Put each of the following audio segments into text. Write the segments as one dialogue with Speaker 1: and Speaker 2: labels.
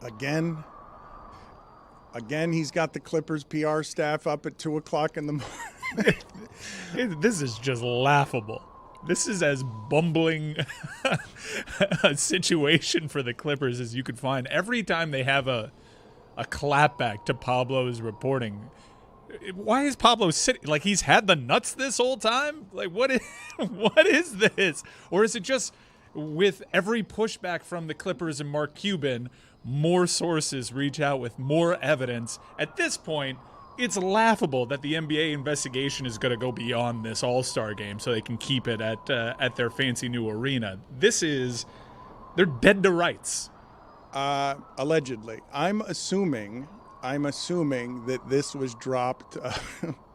Speaker 1: Again, he's got the Clippers PR staff up at 2 o'clock in the morning.
Speaker 2: This is just laughable. This is as bumbling a situation for the Clippers as you could find. Every time they have a clapback to Pablo's reporting, why is Pablo sitting? Like, he's had the nuts this whole time? Like, what is this? Or is it just with every pushback from the Clippers and Mark Cuban, more sources reach out with more evidence? At this point, it's laughable that the NBA investigation is going to go beyond this All-Star game so they can keep it at their fancy new arena. They're dead to rights.
Speaker 1: Allegedly. I'm assuming that this was dropped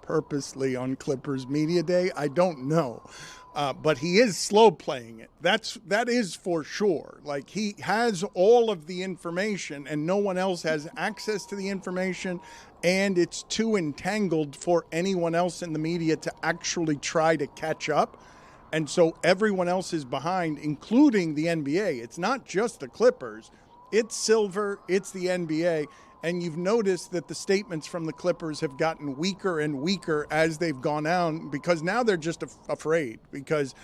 Speaker 1: purposely on Clippers Media Day. I don't know. But he is slow playing it. That is for sure. Like, he has all of the information and no one else has access to the information, and it's too entangled for anyone else in the media to actually try to catch up. And so everyone else is behind, including the NBA. It's not just the Clippers. It's Silver. It's the NBA. And you've noticed that the statements from the Clippers have gotten weaker and weaker as they've gone on, because now they're just afraid, because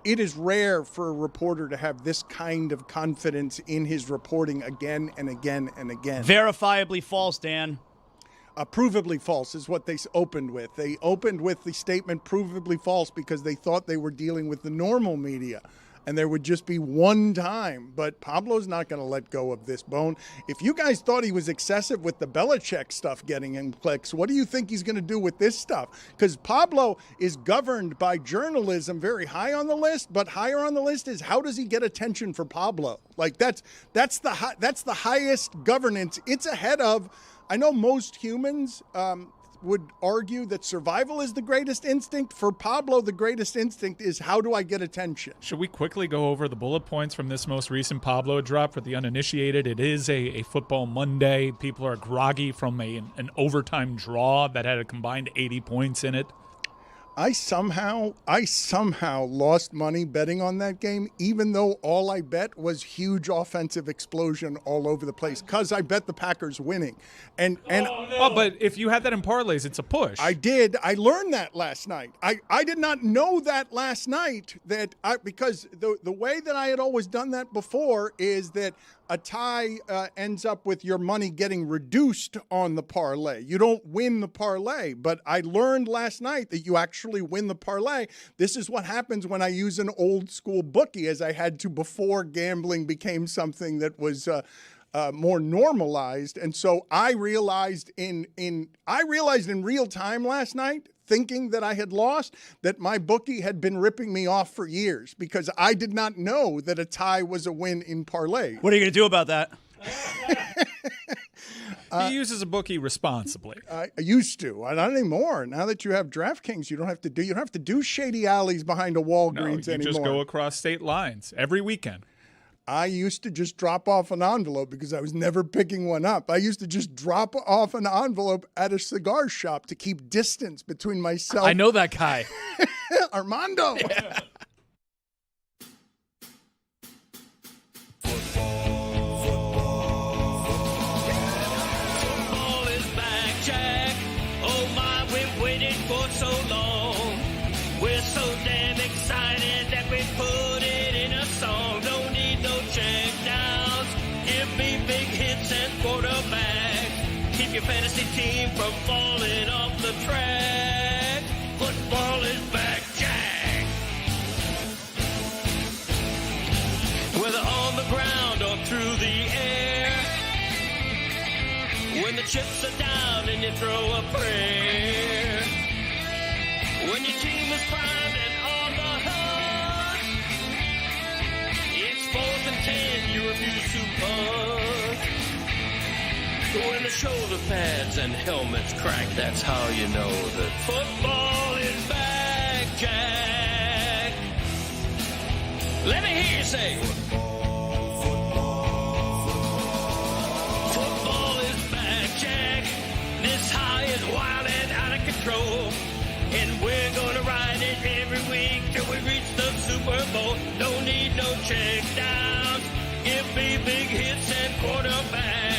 Speaker 1: it is rare for a reporter to have this kind of confidence in his reporting again and again and again.
Speaker 3: Verifiably false, Dan.
Speaker 1: Provably false is what they opened with. They opened with the statement provably false because they thought they were dealing with the normal media and there would just be one time. But Pablo's not going to let go of this bone. If you guys thought he was excessive with the Belichick stuff getting in clicks, what do you think he's going to do with this stuff? Because Pablo is governed by journalism very high on the list, but higher on the list is how does he get attention for Pablo? Like, that's the highest governance. It's ahead of, I know most humans would argue that survival is the greatest instinct. For Pablo, the greatest instinct is how do I get attention?
Speaker 2: Should we quickly go over the bullet points from this most recent Pablo drop for the uninitiated? It is a football Monday. People are groggy from an overtime draw that had a combined 80 points in it.
Speaker 1: I somehow lost money betting on that game, even though all I bet was huge offensive explosion all over the place, because I bet the Packers winning.
Speaker 2: But if you had that in parlays, it's a push.
Speaker 1: I did. I learned that last night. I did not know that last night because the way that I had always done that before is that a tie ends up with your money getting reduced on the parlay. You don't win the parlay, but I learned last night that you actually win the parlay. This is what happens when I use an old school bookie, as I had to before gambling became something that was more normalized. And so I realized in real time last night, thinking that I had lost, that my bookie had been ripping me off for years, because I did not know that a tie was a win in parlay.
Speaker 3: What are you going to do about that?
Speaker 2: He uses a bookie responsibly.
Speaker 1: I used to. Not anymore. Now that you have DraftKings, you don't have to do shady alleys behind a Walgreens anymore.
Speaker 2: You just go across state lines every weekend.
Speaker 1: I used to just drop off an envelope because I was never picking one up. I used to just drop off an envelope at a cigar shop to keep distance between myself.
Speaker 2: I know that guy.
Speaker 1: Armando.
Speaker 2: Yeah.
Speaker 4: Football is back, Jack. Oh my, we've waited for so long. We're so damn excited that we put it in a song. Don't need no check downs. Give me big hits and quarterbacks. Keep your fantasy team from falling off the track. Football is back, Jack. Whether on the ground or through the air, when the chips are down and you throw a prayer, when your team is primed and on the hunt, it's 4th and 10, you refuse to punt. When the shoulder pads and helmets crack, that's how you know that football is back, Jack. Let me hear you say, football is back, Jack. This high is wild and out of control, and we're gonna ride it every week till we reach the Super Bowl. Don't need no check downs. Give me big hits and quarterbacks.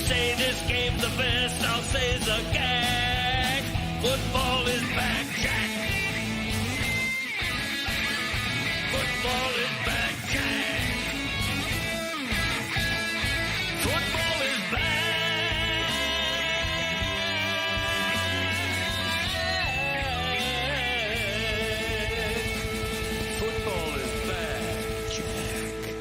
Speaker 4: say this game's the best, I'll say it's a gag. Football is back, Jack. Football is back, Jack. Football is back. Football is back, Jack.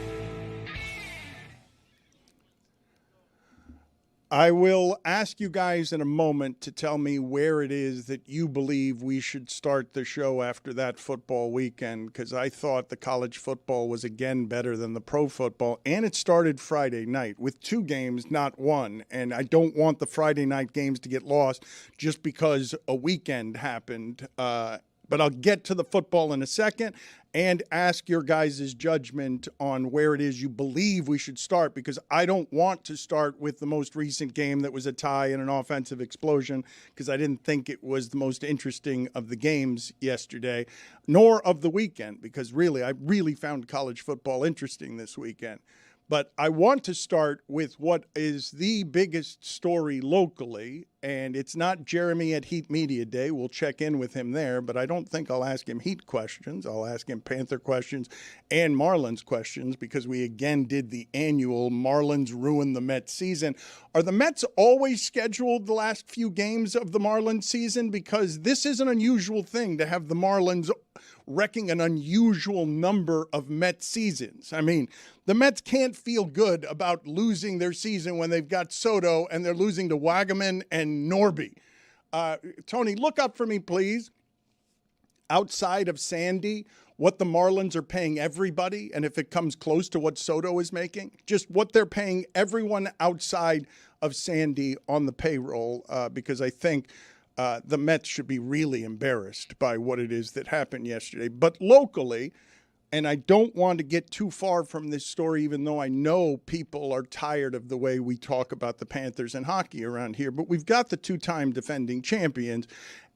Speaker 1: I will ask you guys in a moment to tell me where it is that you believe we should start the show after that football weekend, because I thought the college football was again better than the pro football, and it started Friday night with 2 games, not 1, and I don't want the Friday night games to get lost just because a weekend happened. But I'll get to the football in a second and ask your guys' judgment on where it is you believe we should start, because I don't want to start with the most recent game that was a tie and an offensive explosion, because I didn't think it was the most interesting of the games yesterday, nor of the weekend, because I really found college football interesting this weekend. But I want to start with what is the biggest story locally, and it's not Jeremy at Heat Media Day. We'll check in with him there, but I don't think I'll ask him Heat questions. I'll ask him Panther questions and Marlins questions, because we again did the annual Marlins ruin the Mets season. Are the Mets always scheduled the last few games of the Marlins season? Because this is an unusual thing to have the Marlins wrecking an unusual number of Mets seasons. I mean, the Mets can't feel good about losing their season when they've got Soto and they're losing to Wagaman and Norby. Tony, look up for me, please. Outside of Sandy, what the Marlins are paying everybody, and if it comes close to what Soto is making, just what they're paying everyone outside of Sandy on the payroll, because I think the Mets should be really embarrassed by what it is that happened yesterday. But locally, and I don't want to get too far from this story, even though I know people are tired of the way we talk about the Panthers and hockey around here, but we've got the 2-time defending champions,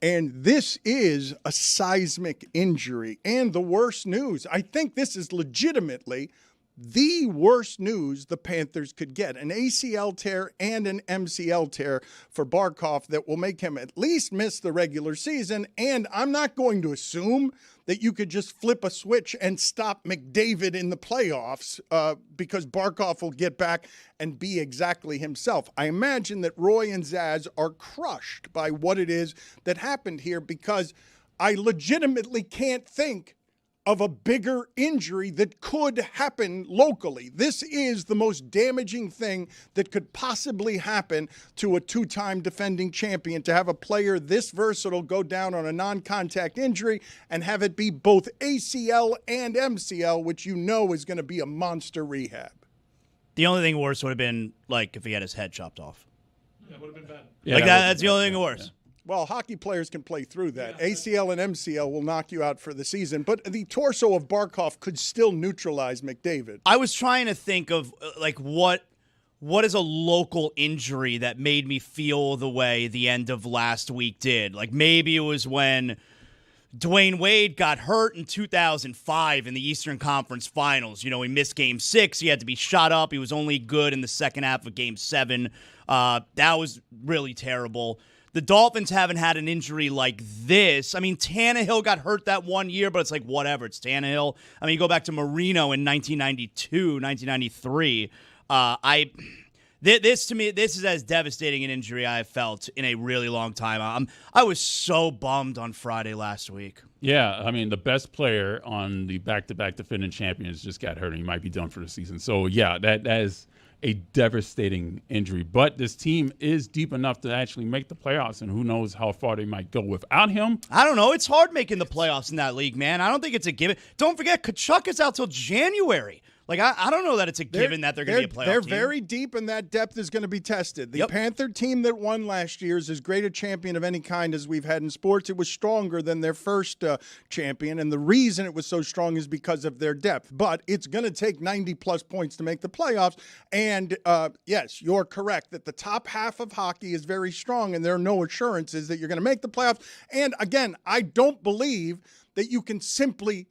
Speaker 1: and this is a seismic injury. And the worst news, I think this is legitimately the worst news the Panthers could get, an ACL tear and an MCL tear for Barkov that will make him at least miss the regular season. And I'm not going to assume that you could just flip a switch and stop McDavid in the playoffs because Barkov will get back and be exactly himself. I imagine that Roy and Zaz are crushed by what it is that happened here, because I legitimately can't think of a bigger injury that could happen locally. This is the most damaging thing that could possibly happen to a 2-time defending champion, to have a player this versatile go down on a non-contact injury and have it be both ACL and MCL, which you know is going to be a monster rehab.
Speaker 3: The only thing worse would have been like if he had his head chopped off.
Speaker 2: That would have been bad.
Speaker 3: Yeah, that's the only thing worse.
Speaker 2: Yeah.
Speaker 1: Well, hockey players can play through that. ACL and MCL will knock you out for the season, but the torso of Barkov could still neutralize McDavid.
Speaker 3: I was trying to think of like what is a local injury that made me feel the way the end of last week did. Like maybe it was when Dwayne Wade got hurt in 2005 in the Eastern Conference Finals. You know, he missed Game 6. He had to be shot up. He was only good in the second half of Game 7. That was really terrible. The Dolphins haven't had an injury like this. I mean, Tannehill got hurt that one year, but it's like, whatever. It's Tannehill. I mean, you go back to Marino in 1992, 1993. This to me, this is as devastating an injury I have felt in a really long time. I was so bummed on Friday last week.
Speaker 5: Yeah, I mean, the best player on the back-to-back defending champions just got hurt, and he might be done for the season. So, yeah, that is a devastating injury. But this team is deep enough to actually make the playoffs, and who knows how far they might go without him.
Speaker 3: I don't know. It's hard making the playoffs in that league, man. I don't think it's a given. Don't forget, Kachuk is out till January. Like, I don't know that it's a given that they're going to be a playoff
Speaker 1: They're
Speaker 3: team.
Speaker 1: very deep, and that depth is going to be tested. The Panther team that won last year is as great a champion of any kind as we've had in sports. It was stronger than their first champion, and the reason it was so strong is because of their depth. But it's going to take 90-plus points to make the playoffs, and yes, you're correct that the top half of hockey is very strong, and there are no assurances that you're going to make the playoffs. And, again, I don't believe that you can simply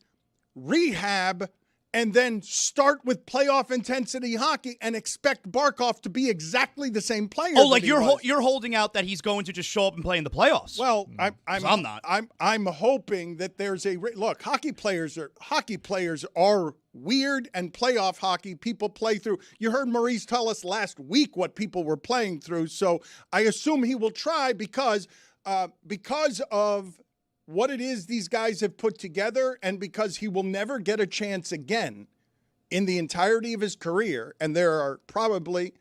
Speaker 1: rehab and then start with playoff intensity hockey and expect Barkov to be exactly the same player.
Speaker 3: Oh, like
Speaker 1: you're
Speaker 3: you're holding out that he's going to just show up and play in the playoffs.
Speaker 1: Well,
Speaker 3: I'm not.
Speaker 1: I'm hoping that there's a look. Hockey players are weird, and playoff hockey people play through. You heard Maurice tell us last week what people were playing through. So I assume he will try because of what it is these guys have put together, and because he will never get a chance again in the entirety of his career. And there are probably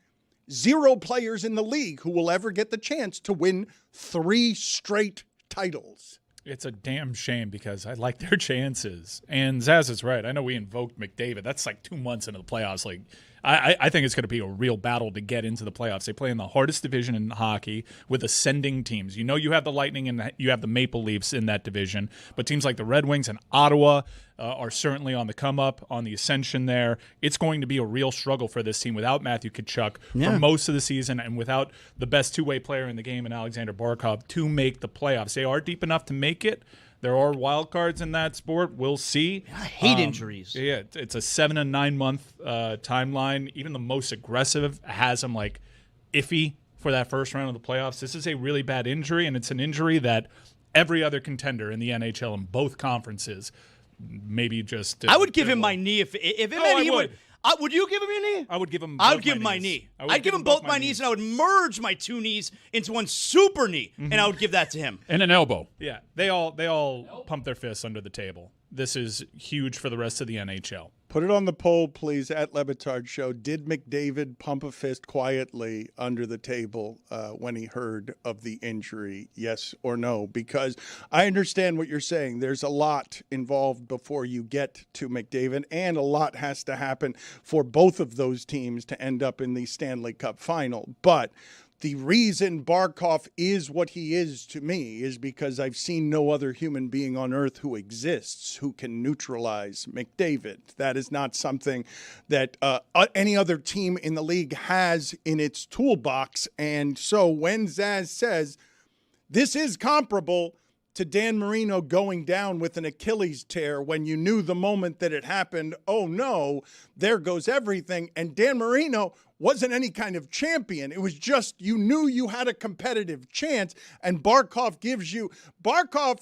Speaker 1: 0 players in the league who will ever get the chance to win 3 straight titles.
Speaker 2: It's a damn shame because I like their chances. And Zaz is right. I know we invoked McDavid. That's like 2 months into the playoffs. Like, I think it's going to be a real battle to get into the playoffs. They play in the hardest division in hockey with ascending teams. You know, you have the Lightning and you have the Maple Leafs in that division, but teams like the Red Wings and Ottawa are certainly on the come up, on the ascension there. It's going to be a real struggle for this team without Matthew Tkachuk for most of the season and without the best two-way player in the game in Alexander Barkov to make the playoffs. They are deep enough to make it. There are wild cards in that sport. We'll see.
Speaker 3: I hate injuries.
Speaker 2: Yeah, it's a 7 and 9 month timeline. Even the most aggressive has them like iffy for that first round of the playoffs. This is a really bad injury, and it's an injury that every other contender in the NHL in both conferences maybe just.
Speaker 3: I would give him my knee if it meant he would. Would you give him your knee?
Speaker 2: I would give him.
Speaker 3: I would give him my knee. I'd give him both my knees, and I would merge my 2 knees into one super knee, and I would give that to him.
Speaker 5: And an elbow.
Speaker 2: Yeah, they all pump their fists under the table. This is huge for the rest of the NHL.
Speaker 1: Put it on the poll, please, at Le Batard Show. Did McDavid pump a fist quietly under the table when he heard of the injury? Yes or no? Because I understand what you're saying. There's a lot involved before you get to McDavid, and a lot has to happen for both of those teams to end up in the Stanley Cup final. But the reason Barkov is what he is to me is because I've seen no other human being on earth who exists who can neutralize McDavid. That is not something that any other team in the league has in its toolbox. And so when Zaz says this is comparable to Dan Marino going down with an Achilles tear when you knew the moment that it happened, oh no, there goes everything. And Dan Marino wasn't any kind of champion. It was just you knew you had a competitive chance, and Barkov gives you Barkov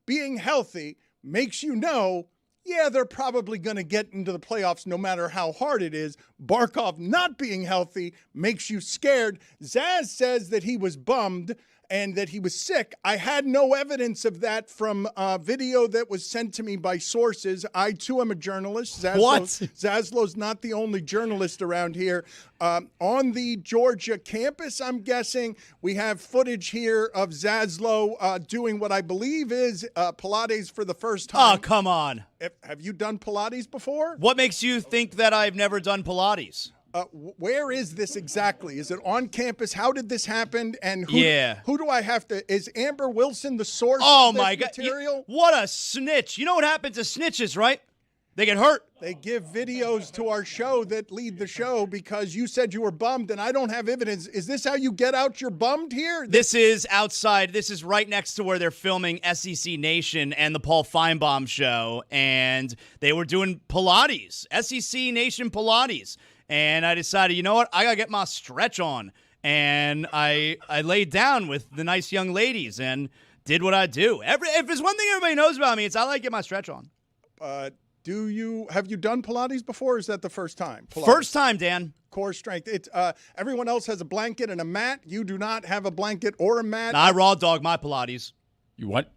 Speaker 1: being healthy makes you know, yeah, they're probably going to get into the playoffs no matter how hard it is. Barkov not being healthy makes you scared. Zaz says that he was bummed and that he was sick. I had no evidence of that from video that was sent to me by sources. I, too, am a journalist. Zaslow's not the only journalist around here. On the Georgia campus, I'm guessing, we have footage here of Zaslow doing what I believe is Pilates for the first time.
Speaker 3: Oh, come on.
Speaker 1: Have you done Pilates before?
Speaker 3: What makes you think that I've never done Pilates?
Speaker 1: Where is this exactly? Is it on campus? How did this happen? And who do I have to? Is Amber Wilson the source of this material?
Speaker 3: What a snitch. You know what happens to snitches, right? They get hurt.
Speaker 1: They give videos to our show that lead the show because you said you were bummed and I don't have evidence. Is this how you get out you're bummed here?
Speaker 3: This is outside. This is right next to where they're filming SEC Nation and the Paul Feinbaum show. And they were doing Pilates, SEC Nation Pilates. And I decided, you know what? I got to get my stretch on. And I laid down with the nice young ladies and did what I do. If there's one thing everybody knows about me, it's I like to get my stretch on.
Speaker 1: Have you done Pilates before, or is that the first time? Pilates.
Speaker 3: First time, Dan.
Speaker 1: Core strength. It's everyone else has a blanket and a mat. You do not have a blanket or a mat.
Speaker 3: Nah, I raw dog my Pilates.
Speaker 5: You what?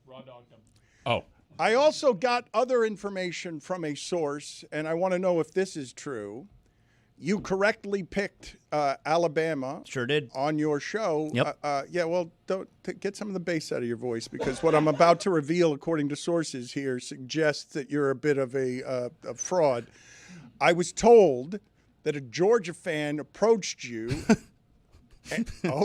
Speaker 2: Raw dog them.
Speaker 5: Oh.
Speaker 1: I also got other information from a source, and I want to know if this is true. You correctly picked Alabama.
Speaker 3: Sure did.
Speaker 1: On your show.
Speaker 3: Yep.
Speaker 1: Get some of the bass out of your voice, because what I'm about to reveal, according to sources here, suggests that you're a bit of a fraud. I was told that a Georgia fan approached you.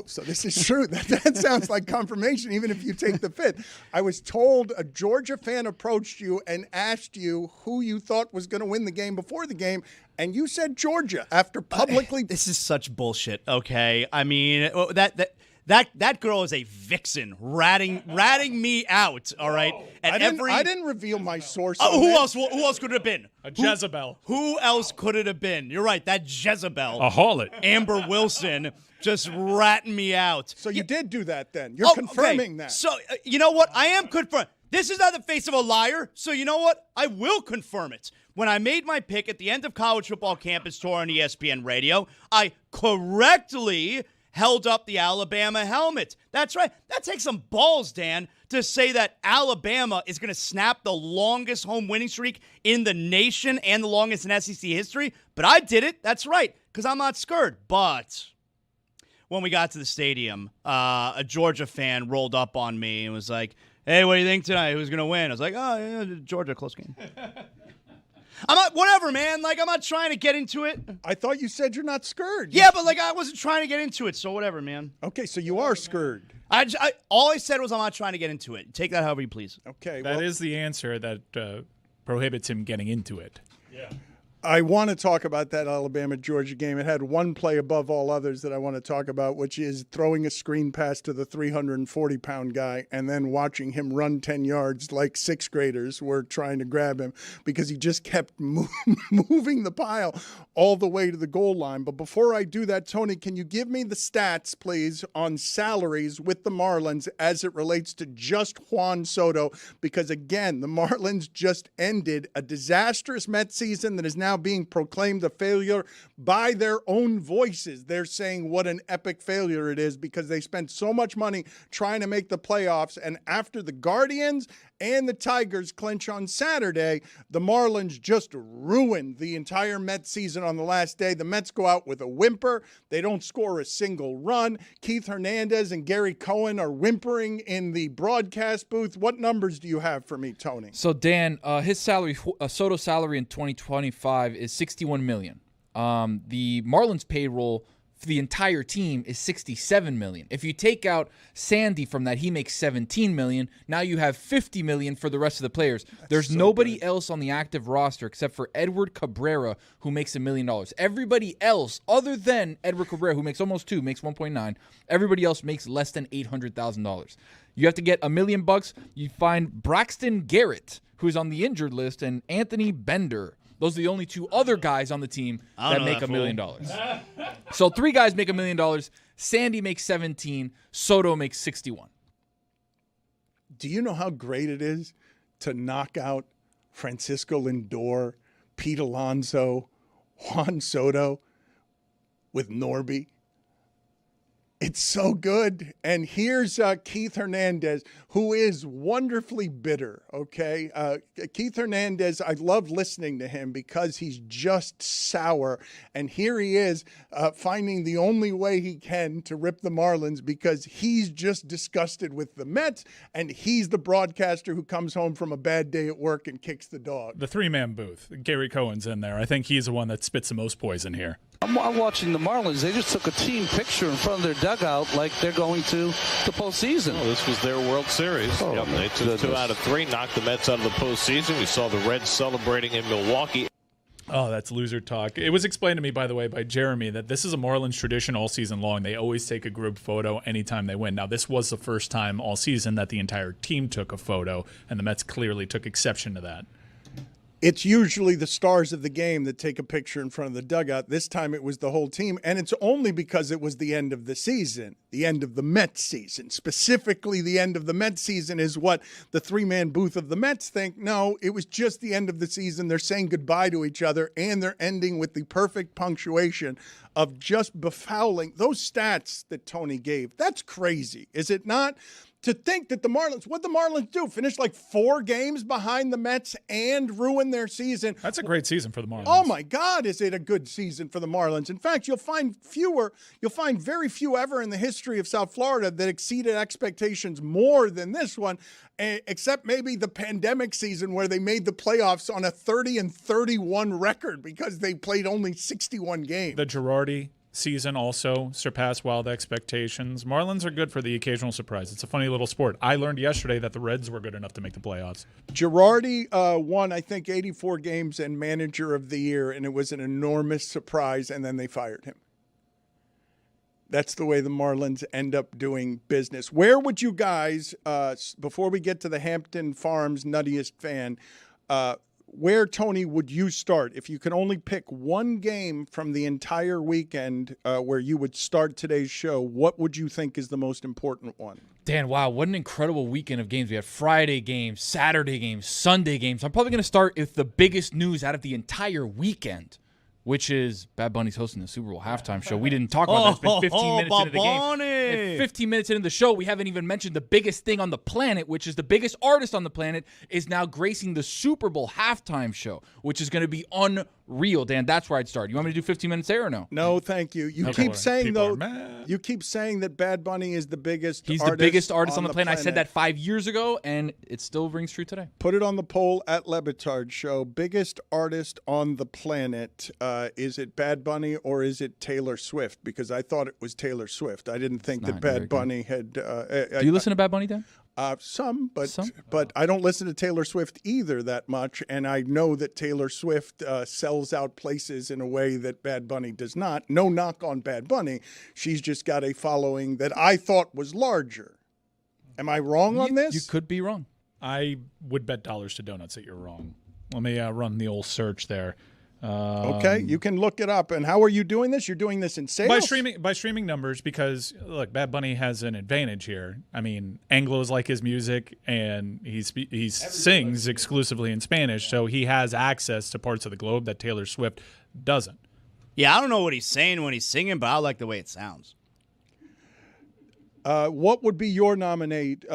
Speaker 1: So this is true. That sounds like confirmation, even if you take the fifth. I was told a Georgia fan approached you and asked you who you thought was going to win the game before the game, and you said Georgia after publicly.
Speaker 3: This is such bullshit. Okay, I mean That girl is a vixen, ratting me out. All right,
Speaker 1: I didn't reveal my source.
Speaker 3: Who else could it have been?
Speaker 2: A Jezebel.
Speaker 3: Who else could it have been? You're right, that Jezebel.
Speaker 5: A harlot.
Speaker 3: Amber Wilson just ratting me out.
Speaker 1: So you did do that then. You're confirming that.
Speaker 3: So, you know what? I am confirming. This is not the face of a liar. So, you know what? I will confirm it. When I made my pick at the end of College Football Campus Tour on ESPN Radio, I correctly held up the Alabama helmet. That's right. That takes some balls, Dan, to say that Alabama is going to snap the longest home winning streak in the nation and the longest in SEC history. But I did it. That's right, because I'm not scared. But when we got to the stadium, a Georgia fan rolled up on me and was like, hey, what do you think tonight? Who's going to win? I was like, oh, yeah, Georgia, close game. I'm not, whatever, man. Like, I'm not trying to get into it.
Speaker 1: I thought you said you're not scared.
Speaker 3: Yeah, but, like, I wasn't trying to get into it, so whatever, man.
Speaker 1: Okay, so you are scared.
Speaker 3: All I said was I'm not trying to get into it. Take that however you please.
Speaker 1: Okay.
Speaker 2: That is the answer that prohibits him getting into it.
Speaker 5: Yeah.
Speaker 1: I want to talk about that Alabama-Georgia game. It had one play above all others that I want to talk about, which is throwing a screen pass to the 340-pound guy and then watching him run 10 yards like sixth graders were trying to grab him because he just kept moving the pile all the way to the goal line. But before I do that, Tony, can you give me the stats, please, on salaries with the Marlins as it relates to just Juan Soto? Because, again, the Marlins just ended a disastrous Mets season that is now being proclaimed a failure by their own voices. They're saying what an epic failure it is because they spent so much money trying to make the playoffs. And after the Guardians and the Tigers clinch on Saturday, the Marlins just ruined the entire Mets season on the last day. The Mets go out with a whimper. They don't score a single run. Keith Hernandez and Gary Cohen are whimpering in the broadcast booth. What numbers do you have for me, Tony?
Speaker 6: So, Dan, his salary, Soto's salary in 2025 is $61 million. The Marlins payroll for the entire team is $67 million. If you take out Sandy from that, he makes $17 million. Now you have $50 million for the rest of the players. There's nobody else on the active roster except for Edward Cabrera, who makes $1 million. Everybody else, other than Edward Cabrera, who makes almost $2 million, makes 1.9, everybody else makes less than $800,000. You have to get $1 million. You find Braxton Garrett, who's on the injured list, and Anthony Bender. Those are the only two other guys on the team that make $1 million. So 3 guys make $1 million. Sandy makes 17. Soto makes 61.
Speaker 1: Do you know how great it is to knock out Francisco Lindor, Pete Alonso, Juan Soto with Norby? It's so good. And here's Keith Hernandez, who is wonderfully bitter, okay? Keith Hernandez, I love listening to him because he's just sour. And here he is finding the only way he can to rip the Marlins because he's just disgusted with the Mets, and he's the broadcaster who comes home from a bad day at work and kicks the dog.
Speaker 2: The 3-man booth. Gary Cohen's in there. I think he's the one that spits the most poison here.
Speaker 7: I'm watching the Marlins. They just took a team picture in front of their dugout like they're going to the postseason.
Speaker 8: Oh, this was their World Series.
Speaker 7: Oh,
Speaker 8: they took 2 out of 3, knocked the Mets out of the postseason. We saw the Reds celebrating in Milwaukee.
Speaker 2: Oh, that's loser talk. It was explained to me, by the way, by Jeremy, that this is a Marlins tradition all season long. They always take a group photo anytime they win. Now, this was the first time all season that the entire team took a photo, and the Mets clearly took exception to that.
Speaker 1: It's usually the stars of the game that take a picture in front of the dugout. This time it was the whole team, and it's only because it was the end of the season, the end of the Mets season. Specifically, the end of the Mets season is what the 3-man booth of the Mets think. No, it was just the end of the season. They're saying goodbye to each other, and they're ending with the perfect punctuation of just befouling. Those stats that Tony gave, that's crazy, is it not? To think that the Marlins, what the Marlins do, finish like 4 games behind the Mets and ruin their season.
Speaker 2: That's a great season for the Marlins.
Speaker 1: Oh my God, is it a good season for the Marlins? In fact, you'll find very few ever in the history of South Florida that exceeded expectations more than this one, except maybe the pandemic season where they made the playoffs on a 30-31 record because they played only 61 games.
Speaker 2: The Girardi season also surpassed wild expectations. Marlins are good for the occasional surprise. It's a funny little sport. I learned yesterday that the Reds were good enough to make the playoffs.
Speaker 1: Girardi won, I think, 84 games and Manager of the Year, and it was an enormous surprise, and then they fired him. That's the way the Marlins end up doing business. Where would you guys, before we get to the Hampton Farms nuttiest fan, where, Tony, would you start? If you can only pick one game from the entire weekend where you would start today's show, what would you think is the most important one?
Speaker 6: Dan, wow, what an incredible weekend of games. We had Friday games, Saturday games, Sunday games. I'm probably going to start with the biggest news out of the entire weekend, which is Bad Bunny's hosting the Super Bowl halftime show. We didn't talk about that. It's been 15 minutes into the game. And 15 minutes into the show, we haven't even mentioned the biggest thing on the planet, which is the biggest artist on the planet is now gracing the Super Bowl halftime show, which is going to be unreal. Dan, that's where I'd start. You want me to do 15 minutes there or no?
Speaker 1: No, thank you. You keep saying, though, you keep saying that Bad Bunny is the biggest
Speaker 6: He's
Speaker 1: artist
Speaker 6: the biggest artist on the planet.
Speaker 1: planet.
Speaker 6: I said that 5 years ago, and it still rings true today.
Speaker 1: Put it on the poll at Le Batard Show. Biggest artist on the planet. Is it Bad Bunny or is it Taylor Swift? Because I thought it was Taylor Swift. I didn't think that Bad Bunny had.
Speaker 6: Do you listen to Bad Bunny, Dan?
Speaker 1: Some, but I don't listen to Taylor Swift either that much, and I know that Taylor Swift sells out places in a way that Bad Bunny does not. No knock on Bad Bunny. She's just got a following that I thought was larger. Am I wrong on this?
Speaker 6: You could be wrong.
Speaker 2: I would bet dollars to donuts that you're wrong. Let me run the old search there.
Speaker 1: Okay, you can look it up. And how are you doing this? You're doing this in sales?
Speaker 2: By streaming numbers, because look, Bad Bunny has an advantage here. I mean, Anglos like his music, and he sings exclusively in Spanish, so he has access to parts of the globe that Taylor Swift doesn't.
Speaker 3: Yeah, I don't know what he's saying when he's singing, but I like the way it sounds.
Speaker 1: What would be your nominations,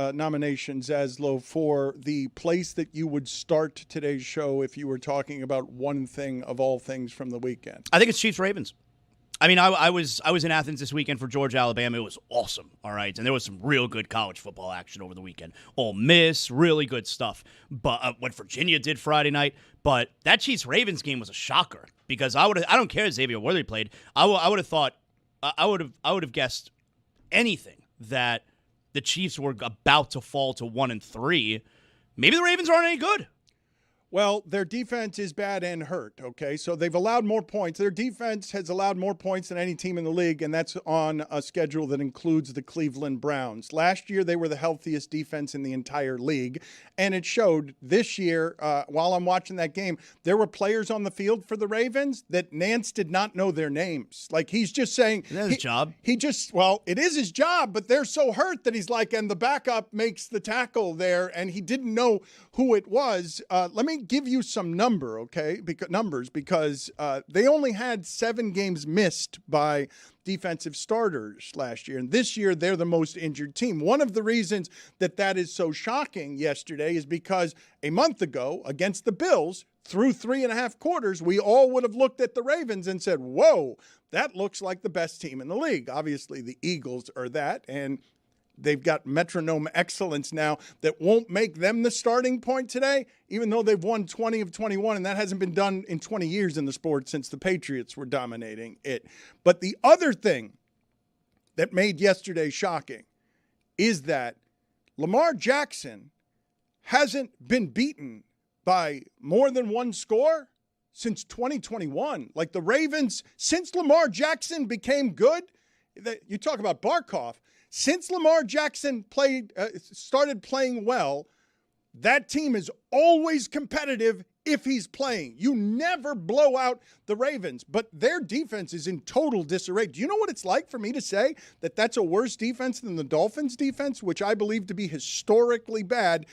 Speaker 1: Zaslow, for the place that you would start today's show if you were talking about one thing of all things from the weekend?
Speaker 3: I think it's Chiefs Ravens. I mean, I was in Athens this weekend for Georgia, Alabama. It was awesome, all right? And there was some real good college football action over the weekend. Ole Miss, really good stuff. But what Virginia did Friday night. But that Chiefs Ravens game was a shocker because I don't care if Xavier Worthy played. I would have thought I would have guessed anything that the Chiefs were about to fall to 1-3. Maybe the Ravens aren't any good.
Speaker 1: Well, their defense is bad and hurt, okay? So they've allowed more points. Their defense has allowed more points than any team in the league, and that's on a schedule that includes the Cleveland Browns. Last year, they were the healthiest defense in the entire league, and it showed this year, while I'm watching that game, there were players on the field for the Ravens that Nance did not know their names. Like, he's just saying...
Speaker 3: Isn't that his job?
Speaker 1: Well, it is his job, but they're so hurt that he's like, and the backup makes the tackle there, and he didn't know who it was. Let me give you some numbers because they only had 7 games missed by defensive starters last year, and this year they're the most injured team. One of the reasons that is so shocking yesterday is because a month ago against the Bills, through 3.5 quarters, we all would have looked at the Ravens and said, whoa, that looks like the best team in the league. Obviously, the Eagles are that, and they've got metronome excellence now that won't make them the starting point today, even though they've won 20 of 21, and that hasn't been done in 20 years in the sport since the Patriots were dominating it. But the other thing that made yesterday shocking is that Lamar Jackson hasn't been beaten by more than one score since 2021. Like the Ravens, since Lamar Jackson became good, you talk about Barkov, since Lamar Jackson started playing well, that team is always competitive if he's playing. You never blow out the Ravens, but their defense is in total disarray. Do you know what it's like for me to say that that's a worse defense than the Dolphins' defense, which I believe to be historically bad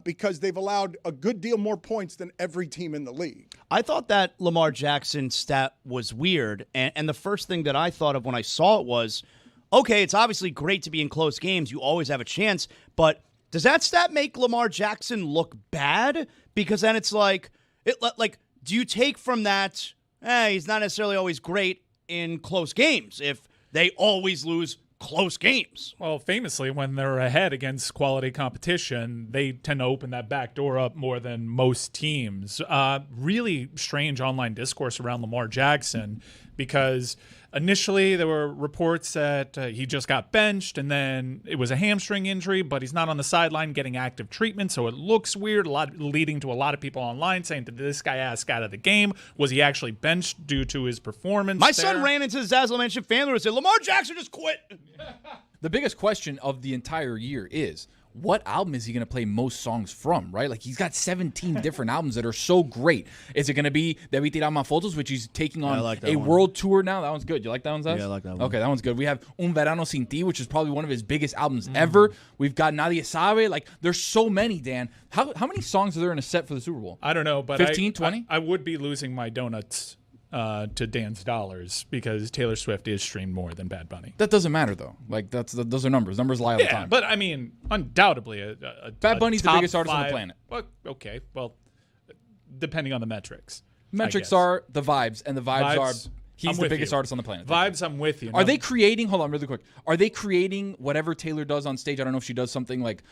Speaker 1: because they've allowed a good deal more points than every team in the league?
Speaker 3: I thought that Lamar Jackson stat was weird, and the first thing that I thought of when I saw it was, okay, it's obviously great to be in close games. You always have a chance. But does that stat make Lamar Jackson look bad? Because then it's like, do you take from that, he's not necessarily always great in close games if they always lose close games?
Speaker 2: Well, famously, when they're ahead against quality competition, they tend to open that back door up more than most teams. Really strange online discourse around Lamar Jackson because Initially, there were reports that he just got benched, and then it was a hamstring injury, but he's not on the sideline getting active treatment, so it looks weird, leading to a lot of people online saying, did this guy ask out of the game? Was he actually benched due to his performance?
Speaker 3: My son ran into the Zazzle Mansion fan and said, Lamar Jackson just quit.
Speaker 6: The biggest question of the entire year is, what album is he going to play most songs from, right? Like, he's got 17 different albums that are so great. Is it going to be Debí Tirar Más Fotos, which he's taking on world tour now? That one's good. You like that one, Zaz?
Speaker 3: Yeah, I like that one.
Speaker 6: Okay, that one's good. We have Un Verano Sin Ti, which is probably one of his biggest albums ever. We've got Nadie Sabe. Like, there's so many, Dan. How many songs are there in a set for the Super Bowl?
Speaker 2: I don't know, but
Speaker 6: 15, 20?
Speaker 2: I would be losing my donuts to Dan's dollars because Taylor Swift is streamed more than Bad Bunny.
Speaker 6: That doesn't matter, though. Like, those are numbers. Numbers lie all the time.
Speaker 2: But I mean, undoubtedly,
Speaker 6: Bad Bunny's the
Speaker 2: top
Speaker 6: biggest artist on the
Speaker 2: 5
Speaker 6: planet.
Speaker 2: Well, okay, well, depending on the metrics.
Speaker 6: Metrics are the vibes, and the vibes are he's
Speaker 2: I'm
Speaker 6: the
Speaker 2: with
Speaker 6: biggest
Speaker 2: you.
Speaker 6: artist on the planet.
Speaker 2: Vibes, I'm with you.
Speaker 6: Are they creating, hold on really quick, are they creating whatever Taylor does on stage? I don't know if she does something like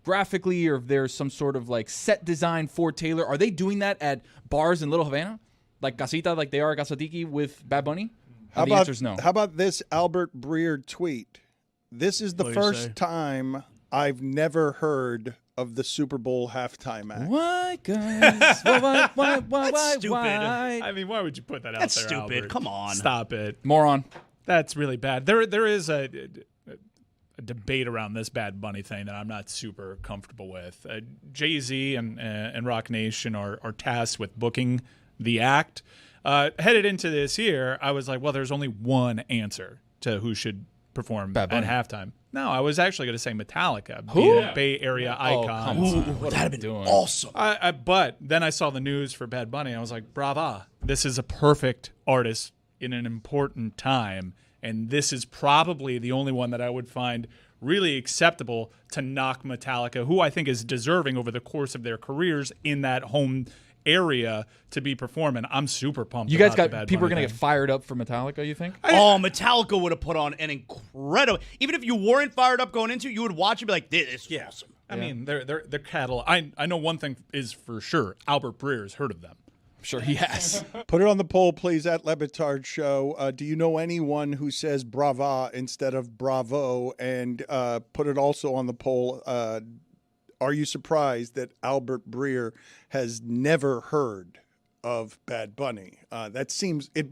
Speaker 6: graphically or if there's some sort of like set design for Taylor. Are they doing that at bars in Little Havana? Like Casita, like they are at Casatiki with Bad Bunny? The answer is no.
Speaker 1: How about this Albert Breer tweet? This is the
Speaker 3: What do you say?
Speaker 1: first time I've never heard of the Super Bowl halftime act.
Speaker 6: Why, guys? Why?
Speaker 3: That's stupid.
Speaker 6: Why?
Speaker 2: I mean, why would you put that
Speaker 3: That's
Speaker 2: out there,
Speaker 3: stupid.
Speaker 2: Albert?
Speaker 3: Come on.
Speaker 2: Stop it.
Speaker 6: Moron.
Speaker 2: That's really bad. There is a debate around this Bad Bunny thing that I'm not super comfortable with. Jay-Z and Rock Nation are tasked with booking the act. Headed into this year, I was like, well, there's only one answer to who should perform at halftime. No, I was actually going to say Metallica, being a Bay Area icon.
Speaker 6: What have been doing?
Speaker 3: Awesome.
Speaker 2: But then I saw the news for Bad Bunny. I was like, brava. This is a perfect artist in an important time. And this is probably the only one that I would find really acceptable to knock Metallica, who I think is deserving over the course of their careers in that home area to be performing. I'm super pumped.
Speaker 6: You guys
Speaker 2: about the
Speaker 6: got
Speaker 2: Bad
Speaker 6: people are
Speaker 2: Bunny
Speaker 6: going to
Speaker 2: thing.
Speaker 6: get fired up for Metallica, you think?
Speaker 3: Metallica would have put on an incredible. Even if you weren't fired up going into it, you would watch it and be like, this is awesome.
Speaker 2: I mean, their catalog. I know one thing is for sure. Albert Breer's heard of them.
Speaker 6: Sure he has.
Speaker 1: Put it on the poll, please, at Le Batard Show. Do you know anyone who says brava instead of bravo? And put it also on the poll. Are you surprised that Albert Breer has never heard of Bad Bunny? It seems
Speaker 6: He's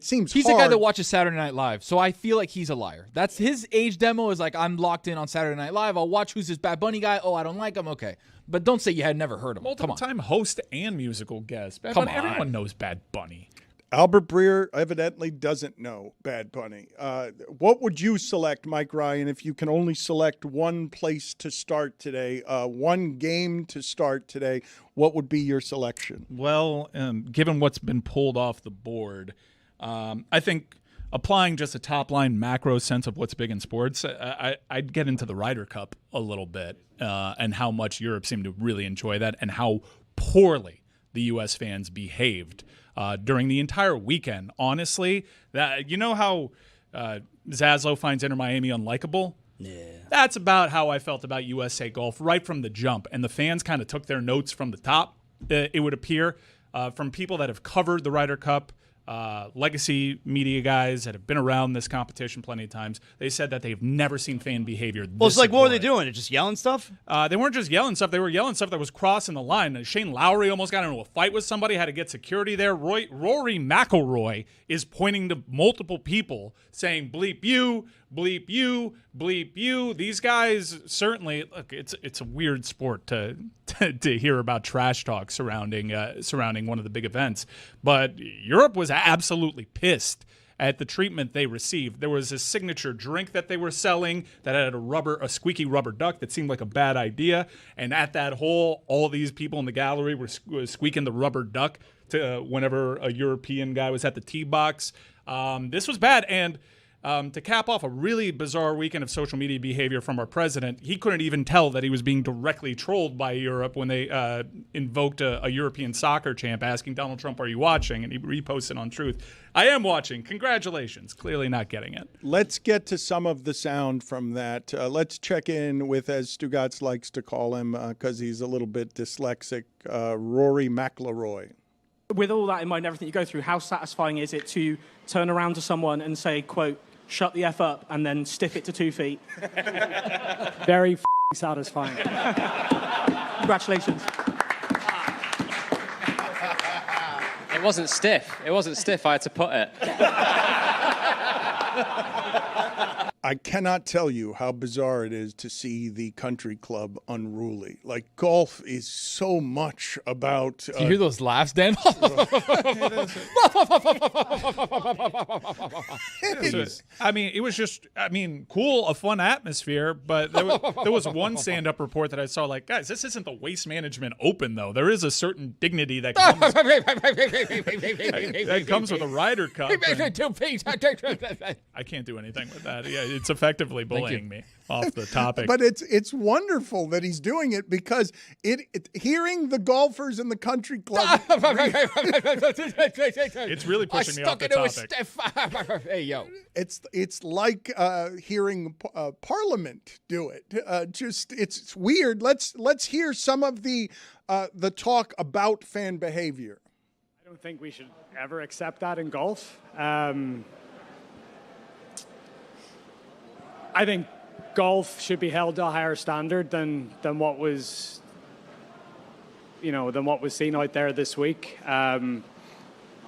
Speaker 1: hard.
Speaker 6: the guy that watches Saturday Night Live, so I feel like he's a liar. That's his age demo is like, I'm locked in on Saturday Night Live. I'll watch who's this Bad Bunny guy. Oh, I don't like him. Okay. But don't say you had never heard of him. Come on.
Speaker 2: Multiple-time host and musical guest. Bad
Speaker 6: Come
Speaker 2: Bunny,
Speaker 6: on.
Speaker 2: everyone knows Bad Bunny.
Speaker 1: Albert Breer evidently doesn't know Bad Bunny. What would you select, Mike Ryan, if you can only select one place to start today, one game to start today? What would be your selection?
Speaker 2: Well, given what's been pulled off the board, I think applying just a top-line macro sense of what's big in sports, I'd get into the Ryder Cup a little bit and how much Europe seemed to really enjoy that and how poorly the U.S. fans behaved during the entire weekend. Honestly, that you know how Zaslow finds Inter Miami unlikable? Yeah. That's about how I felt about USA Golf right from the jump. And the fans kind of took their notes from the top, it would appear, from people that have covered the Ryder Cup, legacy media guys that have been around this competition plenty of times. They said that they've never seen fan behavior
Speaker 3: Well, it's
Speaker 2: this
Speaker 3: like, what were they
Speaker 2: abhorrent.
Speaker 3: doing? Just yelling stuff?
Speaker 2: They weren't just yelling stuff. They were yelling stuff that was crossing the line. Shane Lowry almost got into a fight with somebody, had to get security there. Rory McIlroy is pointing to multiple people saying, bleep you, bleep you, bleep you. These guys certainly, look, it's a weird sport to hear about trash talk surrounding one of the big events. But Europe was absolutely pissed at the treatment they received. There was a signature drink that they were selling that had a squeaky rubber duck that seemed like a bad idea. And at that hole, all these people in the gallery were squeaking the rubber duck to whenever a European guy was at the tee box. This was bad. And to cap off a really bizarre weekend of social media behavior from our president, he couldn't even tell that he was being directly trolled by Europe when they invoked a European soccer champ asking Donald Trump, "Are you watching?" And he reposted on Truth, "I am watching. Congratulations." Clearly not getting it.
Speaker 1: Let's get to some of the sound from that. Let's check in with, as Stugotz likes to call him, because he's a little bit dyslexic, Rory McIlroy.
Speaker 9: With all that in mind, everything you go through, how satisfying is it to turn around to someone and say, quote, shut the F up, and then stiff it to 2 feet? Very satisfying. Congratulations.
Speaker 10: It wasn't stiff. I had to put it.
Speaker 1: I cannot tell you how bizarre it is to see the country club unruly. Like, golf is so much about...
Speaker 6: Do you hear those laughs, Dan?
Speaker 2: It was just cool, a fun atmosphere, but there was one stand-up report that I saw, like, guys, this isn't the Waste Management Open, though. There is a certain dignity that comes with a Ryder Cup. I can't do anything with that. Yeah, it's effectively bullying me off the topic.
Speaker 1: But it's wonderful that he's doing it, because hearing the golfers in the country club...
Speaker 2: It's really pushing me off the topic.
Speaker 6: Hey, yo.
Speaker 1: It's like hearing Parliament do it. It's weird. Let's hear some of the talk about fan behavior.
Speaker 11: I don't think we should ever accept that in golf. I think golf should be held to a higher standard than what was seen out there this week.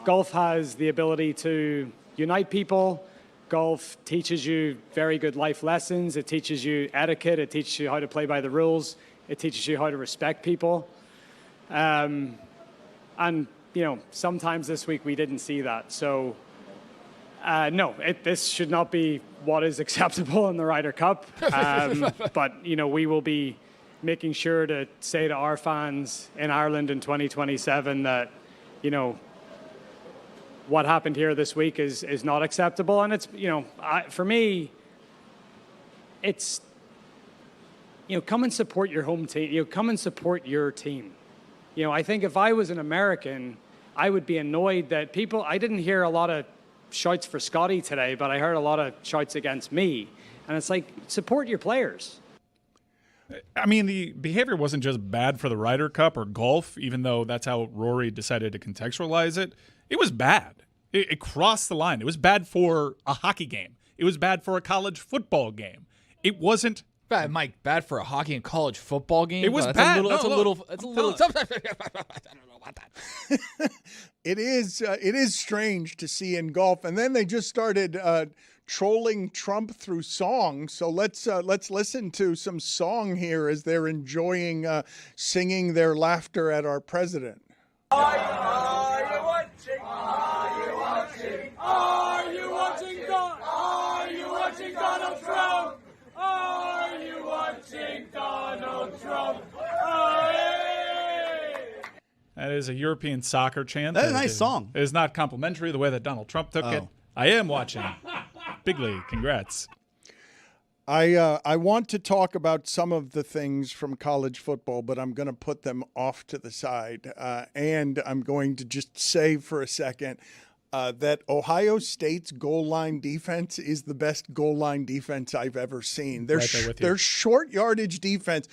Speaker 11: Golf has the ability to unite people. Golf teaches you very good life lessons. It teaches you etiquette. It teaches you how to play by the rules. It teaches you how to respect people. And sometimes this week we didn't see that. So no, this should not be what is acceptable in the Ryder Cup. But, we will be making sure to say to our fans in Ireland in 2027 that, what happened here this week is not acceptable. And it's, for me, it's, come and support your home team. Come and support your team. I think if I was an American, I would be annoyed that I didn't hear a lot of shouts for Scotty today, but I heard a lot of shouts against me. And it's like, support your players.
Speaker 2: The behavior wasn't just bad for the Ryder Cup or golf, even though that's how Rory decided to contextualize it. It was bad. It crossed the line. It was bad for a hockey game. It was bad for a college football game. It wasn't
Speaker 6: bad, Mike. Bad for a hockey and college football game.
Speaker 2: It was
Speaker 6: bad.
Speaker 2: That's
Speaker 6: a little. I don't know about
Speaker 1: that. It is strange to see in golf, and then they just started trolling Trump through song. So let's listen to some song here as they're enjoying singing their laughter at our president.
Speaker 4: Are you watching? Are you watching? Are you watching God? Are you watching Donald Trump? Are you watching Donald Trump?
Speaker 2: That is a European soccer chant.
Speaker 3: That's a nice song.
Speaker 2: It is not complimentary the way that Donald Trump took it. I am watching. Big league. Congrats.
Speaker 1: I want to talk about some of the things from college football, but I'm going to put them off to the side. And I'm going to just say for a second that Ohio State's goal line defense is the best goal line defense I've ever seen. Their short yardage defense.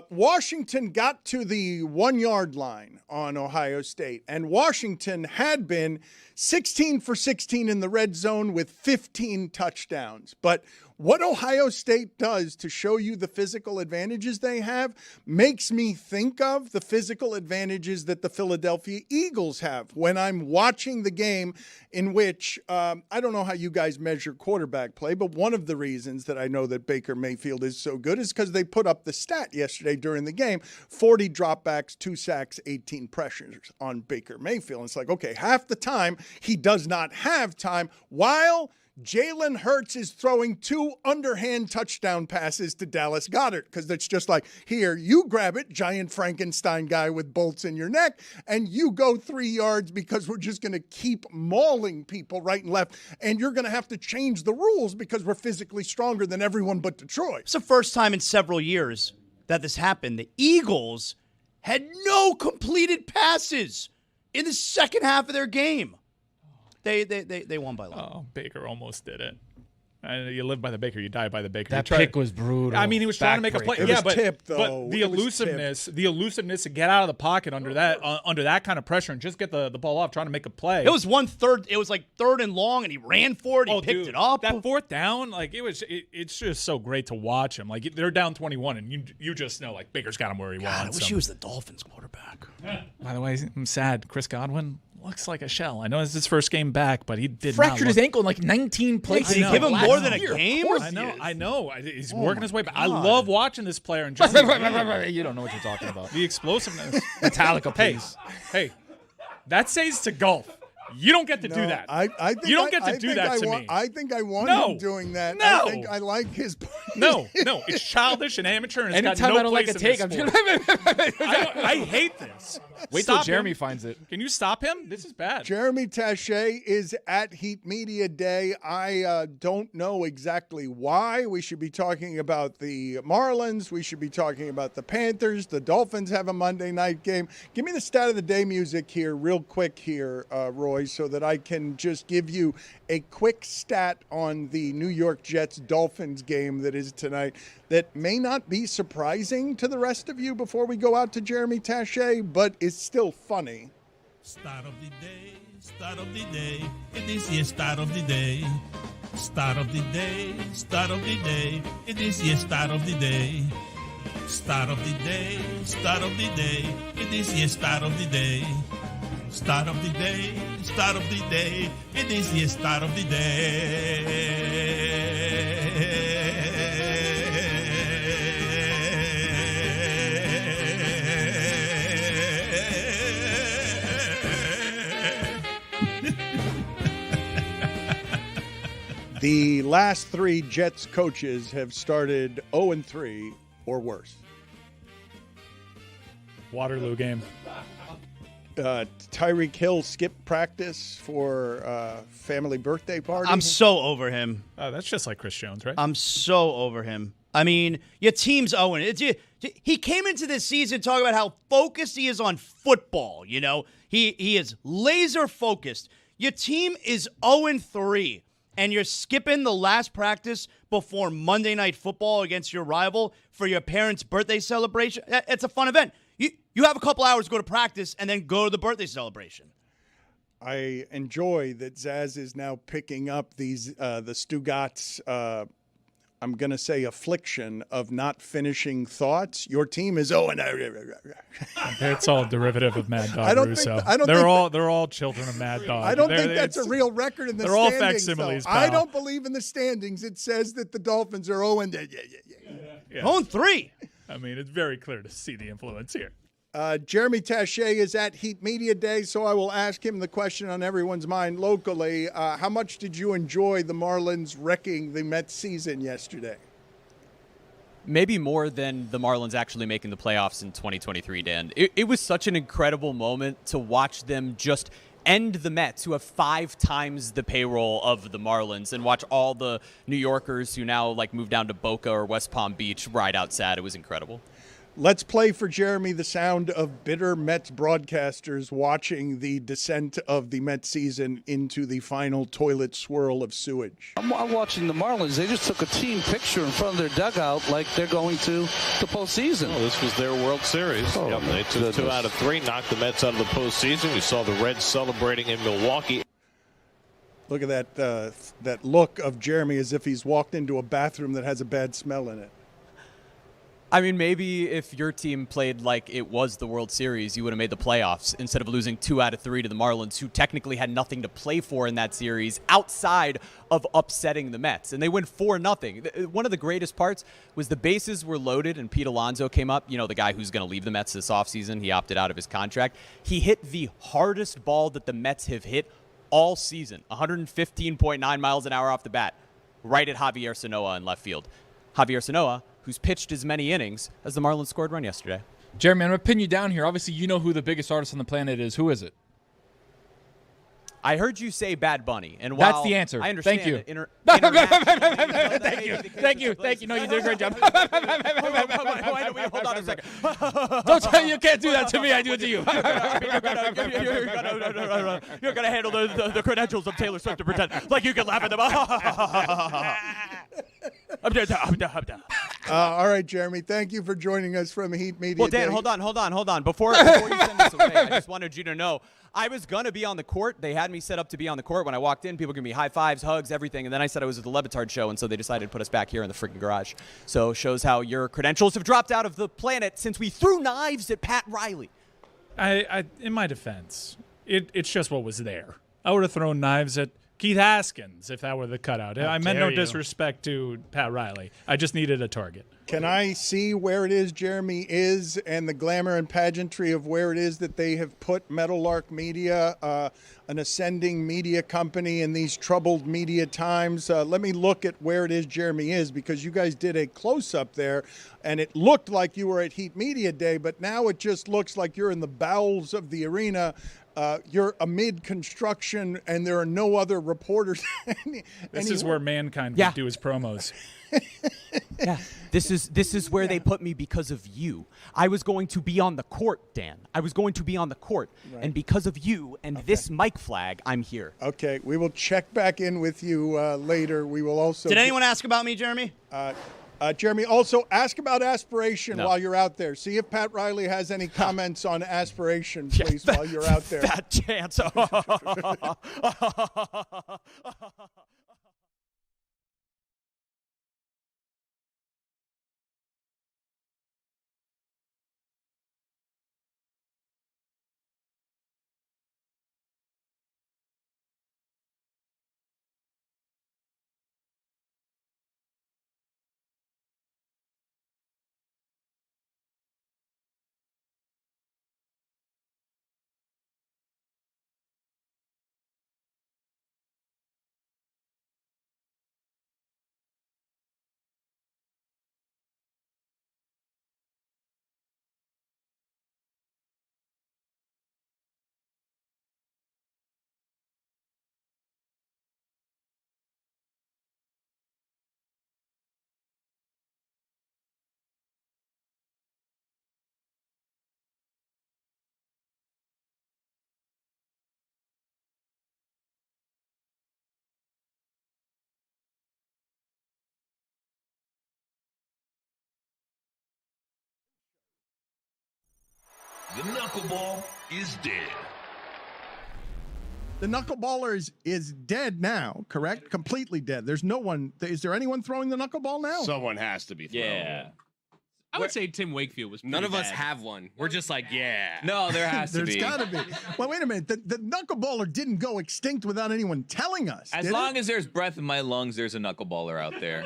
Speaker 1: Washington got to the 1 yard line on Ohio State, and Washington had been 16 for 16 in the red zone with 15 touchdowns. But what Ohio State does to show you the physical advantages they have makes me think of the physical advantages that the Philadelphia Eagles have when I'm watching the game in which, I don't know how you guys measure quarterback play, but one of the reasons that I know that Baker Mayfield is so good is because they put up the stat yesterday during the game, 40 dropbacks, 2 sacks, 18 pressures on Baker Mayfield. And it's like, okay, half the time he does not have time while Jalen Hurts is throwing 2 underhand touchdown passes to Dallas Goedert, because it's just like, here, you grab it, giant Frankenstein guy with bolts in your neck, and you go 3 yards because we're just going to keep mauling people right and left, and you're going to have to change the rules because we're physically stronger than everyone but Detroit.
Speaker 3: It's the first time in several years that this happened. The Eagles had no completed passes in the second half of their game. They won by a lot.
Speaker 2: Oh, Baker almost did it. You live by the baker, you die by the baker.
Speaker 6: That pick was brutal.
Speaker 2: I mean, he was trying to make a play.
Speaker 1: It was tipped, though.
Speaker 2: But the elusiveness to get out of the pocket under that kind of pressure and just get the ball off, trying to make a play.
Speaker 3: It was 1/3. It was like 3rd and long, and he ran for it. He picked it up.
Speaker 2: That 4th down, like it's just so great to watch him. Like they're down 21, and you just know like Baker's got him where he wants.
Speaker 3: I wish he was the Dolphins quarterback.
Speaker 2: By the way, I'm sad. Chris Godwin looks like a shell. I know it's his first game back, but he did
Speaker 6: fractured
Speaker 2: not
Speaker 6: his ankle in like 19 places.
Speaker 3: Did he give him more than a game?
Speaker 2: I know. He's working his way back. I love watching this player. And just
Speaker 6: you don't know what you're talking about.
Speaker 2: The explosiveness.
Speaker 6: Metallica, please.
Speaker 2: Hey, that says to golf. You don't get to do that.
Speaker 1: I think
Speaker 2: you don't get to do that to me.
Speaker 1: I think I want him doing that.
Speaker 2: No.
Speaker 1: I think I like his.
Speaker 2: No, it's childish and amateur, and it's
Speaker 6: Anytime
Speaker 2: got no
Speaker 6: I don't like a take, I'm just
Speaker 2: I hate this.
Speaker 6: Wait till Jeremy finds it.
Speaker 2: Can you stop him? This is bad.
Speaker 1: Jeremy Taché is at Heat Media Day. I don't know exactly why. We should be talking about the Marlins. We should be talking about the Panthers. The Dolphins have a Monday night game. Give me the stat of the day music here real quick here, Roy, so that I can just give you a quick stat on the New York Jets-Dolphins game that is tonight that may not be surprising to the rest of you before we go out to Jeremy Taché, but is still funny.
Speaker 12: Start of the day, start of the day, it is your start of the day. Start of the day, start of the day, it is your start of the day. Start of the day, start of the day, it is your start of the day. Start of the day, start of the day, it is your start of the day.
Speaker 1: The last 3 Jets coaches have started 0-3 or worse.
Speaker 2: Waterloo game.
Speaker 1: Tyreek Hill skipped practice for family birthday party.
Speaker 3: I'm so over him.
Speaker 2: That's just like Chris Jones, right?
Speaker 3: I'm so over him. I mean, your team's Owen. He came into this season talking about how focused he is on football. You know, he is laser focused. Your team is 0-3, and you're skipping the last practice before Monday Night Football against your rival for your parents' birthday celebration. It's a fun event. You have a couple hours to go to practice and then go to the birthday celebration.
Speaker 1: I enjoy that Zaz is now picking up these the Stugotz, I'm going to say, affliction of not finishing thoughts. Your team is
Speaker 2: It's all derivative of Mad Dog Russo. They're all children of Mad Dog.
Speaker 1: I don't think that's a real record in the
Speaker 2: standings.
Speaker 1: They're
Speaker 2: all facsimiles, pal.
Speaker 1: I don't believe in the standings. It says that the Dolphins are 0-3.
Speaker 3: 0-3.
Speaker 2: I mean, it's very clear to see the influence here.
Speaker 1: Jeremy Taché is at Heat Media Day, so I will ask him the question on everyone's mind locally. How much did you enjoy the Marlins wrecking the Mets season yesterday?
Speaker 13: Maybe more than the Marlins actually making the playoffs in 2023, Dan. It was such an incredible moment to watch them just end the Mets, who have 5 times the payroll of the Marlins, and watch all the New Yorkers who now move down to Boca or West Palm Beach ride out sad. It was incredible.
Speaker 1: Let's play for Jeremy the sound of bitter Mets broadcasters watching the descent of the Mets season into the final toilet swirl of sewage.
Speaker 7: I'm watching the Marlins. They just took a team picture in front of their dugout like they're going to the postseason.
Speaker 8: Well, this was their World Series. They took 2 out of 3, knocked the Mets out of the postseason. We saw the Reds celebrating in Milwaukee.
Speaker 1: Look at that look of Jeremy as if he's walked into a bathroom that has a bad smell in it.
Speaker 13: I mean, maybe if your team played like it was the World Series, you would have made the playoffs instead of losing 2 out of 3 to the Marlins, who technically had nothing to play for in that series outside of upsetting the Mets. And they win 4-0. One of the greatest parts was the bases were loaded and Pete Alonso came up, the guy who's going to leave the Mets this offseason. He opted out of his contract. He hit the hardest ball that the Mets have hit all season, 115.9 miles an hour off the bat, right at Javier Sanoa in left field. Javier Sanoa, who's pitched as many innings as the Marlins scored run yesterday.
Speaker 6: Jeremy, I'm going to pin you down here. Obviously, you know who the biggest artist on the planet is. Who is it?
Speaker 13: I heard you say Bad Bunny, and while
Speaker 6: That's the answer.
Speaker 13: I understand
Speaker 6: Thank you.
Speaker 13: Thank
Speaker 6: you. No, you did a great job.
Speaker 13: Hold on a second.
Speaker 6: Don't tell you can't do that to me. I do it to you.
Speaker 13: You're gonna handle the credentials of Taylor Swift to pretend like you can laugh at them.
Speaker 1: All right, Jeremy. Thank you for joining us from Heat Media.
Speaker 13: Well, Dan,
Speaker 1: Day.
Speaker 13: hold on. Before you send this away, I just wanted you to know I was gonna be on the court. They had me set up to be on the court when I walked in. People were giving me high fives, hugs, everything, and then I said I was at the Le Batard Show, and so they decided to put us back here in the freaking garage. So shows how your credentials have dropped out of the planet since we threw knives at Pat Riley.
Speaker 2: I in my defense, it's just what was there. I would have thrown knives at Keith Haskins if that were the cutout. I meant no disrespect to Pat Riley. I just needed a target.
Speaker 1: Can I see where it is Jeremy is and the glamour and pageantry of where it is that they have put Meadowlark Media, an ascending media company in these troubled media times? Let me look at where it is Jeremy is, because you guys did a close-up there, and it looked like you were at Heat Media Day, but now it just looks like you're in the bowels of the arena. You're amid construction, and there are no other reporters.
Speaker 2: This is where Mankind would do his promos.
Speaker 13: Yeah, this is where they put me because of you. I was going to be on the court, Dan. I was going to be on the court, and because of you and this mic flag, I'm here.
Speaker 1: Okay, we will check back in with you later. We will also.
Speaker 3: Did anyone ask about me, Jeremy?
Speaker 1: Jeremy, also ask about aspiration while you're out there. See if Pat Riley has any comments on aspiration, please, while you're out there.
Speaker 13: Fat chance.
Speaker 12: The knuckleball is dead.
Speaker 1: The knuckleballer is dead now, correct? Completely dead. There's no one. Is there anyone throwing the knuckleball now?
Speaker 8: Someone has to be throwing.
Speaker 14: Yeah.
Speaker 15: I would say Tim Wakefield was pretty
Speaker 14: None of us
Speaker 15: bad.
Speaker 14: have one. We're just like, yeah.
Speaker 15: No, there has to be.
Speaker 1: There's got to be. Well, wait a minute. The knuckleballer didn't go extinct without anyone telling us.
Speaker 14: As long as there's breath in my lungs, there's a knuckleballer out there.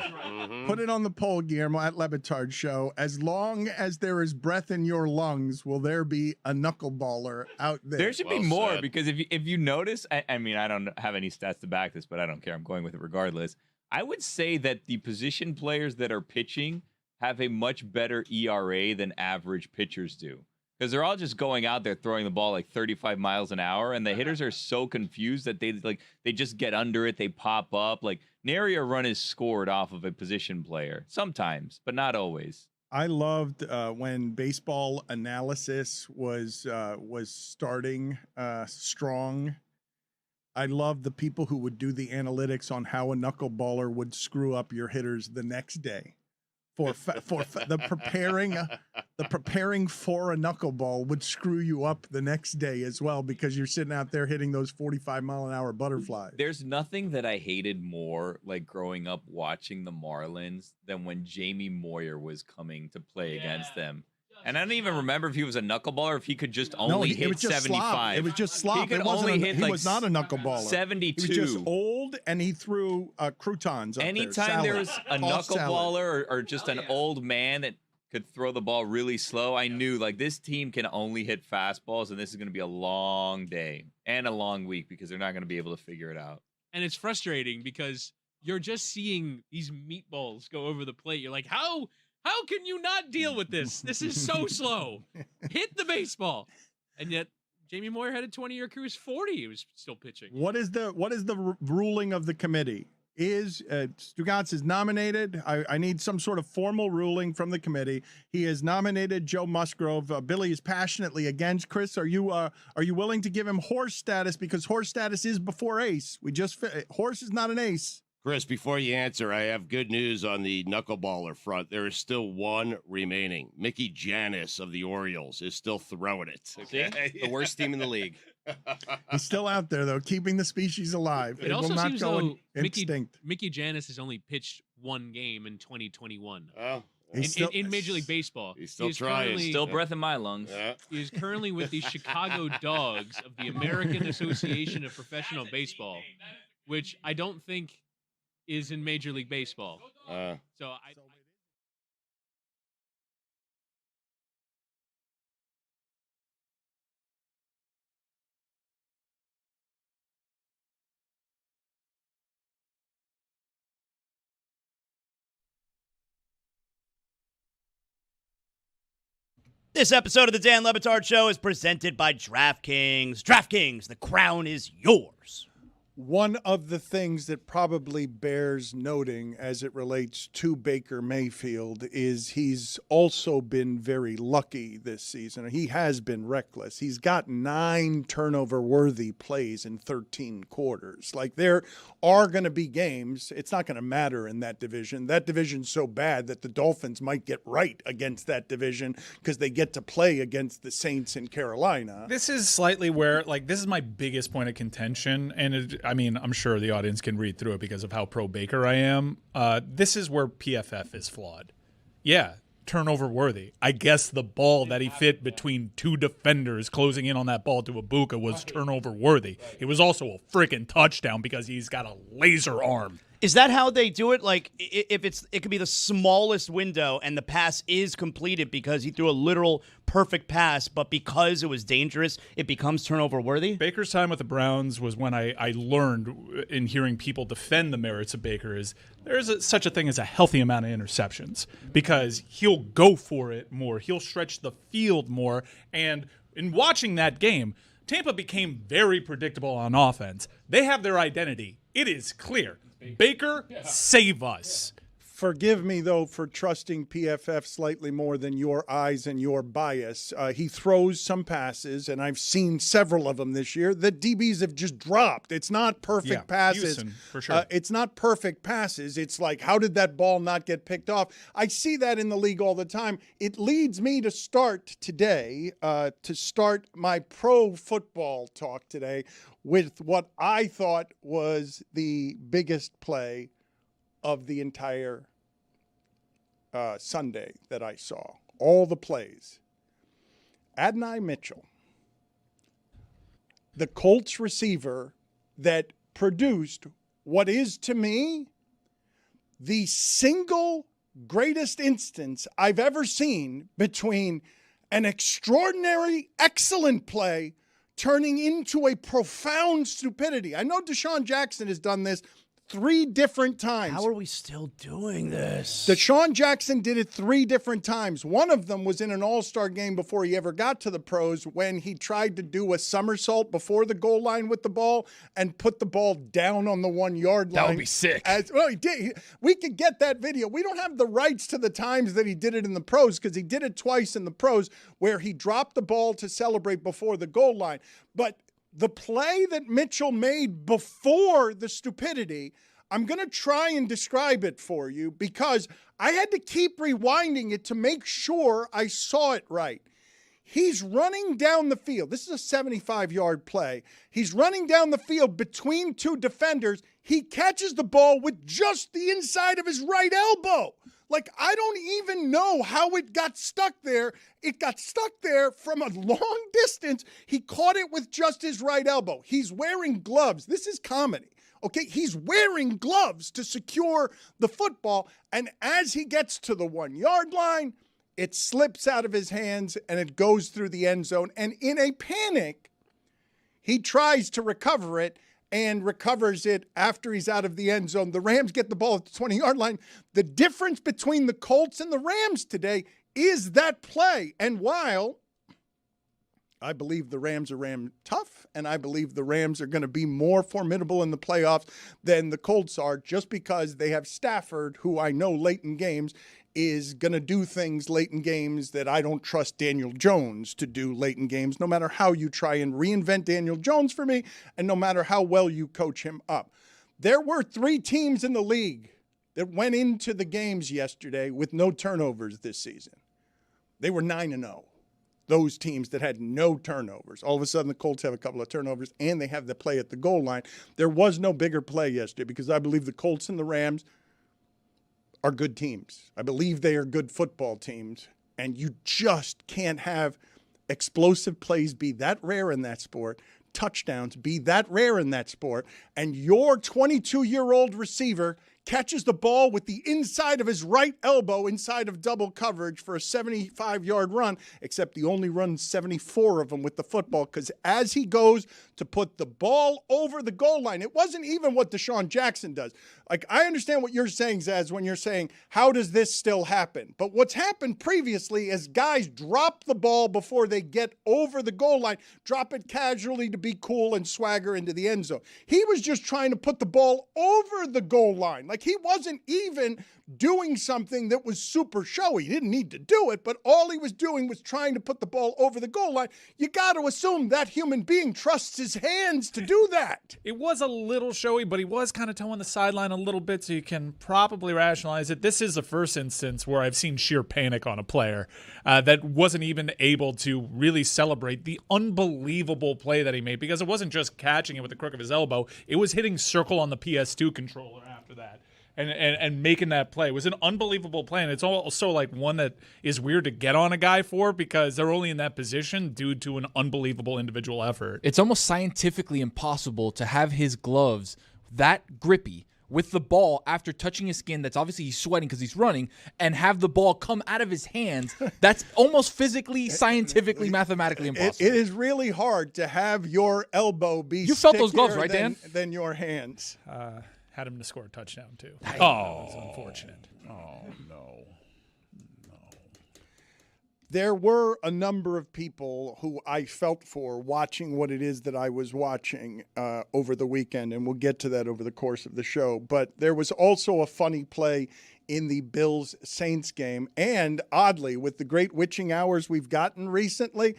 Speaker 1: Put it on the poll, Guillermo, at Le Batard Show. As long as there is breath in your lungs, will there be a knuckleballer out there?
Speaker 14: There should be more, because if you notice, I mean, I don't have any stats to back this, but I don't care. I'm going with it regardless. I would say that the position players that are pitching have a much better ERA than average pitchers do, because they're all just going out there throwing the ball like 35 miles an hour, and the hitters are so confused that they just get under it, they pop up. Like, nary a run is scored off of a position player sometimes, but not always.
Speaker 1: I loved when baseball analysis was starting strong. I loved the people who would do the analytics on how a knuckleballer would screw up your hitters the next day. For the preparing for a knuckleball would screw you up the next day as well, because you're sitting out there hitting those 45-mile-an-hour butterflies.
Speaker 14: There's nothing that I hated more, like growing up watching the Marlins, than when Jamie Moyer was coming to play against them. And I don't even remember if he was a knuckleballer or if he could just only hit
Speaker 1: it was just
Speaker 14: 75.
Speaker 1: Slop. It was just slop.
Speaker 14: He could only hit
Speaker 1: he
Speaker 14: like
Speaker 1: was not a knuckleballer.
Speaker 14: 72.
Speaker 1: He was just old, and he threw croutons up
Speaker 14: Anytime
Speaker 1: there
Speaker 14: was a knuckleballer or just an old man that could throw the ball really slow, I knew, like, this team can only hit fastballs, and this is going to be a long day and a long week, because they're not going to be able to figure it out.
Speaker 15: And it's frustrating because you're just seeing these meatballs go over the plate. You're like, how can you not deal with this? This is so slow. Hit the baseball. And yet Jamie Moyer had a 20-year career. He was 40. He was still pitching.
Speaker 1: What is the ruling of the committee? Is Stugotz is nominated? I need some sort of formal ruling from the committee. He has nominated Joe Musgrove. Billy is passionately against. Chris, are you willing to give him horse status, because horse status is before ace? Horse is not an ace.
Speaker 16: Chris, before you answer, I have good news on the knuckleballer front. There is still one remaining. Mickey Janis of the Orioles is still throwing it.
Speaker 13: Okay? The worst team in the league.
Speaker 1: He's still out there, though, keeping the species alive.
Speaker 15: It also
Speaker 1: will not
Speaker 15: seems
Speaker 1: go
Speaker 15: though
Speaker 1: extinct.
Speaker 15: Mickey Janis has only pitched one game in 2021.
Speaker 16: Oh.
Speaker 15: In Major League Baseball.
Speaker 16: He's still trying.
Speaker 14: Still breath in my lungs.
Speaker 16: Yeah.
Speaker 15: He is currently with the Chicago Dogs of the American Association of Professional Baseball, which I don't think is in Major League Baseball.
Speaker 3: This episode of the Dan Le Batard Show is presented by DraftKings. DraftKings, the crown is yours.
Speaker 1: One of the things that probably bears noting as it relates to Baker Mayfield is he's also been very lucky this season. He has been reckless. He's got 9 turnover-worthy plays in 13 quarters. Like, there are going to be games. It's not going to matter in that division. That division's so bad that the Dolphins might get right against that division because they get to play against the Saints in Carolina.
Speaker 2: This is slightly where, like, this is my biggest point of contention, and I mean, I'm sure the audience can read through it because of how pro Baker I am. This is where PFF is flawed. Yeah, turnover worthy. I guess the ball that he fit between 2 defenders closing in on that ball to Ibuka was turnover worthy. It was also a freaking touchdown because he's got a laser arm.
Speaker 3: Is that how they do it? Like, if it could be the smallest window and the pass is completed because he threw a literal perfect pass, but because it was dangerous, it becomes turnover worthy?
Speaker 2: Baker's time with the Browns was when I learned in hearing people defend the merits of Baker is there's such a thing as a healthy amount of interceptions because he'll go for it more. He'll stretch the field more. And in watching that game, Tampa became very predictable on offense. They have their identity. It is clear. Baker, save us.
Speaker 1: Forgive me, though, for trusting PFF slightly more than your eyes and your bias. He throws some passes, and I've seen several of them this year, that DBs have just dropped. It's not perfect passes.
Speaker 2: Houston, for sure.
Speaker 1: It's not perfect passes. It's like, how did that ball not get picked off? I see that in the league all the time. It leads me to start today, to start my pro football talk today with what I thought was the biggest play of the entire Sunday that I saw. All the plays. Adonai Mitchell, the Colts receiver that produced what is to me the single greatest instance I've ever seen between an extraordinary, excellent play turning into a profound stupidity. I know Deshaun Jackson has done this 3 different times.
Speaker 3: How are we still doing this?
Speaker 1: Deshaun Jackson did it 3 different times. One of them was in an all-star game before he ever got to the pros when he tried to do a somersault before the goal line with the ball and put the ball down on the 1-yard line.
Speaker 2: That would be sick.
Speaker 1: Well, he did. We could get that video. We don't have the rights to the times that he did it in the pros because he did it twice in the pros where he dropped the ball to celebrate before the goal line. But the play that Mitchell made before the stupidity, I'm going to try and describe it for you because I had to keep rewinding it to make sure I saw it right. He's running down the field. This is a 75-yard play. He's running down the field between 2 defenders. He catches the ball with just the inside of his right elbow. Like, I don't even know how it got stuck there. It got stuck there from a long distance. He caught it with just his right elbow. He's wearing gloves. This is comedy. Okay, he's wearing gloves to secure the football. And as he gets to the 1-yard line, it slips out of his hands and it goes through the end zone. And in a panic, he tries to recover it and recovers it after he's out of the end zone. The Rams get the ball at the 20-yard line. The difference between the Colts and the Rams today is that play. And while I believe the Rams are Ram tough, and I believe the Rams are going to be more formidable in the playoffs than the Colts are, just because they have Stafford, who I know late in games is going to do things late in games that I don't trust Daniel Jones to do late in games, no matter how you try and reinvent Daniel Jones for me, and no matter how well you coach him up. There were 3 teams in the league that went into the games yesterday with no turnovers this season. They were 9-0. Those teams that had no turnovers. All of a sudden, the Colts have a couple of turnovers, and they have the play at the goal line. There was no bigger play yesterday because I believe the Colts and the Rams are good teams. I believe they are good football teams, and you just can't have explosive plays be that rare in that sport, touchdowns be that rare in that sport, and your 22-year-old receiver catches the ball with the inside of his right elbow inside of double coverage for a 75-yard run, except he only runs 74 of them with the football, because as he goes to put the ball over the goal line, it wasn't even what Deshaun Jackson does. Like, I understand what you're saying, Zaz, when you're saying, how does this still happen? But what's happened previously is guys drop the ball before they get over the goal line, drop it casually to be cool and swagger into the end zone. He was just trying to put the ball over the goal line. Like, he wasn't even doing something that was super showy. He didn't need to do it, but all he was doing was trying to put the ball over the goal line. You got to assume that human being trusts his hands to do that.
Speaker 2: It was a little showy, but he was kind of towing the sideline a little bit, so you can probably rationalize it. This is the first instance where I've seen sheer panic on a player that wasn't even able to really celebrate the unbelievable play that he made, because it wasn't just catching it with the crook of his elbow. It was hitting circle on the PS2 controller after that. And making that play. It was an unbelievable play, and it's also like one that is weird to get on a guy for, because they're only in that position due to an unbelievable individual effort.
Speaker 6: It's almost scientifically impossible to have his gloves that grippy with the ball after touching his skin, that's obviously he's sweating because he's running, and have the ball come out of his hands. That's almost physically, scientifically, mathematically impossible.
Speaker 1: It is really hard to have your elbow be
Speaker 6: You felt those gloves, right, Dan?
Speaker 1: Than your hands.
Speaker 2: Had him to score a touchdown, too.
Speaker 1: Oh,
Speaker 2: that was unfortunate.
Speaker 5: Oh, no.
Speaker 1: There were a number of people who I felt for watching what it is that I was watching over the weekend, and we'll get to that over the course of the show. But there was also a funny play in the Bills-Saints game, and oddly, with the great witching hours we've gotten recently,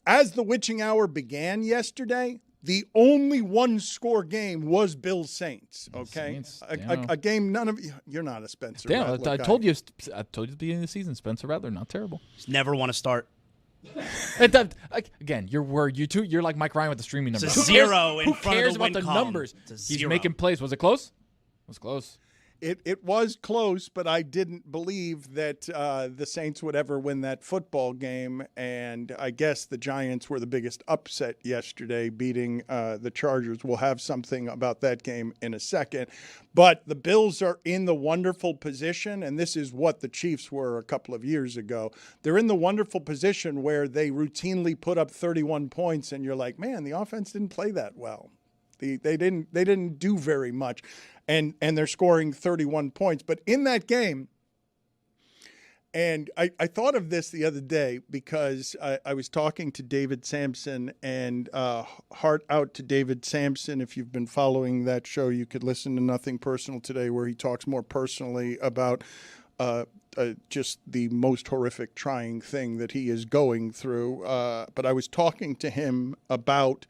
Speaker 1: as the witching hour began yesterday, the only one-score game was Bills-Saints, okay?
Speaker 6: Saints,
Speaker 1: a game none of you – you're not a Spencer
Speaker 6: Damn,
Speaker 1: Rattler
Speaker 6: I
Speaker 1: guy.
Speaker 6: told you at the beginning of the season, Spencer Rattler, not terrible.
Speaker 3: Just never want to start.
Speaker 6: Again, you're like Mike Ryan with the streaming numbers.
Speaker 3: It's a zero in
Speaker 6: Who
Speaker 3: front of
Speaker 6: cares
Speaker 3: the
Speaker 6: about
Speaker 3: win
Speaker 6: the
Speaker 3: column.
Speaker 6: numbers?
Speaker 3: It's a
Speaker 6: He's
Speaker 3: zero.
Speaker 6: making plays. Was it close? It was close.
Speaker 1: It was close, but I didn't believe that the Saints would ever win that football game, and I guess the Giants were the biggest upset yesterday, beating the Chargers. We'll have something about that game in a second. But the Bills are in the wonderful position, and this is what the Chiefs were a couple of years ago. They're in the wonderful position where they routinely put up 31 points, and you're like, man, the offense didn't play that well. They didn't do very much. And they're scoring 31 points. But in that game, and I thought of this the other day because I was talking to David Sampson, and heart out to David Sampson. If you've been following that show, you could listen to Nothing Personal Today, where he talks more personally about just the most horrific, trying thing that he is going through. But I was talking to him about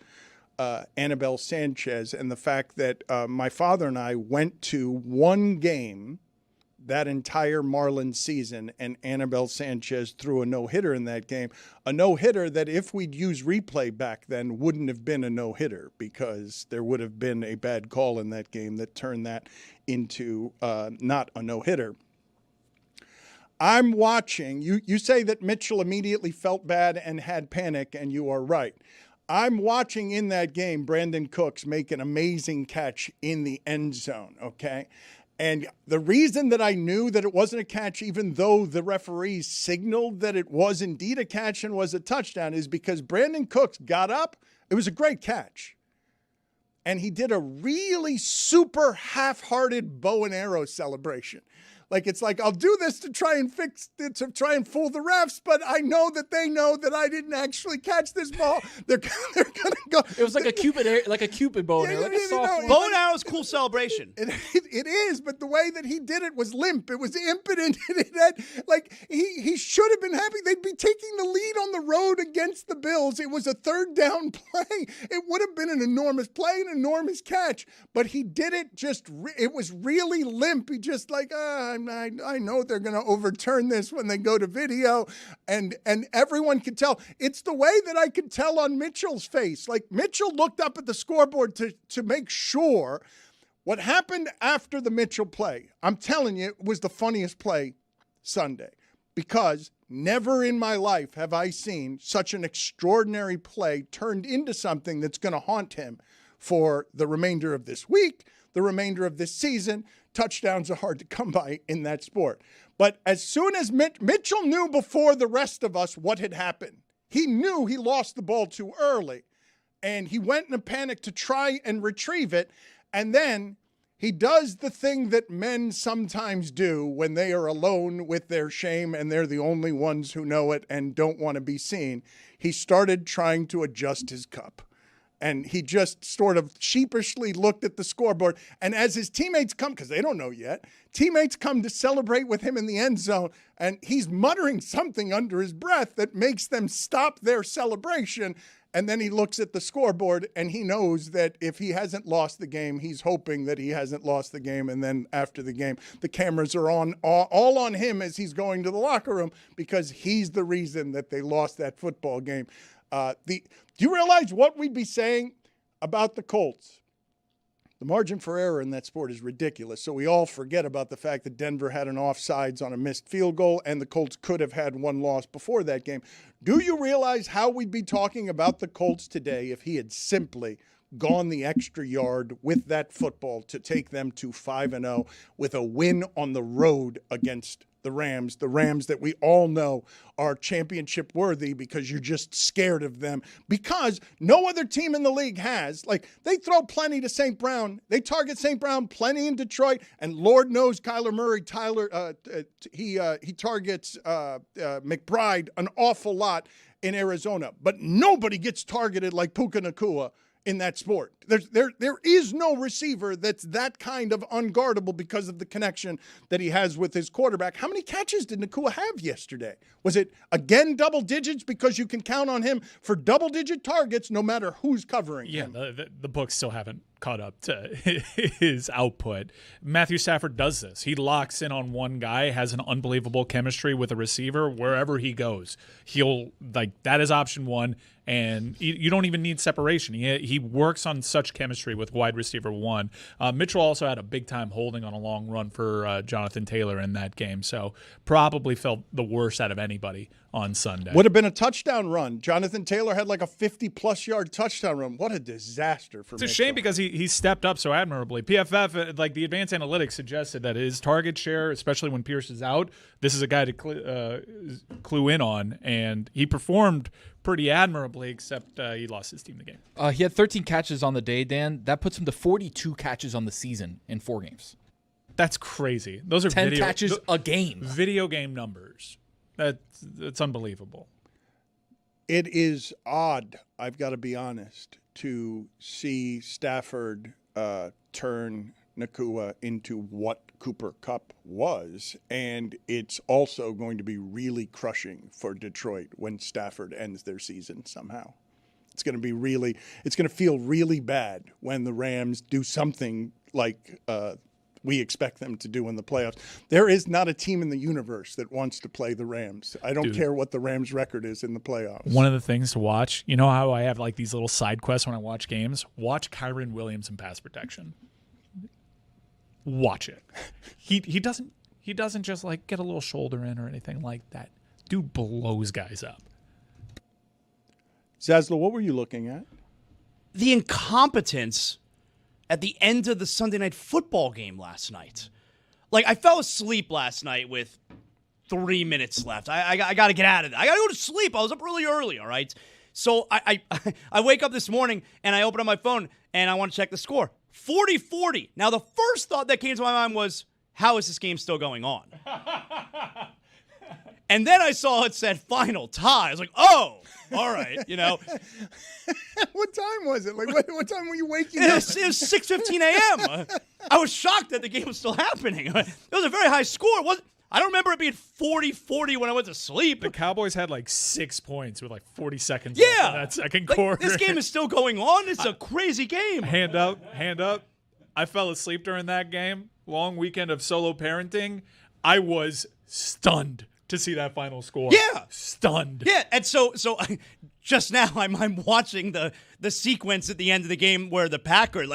Speaker 1: Annabelle Sanchez and the fact that my father and I went to one game that entire Marlins season, and Annabelle Sanchez threw a no-hitter in that game. A no-hitter that if we'd used replay back then wouldn't have been a no-hitter, because there would have been a bad call in that game that turned that into not a no-hitter. I'm watching. You say that Mitchell immediately felt bad and had panic, and you are right. I'm watching in that game Brandon Cooks make an amazing catch in the end zone, okay? And the reason that I knew that it wasn't a catch, even though the referees signaled that it was indeed a catch and was a touchdown, is because Brandon Cooks got up. It was a great catch. And he did a really super half-hearted bow and arrow celebration. Like, it's like, I'll do this to try and fool the refs, but I know that they know that I didn't actually catch this ball. They're gonna go.
Speaker 6: It was like a Cupid bow and arrow, like a soft
Speaker 3: Bow and arrow is cool celebration.
Speaker 1: It is, but the way that he did it was limp. It was impotent. He should have been happy. They'd be taking the lead on the road against the Bills. It was a third down play. It would have been an enormous play, an enormous catch, but he did it it was really limp. He just I know they're going to overturn this when they go to video, and everyone could tell. It's the way that I could tell on Mitchell's face. Like, Mitchell looked up at the scoreboard to make sure. What happened after the Mitchell play, I'm telling you, it was the funniest play Sunday, because never in my life have I seen such an extraordinary play turned into something that's going to haunt him for the remainder of this week, the remainder of this season. Touchdowns are hard to come by in that sport. But as soon as Mitchell knew before the rest of us what had happened, he knew he lost the ball too early, and he went in a panic to try and retrieve it. And then he does the thing that men sometimes do when they are alone with their shame and they're the only ones who know it and don't want to be seen. He started trying to adjust his cup. And he just sort of sheepishly looked at the scoreboard. And as his teammates come, because they don't know yet, teammates come to celebrate with him in the end zone, and he's muttering something under his breath that makes them stop their celebration. And then he looks at the scoreboard, and he knows that if he hasn't lost the game, he's hoping that he hasn't lost the game. And then after the game, the cameras are all on him as he's going to the locker room, because he's the reason that they lost that football game. Do you realize what we'd be saying about the Colts? The margin for error in that sport is ridiculous. So we all forget about the fact that Denver had an offsides on a missed field goal, and the Colts could have had one loss before that game. Do you realize how we'd be talking about the Colts today if he had simply gone the extra yard with that football to take them to 5-0 with a win on the road against the Rams that we all know are championship worthy, because you're just scared of them, because no other team in the league has. Like, they throw plenty to St. Brown. They target St. Brown plenty in Detroit, and Lord knows Kyler Murray, he targets McBride an awful lot in Arizona, but nobody gets targeted like Puka Nacua in that sport. There is no receiver that's that kind of unguardable because of the connection that he has with his quarterback. How many catches did Nacua have yesterday? Was it, again, double digits, because you can count on him for double-digit targets no matter who's covering him?
Speaker 2: Yeah, the books still haven't caught up to his output. Matthew Stafford does this. He locks in on one guy, has an unbelievable chemistry with a receiver wherever he goes. That is option one, and you don't even need separation. He works on such chemistry with wide receiver one. Mitchell also had a big-time holding on a long run for Jonathan Taylor in that game, so probably felt the worst out of anybody on Sunday.
Speaker 1: Would have been a touchdown run. Jonathan Taylor had like a 50-plus yard touchdown run. What a disaster for Mitchell.
Speaker 2: It's a shame, because he stepped up so admirably. PFF, like the advanced analytics, suggested that his target share, especially when Pierce is out, this is a guy to clue in on, and he performed pretty admirably, except he lost his team the game.
Speaker 6: He had 13 catches on the day, Dan. That puts him to 42 catches on the season in 4 games.
Speaker 2: That's crazy. Those are
Speaker 6: 10 catches a game.
Speaker 2: Video game numbers. That's unbelievable.
Speaker 1: It is odd, I've got to be honest, to see Stafford turn Nacua into what Cooper Kupp was, and it's also going to be really crushing for Detroit when Stafford ends their season somehow. It's going to feel really bad when the Rams do something like we expect them to do in the playoffs. There is not a team in the universe that wants to play the Rams. I don't care what the Rams' record is in the playoffs.
Speaker 2: One of the things to watch, you know how I have like these little side quests when I watch games? Watch Kyren Williams in pass protection. Watch it. He doesn't just like get a little shoulder in or anything like that. Dude blows guys up.
Speaker 1: Zaslow, what were you looking at?
Speaker 3: The incompetence at the end of the Sunday Night Football game last night. Like, I fell asleep last night with 3 minutes left. I got to get out of it. I got to go to sleep. I was up really early, all right? So I wake up this morning, and I open up my phone, and I want to check the score. 40-40. Now, the first thought that came to my mind was, how is this game still going on? And then I saw it said final tie. I was like, oh, all right, you know.
Speaker 1: What time was it? Like, what time were you waking up?
Speaker 3: It was 6:15 a.m. I was shocked that the game was still happening. It was a very high score. I don't remember it being 40-40 when I went to sleep.
Speaker 2: The Cowboys had like 6 points with like 40 seconds left in that second quarter.
Speaker 3: This game is still going on. It's a crazy game.
Speaker 2: Hand up. I fell asleep during that game. Long weekend of solo parenting. I was stunned to see that final score.
Speaker 3: Yeah.
Speaker 2: Stunned.
Speaker 3: Yeah, and so just now I'm watching the sequence at the end of the game where the Packers,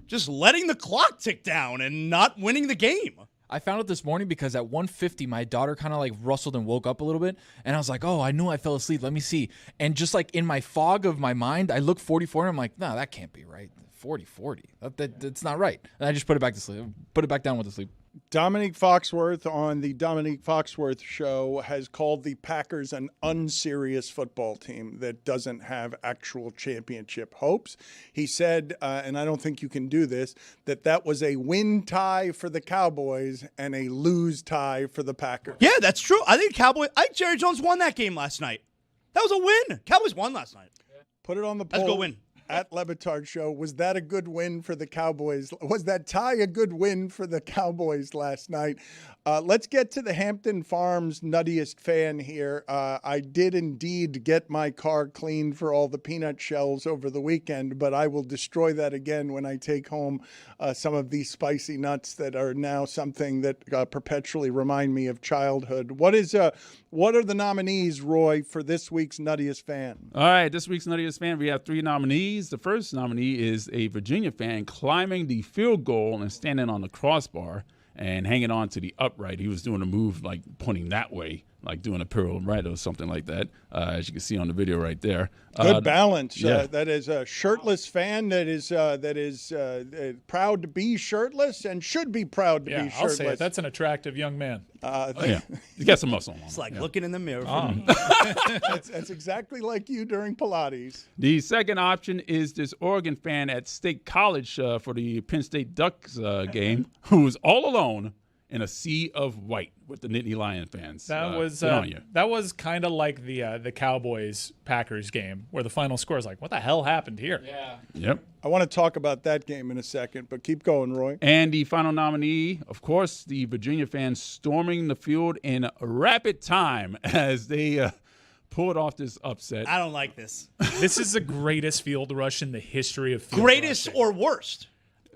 Speaker 3: just letting the clock tick down and not winning the game.
Speaker 6: I found it this morning because at 1:50, my daughter kind of like rustled and woke up a little bit. And I was like, oh, I knew I fell asleep. Let me see. And just like in my fog of my mind, I look 44 and I'm like, no, that can't be right. 40-40. That's not right. And I just put it back to sleep. Put it back down with the sleep.
Speaker 1: Dominique Foxworth on the Dominique Foxworth Show has called the Packers an unserious football team that doesn't have actual championship hopes. He said, and I don't think you can do this, that was a win tie for the Cowboys and a lose tie for the Packers.
Speaker 3: Yeah, that's true. I think Jerry Jones won that game last night. That was a win. Cowboys won last night.
Speaker 1: Put it on the poll.
Speaker 3: Let's go win.
Speaker 1: At Le Batard Show, was that a good win for the Cowboys? Was that tie a good win for the Cowboys last night? Let's get to the Hampton Farms nuttiest fan here. I did indeed get my car cleaned for all the peanut shells over the weekend, but I will destroy that again when I take home some of these spicy nuts that are now something that perpetually remind me of childhood. What are the nominees, Roy, for this week's nuttiest fan?
Speaker 5: All right, this week's nuttiest fan, we have 3 nominees. The first nominee is a Virginia fan climbing the field goal and standing on the crossbar and hanging on to the upright. He was doing a move like pointing that way, like doing a pirouette or something like that, as you can see on the video right there.
Speaker 1: Good balance.
Speaker 5: Yeah.
Speaker 1: That is a shirtless fan that is proud to be shirtless and should be proud to be shirtless.
Speaker 2: I'll say it. That's an attractive young man.
Speaker 5: Yeah, you got some muscle on him.
Speaker 3: It's like looking in the mirror.
Speaker 1: That's exactly like you during Pilates.
Speaker 5: The second option is this Oregon fan at State College for the Penn State Ducks game, who was all alone in a sea of white with the Nittany Lion fans.
Speaker 2: That was kind of like the Cowboys Packers game where the final score is like, what the hell happened here?
Speaker 6: Yeah.
Speaker 5: Yep.
Speaker 1: I want to talk about that game in a second, but keep going, Roy.
Speaker 5: And the final nominee, of course, the Virginia fans storming the field in rapid time as they pulled off this upset.
Speaker 3: I don't like this.
Speaker 2: This is the greatest field rush in the history of field
Speaker 3: Greatest
Speaker 2: rushing.
Speaker 3: or worst?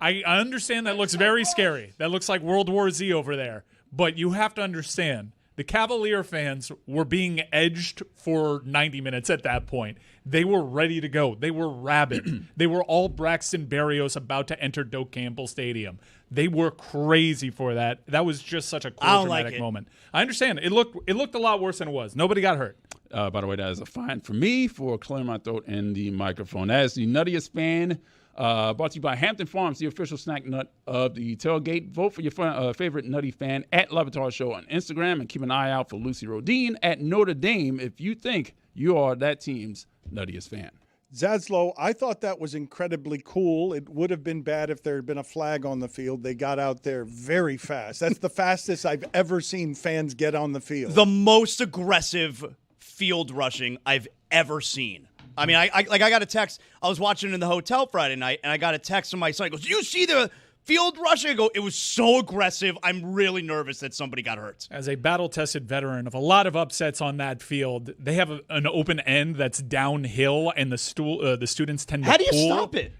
Speaker 2: I understand that looks very scary. That looks like World War Z over there. But you have to understand, the Cavalier fans were being edged for 90 minutes at that point. They were ready to go. They were rabid. They were all Braxton Berrios about to enter Doak Campbell Stadium. They were crazy for that. That was just such a cool, dramatic moment. I understand. It looked a lot worse than it was. Nobody got hurt.
Speaker 5: By the way, that is a fine for me for clearing my throat in the microphone. That is the nuttiest fan. Brought to you by Hampton Farms, the official snack nut of the tailgate. Vote for your favorite nutty fan at Le Batard Show on Instagram, and keep an eye out for Lucy Rodine at Notre Dame if you think you are that team's nuttiest fan.
Speaker 1: Zaslow, I thought that was incredibly cool. It would have been bad if there had been a flag on the field. They got out there very fast. That's the fastest I've ever seen fans get on the field.
Speaker 3: The most aggressive field rushing I've ever seen. I mean, I got a text. I was watching in the hotel Friday night, and I got a text from my son. He goes, "Do you see the field rushing?" I go, "It was so aggressive. I'm really nervous that somebody got hurt."
Speaker 2: As a battle-tested veteran of a lot of upsets on that field, they have an open end that's downhill, and the students tend to
Speaker 3: How do you
Speaker 2: pull.
Speaker 3: stop it?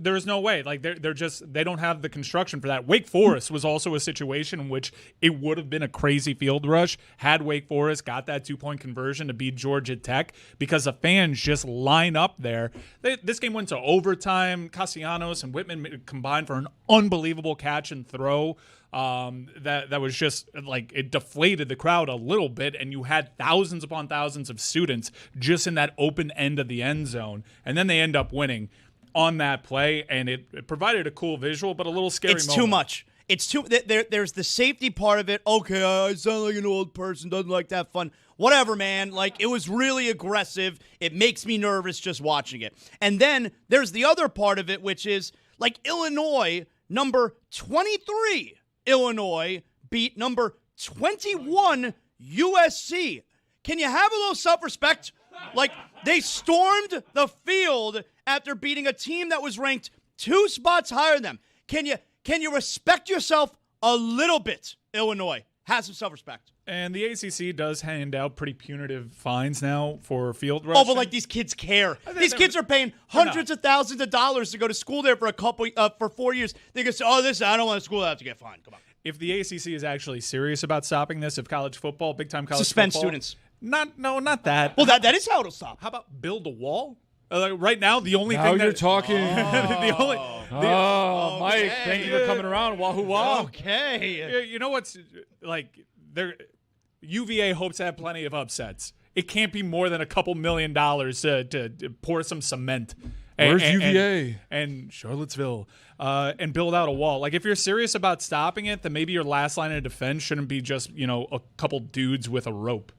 Speaker 2: There's no way. Like they don't have the construction for that. Wake Forest was also a situation in which it would have been a crazy field rush had Wake Forest got that 2-point conversion to beat Georgia Tech, because the fans just line up there. This game went to overtime. Castellanos and Whitman combined for an unbelievable catch and throw that was just like, it deflated the crowd a little bit, and you had thousands upon thousands of students just in that open end of the end zone, and then they end up winning on that play, and it provided a cool visual but a little scary
Speaker 3: It's
Speaker 2: moment.
Speaker 3: too much. It's too there's the safety part of it. Okay, I sound like an old person, doesn't like that fun. Whatever, man. Like, it was really aggressive. It makes me nervous just watching it. And then there's the other part of it, which is like Illinois, number 23 Illinois beat number 21 USC. Can you have a little self-respect? Like, they stormed the field after beating a team that was ranked 2 spots higher than them. Can you respect yourself a little bit, Illinois? Have some self-respect.
Speaker 2: And the ACC does hand out pretty punitive fines now for field rushing.
Speaker 3: Oh, but like these kids care. These kids are paying hundreds of thousands of dollars to go to school there for for 4 years. They can say, "Oh, I don't want to school. I have to get fined." Come on.
Speaker 2: If the ACC is actually serious about stopping this, if college football, big time college
Speaker 3: Suspend
Speaker 2: football,
Speaker 3: students.
Speaker 2: Not that.
Speaker 3: Well, that is how it'll stop.
Speaker 2: How about build a wall? Right now, the only
Speaker 6: Now
Speaker 2: thing
Speaker 6: you're
Speaker 2: that
Speaker 6: talking.
Speaker 2: Mike,
Speaker 6: thank you for coming around. Wahoo wah.
Speaker 3: Okay.
Speaker 2: You know what's like? UVA hopes to have plenty of upsets. It can't be more than a couple $1 million to pour some cement.
Speaker 6: Where's UVA?
Speaker 2: And Charlottesville, and build out a wall. Like, if you're serious about stopping it, then maybe your last line of defense shouldn't be just, a couple dudes with a rope.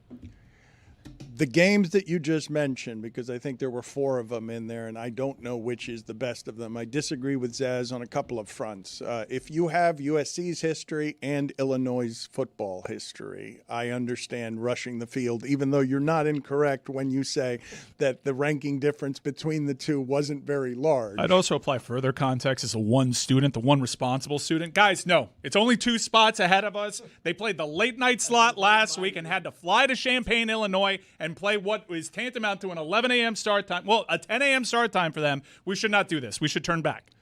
Speaker 1: The games that you just mentioned, because I think there were 4 of them in there, and I don't know which is the best of them. I disagree with Zaz on a couple of fronts. If you have USC's history and Illinois' football history, I understand rushing the field, even though you're not incorrect when you say that the ranking difference between the two wasn't very large.
Speaker 2: I'd also apply further context as the one student, the one responsible student. Guys, no, it's only 2 spots ahead of us. They played the late night slot last week and had to fly to Champaign, Illinois, and play what is tantamount to an 11 a.m. start time. Well, a 10 a.m. start time for them. We should not do this. We should turn back.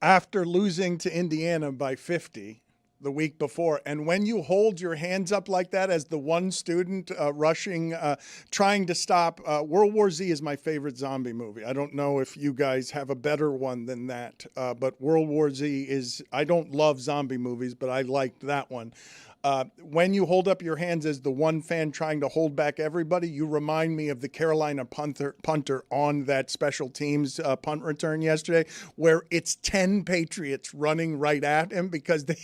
Speaker 1: After losing to Indiana by 50 the week before, and when you hold your hands up like that as the one student rushing, trying to stop, World War Z is my favorite zombie movie. I don't know if you guys have a better one than that, but World War Z is, I don't love zombie movies, but I liked that one. When you hold up your hands as the one fan trying to hold back everybody, you remind me of the Carolina punter on that special teams punt return yesterday, where it's 10 Patriots running right at him because the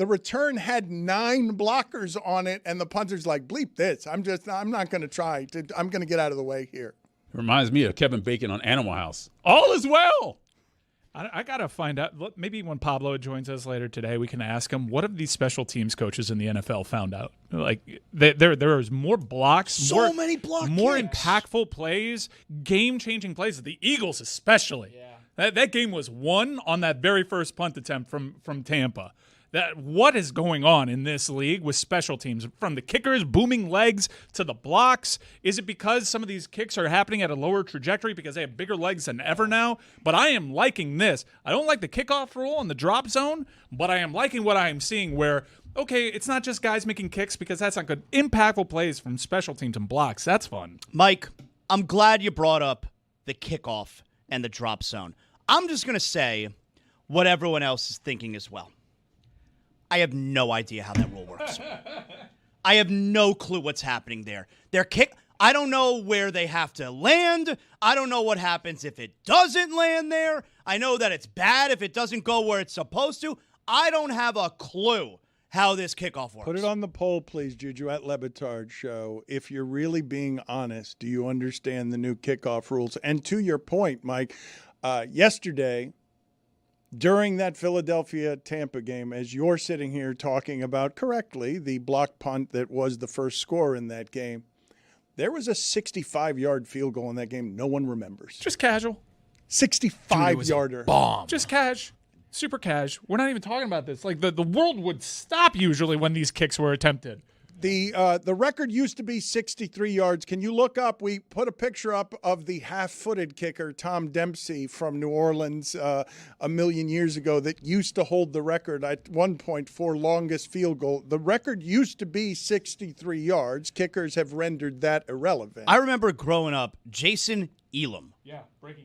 Speaker 1: return had 9 blockers on it, and the punter's like, bleep this. I'm not going to try. I'm going to get out of the way here.
Speaker 5: It reminds me of Kevin Bacon on Animal House. All is well.
Speaker 2: I got to find out. Maybe when Pablo joins us later today, we can ask him, what have these special teams coaches in the NFL found out? Like, there is more blocks.
Speaker 3: Many blocks.
Speaker 2: More impactful plays, game-changing plays. The Eagles especially. Yeah. That game was won on that very first punt attempt from Tampa. What is going on in this league with special teams? From the kickers, booming legs, to the blocks. Is it because some of these kicks are happening at a lower trajectory because they have bigger legs than ever now? But I am liking this. I don't like the kickoff rule and the drop zone, but I am liking what I am seeing where, okay, it's not just guys making kicks because that's not good. Impactful plays from special teams and blocks. That's fun.
Speaker 3: Mike, I'm glad you brought up the kickoff and the drop zone. I'm just going to say what everyone else is thinking as well. I have no idea how that rule works. I have no clue what's happening there. I don't know where they have to land. I don't know what happens if it doesn't land there. I know that it's bad if it doesn't go where it's supposed to. I don't have a clue how this kickoff works.
Speaker 1: Put it on the poll, please, Juju, at Le Batard Show. If you're really being honest, do you understand the new kickoff rules? And to your point, Mike, yesterday, during that Philadelphia-Tampa game, as you're sitting here talking about correctly the block punt that was the first score in that game, there was a 65-yard field goal in that game no one remembers.
Speaker 2: Just casual.
Speaker 1: 65-yarder.
Speaker 2: Bomb. Just cash. Super cash. We're not even talking about this. Like, the world would stop usually when these kicks were attempted.
Speaker 1: The record used to be 63 yards. Can you look up? We put a picture up of the half-footed kicker, Tom Dempsey from New Orleans a million years ago that used to hold the record at one point for longest field goal. The record used to be 63 yards. Kickers have rendered that irrelevant.
Speaker 3: I remember growing up, Jason Elam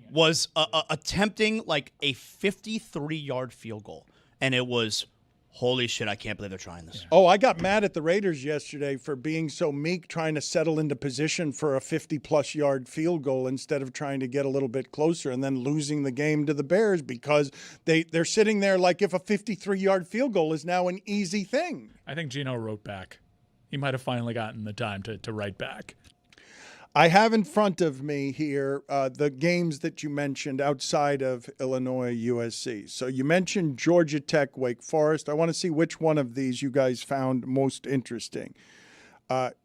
Speaker 3: was attempting like a 53-yard field goal, and it was – holy shit, I can't believe they're trying this.
Speaker 1: Oh, I got mad at the Raiders yesterday for being so meek, trying to settle into position for a 50-plus yard field goal instead of trying to get a little bit closer and then losing the game to the Bears because they're sitting there like if a 53-yard field goal is now an easy thing.
Speaker 2: I think Gino wrote back. He might have finally gotten the time to write back.
Speaker 1: I have in front of me here the games that you mentioned outside of Illinois USC. So you mentioned Georgia Tech, Wake Forest. I want to see which one of these you guys found most interesting.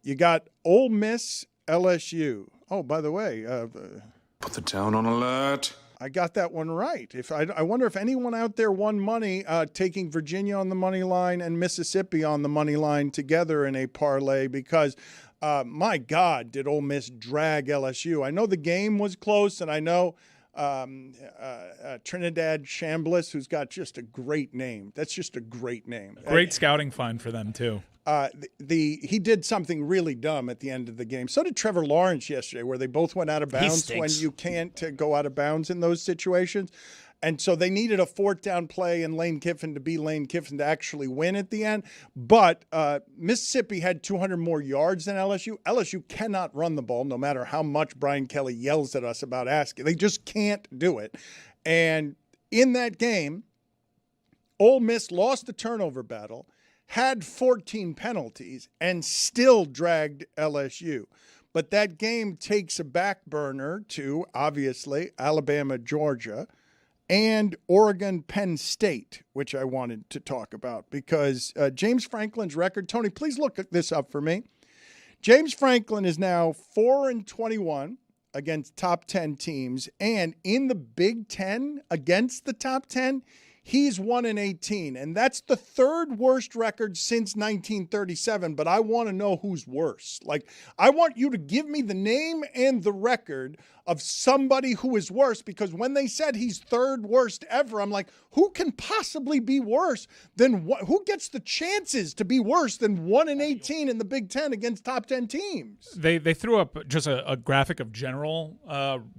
Speaker 1: You got Ole Miss, LSU. Oh, by the way,
Speaker 17: put the town on alert.
Speaker 1: I got that one right. I wonder if anyone out there won money taking Virginia on the money line and Mississippi on the money line together in a parlay, because my God, did Ole Miss drag LSU. I know the game was close, and I know Trinidad Chambliss, who's got just a great name. That's just a great name.
Speaker 2: Great scouting find for them, too.
Speaker 1: He did something really dumb at the end of the game. So did Trevor Lawrence yesterday, where they both went out of bounds when you can't go out of bounds in those situations. And so they needed a fourth down play and Lane Kiffin to be Lane Kiffin to actually win at the end. But Mississippi had 200 more yards than LSU. LSU cannot run the ball, no matter how much Brian Kelly yells at us about asking. They just can't do it. And in that game, Ole Miss lost the turnover battle, had 14 penalties, and still dragged LSU. But that game takes a back burner to, obviously, Alabama, Georgia, and Oregon, Penn State, which I wanted to talk about because James Franklin's record, Tony, please look this up for me. James Franklin is now 4-21 against top 10 teams, and in the Big Ten against the top 10, he's 1-18, and that's the third worst record since 1937, but I want to know who's worse. Like, I want you to give me the name and the record of somebody who is worse, because when they said he's third worst ever, I'm like, who can possibly be worse than who gets the chances to be worse than 1-18 in the Big Ten against top 10 teams?
Speaker 2: They threw up just a graphic of general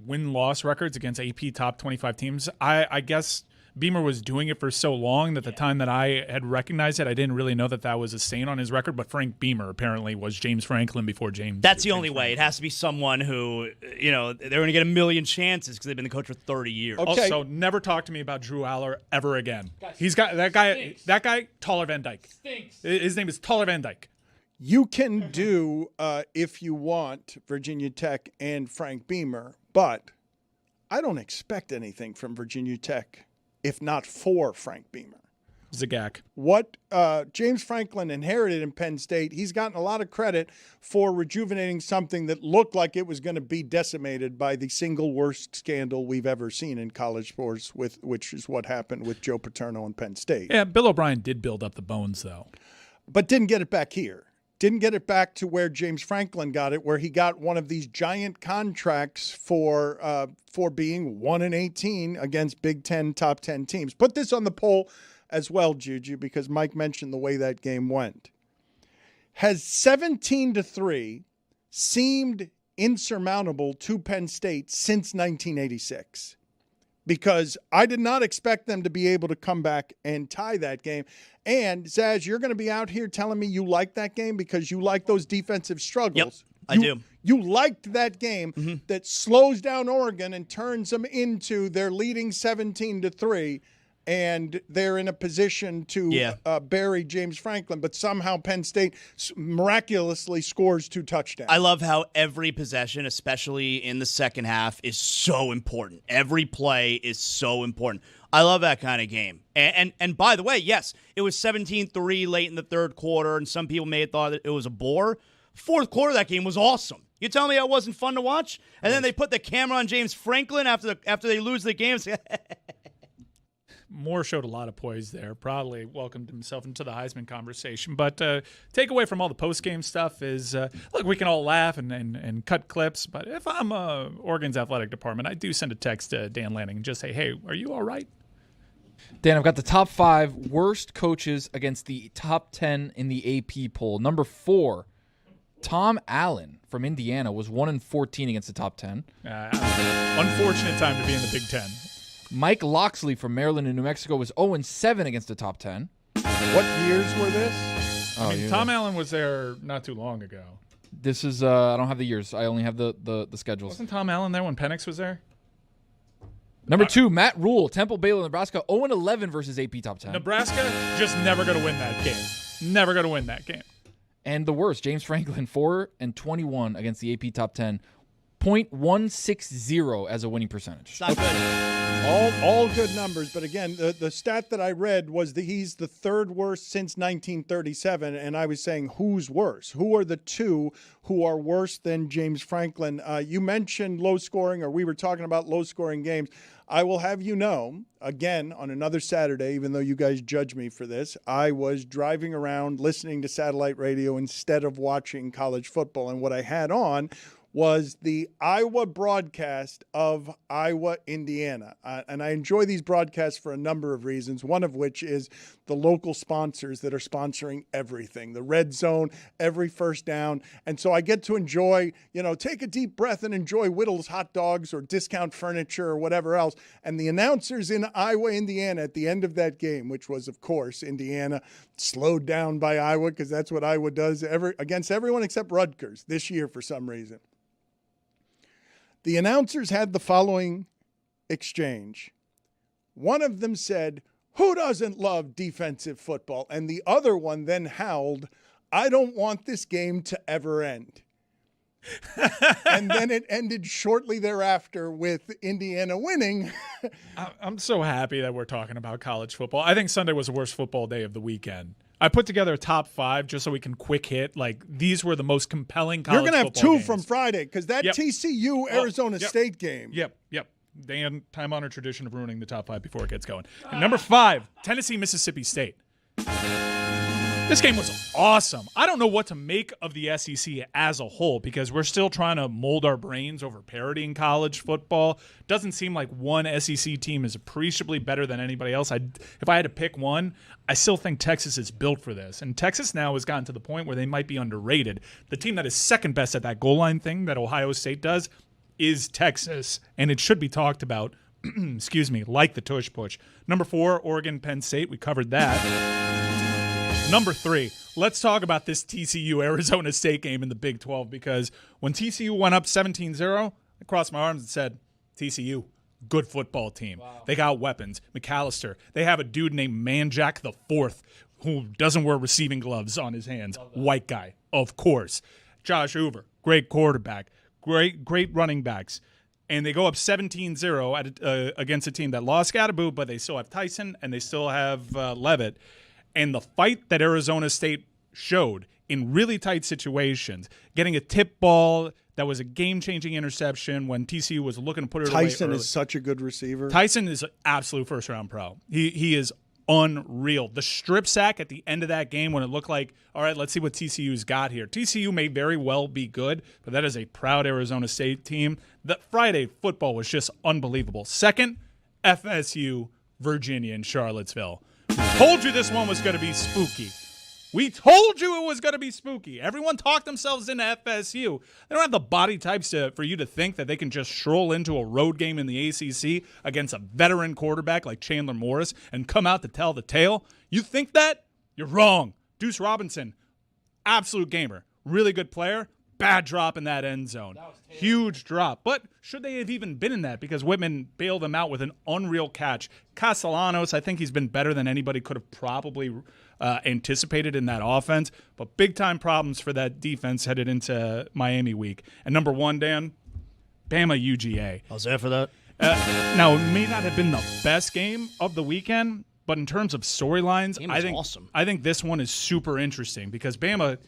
Speaker 2: win-loss records against AP top 25 teams. I guess Beamer was doing it for so long that the time that I had recognized it, I didn't really know that that was a stain on his record. But Frank Beamer apparently was James Franklin before James.
Speaker 3: That's the only way. It has to be someone who, they're going to get a million chances because they've been the coach for 30 years.
Speaker 2: Okay. Also, never talk to me about Drew Aller ever again. He's got that guy. Stinks. That guy, Taller Van Dyke.
Speaker 15: Stinks.
Speaker 2: His name is Taller Van Dyke.
Speaker 1: You can do, if you want, Virginia Tech and Frank Beamer, but I don't expect anything from Virginia Tech if not for Frank Beamer.
Speaker 2: Zagak.
Speaker 1: What James Franklin inherited in Penn State, he's gotten a lot of credit for rejuvenating something that looked like it was going to be decimated by the single worst scandal we've ever seen in college sports, which is what happened with Joe Paterno in Penn State.
Speaker 2: Yeah, Bill O'Brien did build up the bones, though.
Speaker 1: But didn't get it back here. Didn't get it back to where James Franklin got it, where he got one of these giant contracts for being 1-18 against Big Ten top 10 teams. Put this on the poll as well, Juju, because Mike mentioned the way that game went. Has 17-3 seemed insurmountable to Penn State since 1986? Because I did not expect them to be able to come back and tie that game. And, Zaz, you're going to be out here telling me you like that game because you like those defensive struggles.
Speaker 3: Yep, I do.
Speaker 1: You liked that game that slows down Oregon and turns them into their leading 17-3, and they're in a position to bury James Franklin. But somehow Penn State miraculously scores 2 touchdowns.
Speaker 3: I love how every possession, especially in the second half, is so important. Every play is so important. I love that kind of game. And by the way, yes, it was 17-3 late in the third quarter, and some people may have thought that it was a bore. Fourth quarter of that game was awesome. You tell me it wasn't fun to watch? And then they put the camera on James Franklin after they lose the game.
Speaker 2: Moore showed a lot of poise there. Probably welcomed himself into the Heisman conversation. But takeaway from all the post-game stuff is, look, we can all laugh and cut clips. But if I'm Oregon's athletic department, I do send a text to Dan Lanning and just say, hey, are you all right?
Speaker 6: Dan, I've got the top 5 worst coaches against the top 10 in the AP poll. Number 4, Tom Allen from Indiana was 1-14 against the top 10.
Speaker 2: Unfortunate time to be in the Big Ten.
Speaker 6: Mike Loxley from Maryland and New Mexico was 0-7 against the top 10.
Speaker 1: What years were this?
Speaker 2: Tom Allen was there not too long ago.
Speaker 6: This is I don't have the years. I only have the schedules.
Speaker 2: Wasn't Tom Allen there when Penix was there?
Speaker 6: Number 2, Matt Rule, Temple, Baylor, Nebraska, 0-11 versus AP top 10.
Speaker 2: Nebraska just never going to win that game. Never going to win that game.
Speaker 6: And the worst, James Franklin, 4-21 against the AP top 10, .160 as a winning percentage.
Speaker 3: Not good.
Speaker 1: All good numbers, but again, the stat that I read was that he's the third worst since 1937, and I was saying who's worse? Who are the two who are worse than James Franklin? You mentioned low scoring, or we were talking about low scoring games. I will have you know, again, on another Saturday, even though you guys judge me for this, I was driving around listening to satellite radio instead of watching college football, and what I had on was the Iowa broadcast of Iowa, Indiana. And I enjoy these broadcasts for a number of reasons, one of which is the local sponsors that are sponsoring everything, the red zone, every first down. And so I get to enjoy, take a deep breath and enjoy Whittle's hot dogs or discount furniture or whatever else. And the announcers in Iowa, Indiana at the end of that game, which was, of course, Indiana slowed down by Iowa because that's what Iowa does against everyone except Rutgers this year for some reason. The announcers had the following exchange. One of them said, "Who doesn't love defensive football?" And the other one then howled, "I don't want this game to ever end." And then it ended shortly thereafter with Indiana winning.
Speaker 2: I'm so happy that we're talking about college football. I think Sunday was the worst football day of the weekend. I put together a top 5 just so we can quick hit. Like, these were the most compelling college football
Speaker 1: games. You're going to have 2
Speaker 2: games
Speaker 1: from Friday because that TCU-Arizona State game.
Speaker 2: Yep. Dan, time-honored tradition of ruining the top 5 before it gets going. And number 5, Tennessee-Mississippi State. This game was awesome. I don't know what to make of the SEC as a whole because we're still trying to mold our brains over parity in college football. Doesn't seem like one SEC team is appreciably better than anybody else. If I had to pick one, I still think Texas is built for this. And Texas now has gotten to the point where they might be underrated. The team that is second best at that goal line thing that Ohio State does is Texas, and it should be talked about, like the tush push. Number 4, Oregon, Penn State. We covered that. Number 3, let's talk about this TCU-Arizona State game in the Big 12 because when TCU went up 17-0, I crossed my arms and said, TCU, good football team. Wow. They got weapons. McAllister. They have a dude named Manjack IV who doesn't wear receiving gloves on his hands. White guy, of course. Josh Hoover, great quarterback. Great running backs. And they go up 17-0 against a team that lost Gadaboo, but they still have Tyson and they still have Levitt. And the fight that Arizona State showed in really tight situations, getting a tip ball that was a game-changing interception when TCU was looking to put it away.
Speaker 1: Tyson is such a good receiver.
Speaker 2: Tyson is an absolute first-round pro. He is unreal. The strip sack at the end of that game when it looked like, all right, let's see what TCU's got here. TCU may very well be good, but that is a proud Arizona State team. The Friday football was just unbelievable. Second, FSU, Virginia, and Charlottesville. Told you this one was going to be spooky. We told you it was going to be spooky. Everyone talked themselves into FSU. They don't have the body types for you to think that they can just stroll into a road game in the ACC against a veteran quarterback like Chandler Morris and come out to tell the tale. You think that? You're wrong. Deuce Robinson, absolute gamer. Really good player. Bad drop in that end zone. Huge drop. But should they have even been in that? Because Whitman bailed them out with an unreal catch. Castellanos, I think he's been better than anybody could have probably anticipated in that offense. But big-time problems for that defense headed into Miami week. And number 1, Dan, Bama UGA.
Speaker 3: I was there for that.
Speaker 2: Now, it may not have been the best game of the weekend, but in terms of storylines, I think this one is super interesting because Bama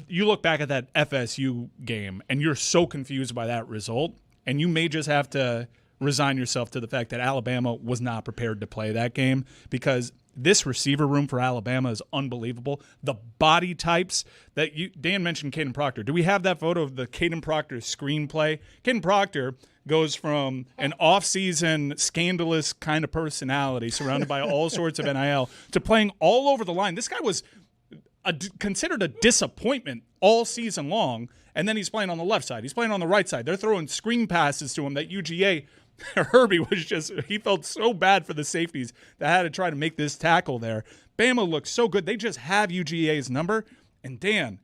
Speaker 2: you look back at that FSU game and you're so confused by that result, and you may just have to resign yourself to the fact that Alabama was not prepared to play that game because this receiver room for Alabama is unbelievable. The body types that Dan mentioned Caden Proctor. Do we have that photo of the Caden Proctor screenplay? Caden Proctor goes from an off-season scandalous kind of personality surrounded by all sorts of NIL to playing all over the line. This guy was considered a disappointment all season long, and then he's playing on the left side. He's playing on the right side. They're throwing screen passes to him that UGA, Herbie was he felt so bad for the safeties that had to try to make this tackle there. Bama looks so good. They just have UGA's number. And Dan,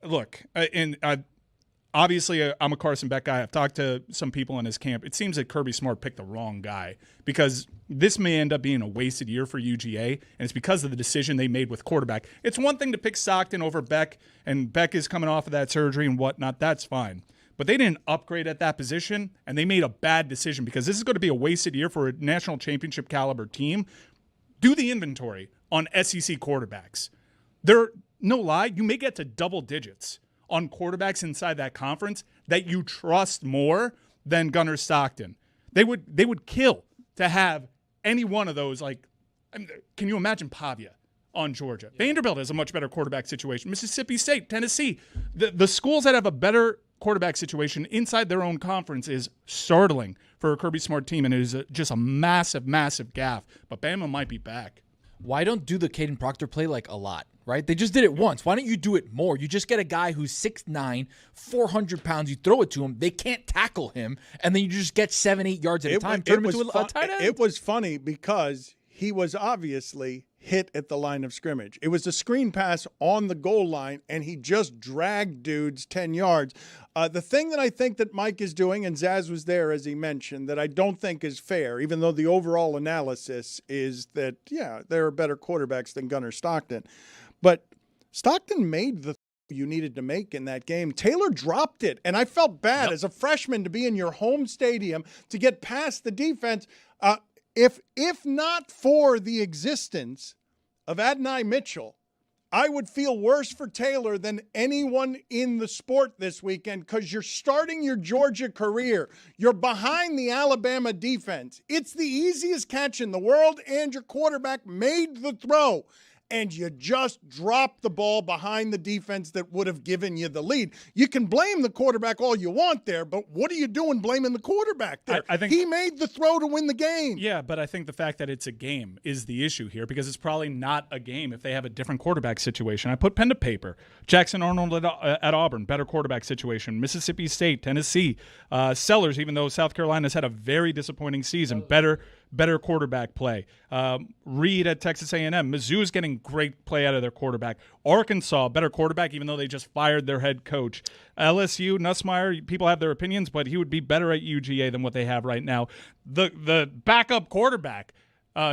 Speaker 2: look, obviously I'm a Carson Beck guy. I've talked to some people in his camp. It seems that Kirby Smart picked the wrong guy because this may end up being a wasted year for UGA, and it's because of the decision they made with quarterback. It's one thing to pick Stockton over Beck, and Beck is coming off of that surgery and whatnot. That's fine. but they didn't upgrade at that position, and they made a bad decision because this is going to be a wasted year for a national championship caliber team. Do the inventory on SEC quarterbacks. No lie, you may get to double digits on quarterbacks inside that conference that you trust more than Gunnar Stockton. They would kill to have any one of those. Like, can you imagine Pavia on Georgia? Vanderbilt has a much better quarterback situation. Mississippi State, Tennessee. The schools that have a better quarterback situation inside their own conference is startling for a Kirby Smart team, and it is just a massive, massive gaffe. But Bama might be back.
Speaker 6: Why don't do the Caden Proctor play like a lot, right? They just did it once. Why don't you do it more? You just get a guy who's 6'9", 400 pounds. You throw it to him. They can't tackle him. And then you just get 7-8 yards at a time. Turn him into a tight end.
Speaker 1: It was funny because he was obviously hit at the line of scrimmage. It was a screen pass on the goal line, and he just dragged dudes 10 yards. The thing that I think that Mike is doing, and Zaz was there as he mentioned, that I don't think is fair, even though the overall analysis is that, yeah, there are better quarterbacks than Gunnar Stockton. But Stockton made the you needed to make in that game. Taylor dropped it, and I felt bad as a freshman to be in your home stadium to get past the defense. If not for the existence of Adonai Mitchell, I would feel worse for Taylor than anyone in the sport this weekend because you're starting your Georgia career. You're behind the Alabama defense. It's the easiest catch in the world, and your quarterback made the throw. And you just dropped the ball behind the defense that would have given you the lead. You can blame the quarterback all you want there, but what are you doing blaming the quarterback there?
Speaker 2: I think
Speaker 1: he made the throw to win the game.
Speaker 2: Yeah, but I think the fact that it's a game is the issue here because it's probably not a game if they have a different quarterback situation. I put pen to paper. Jackson Arnold at Auburn, better quarterback situation. Mississippi State, Tennessee. Sellers, even though South Carolina's had a very disappointing season, better quarterback play. Reed at Texas A&M. Mizzou's getting great play out of their quarterback. Arkansas, better quarterback, even though they just fired their head coach. LSU, Nussmeier, people have their opinions, but he would be better at UGA than what they have right now. The backup quarterback,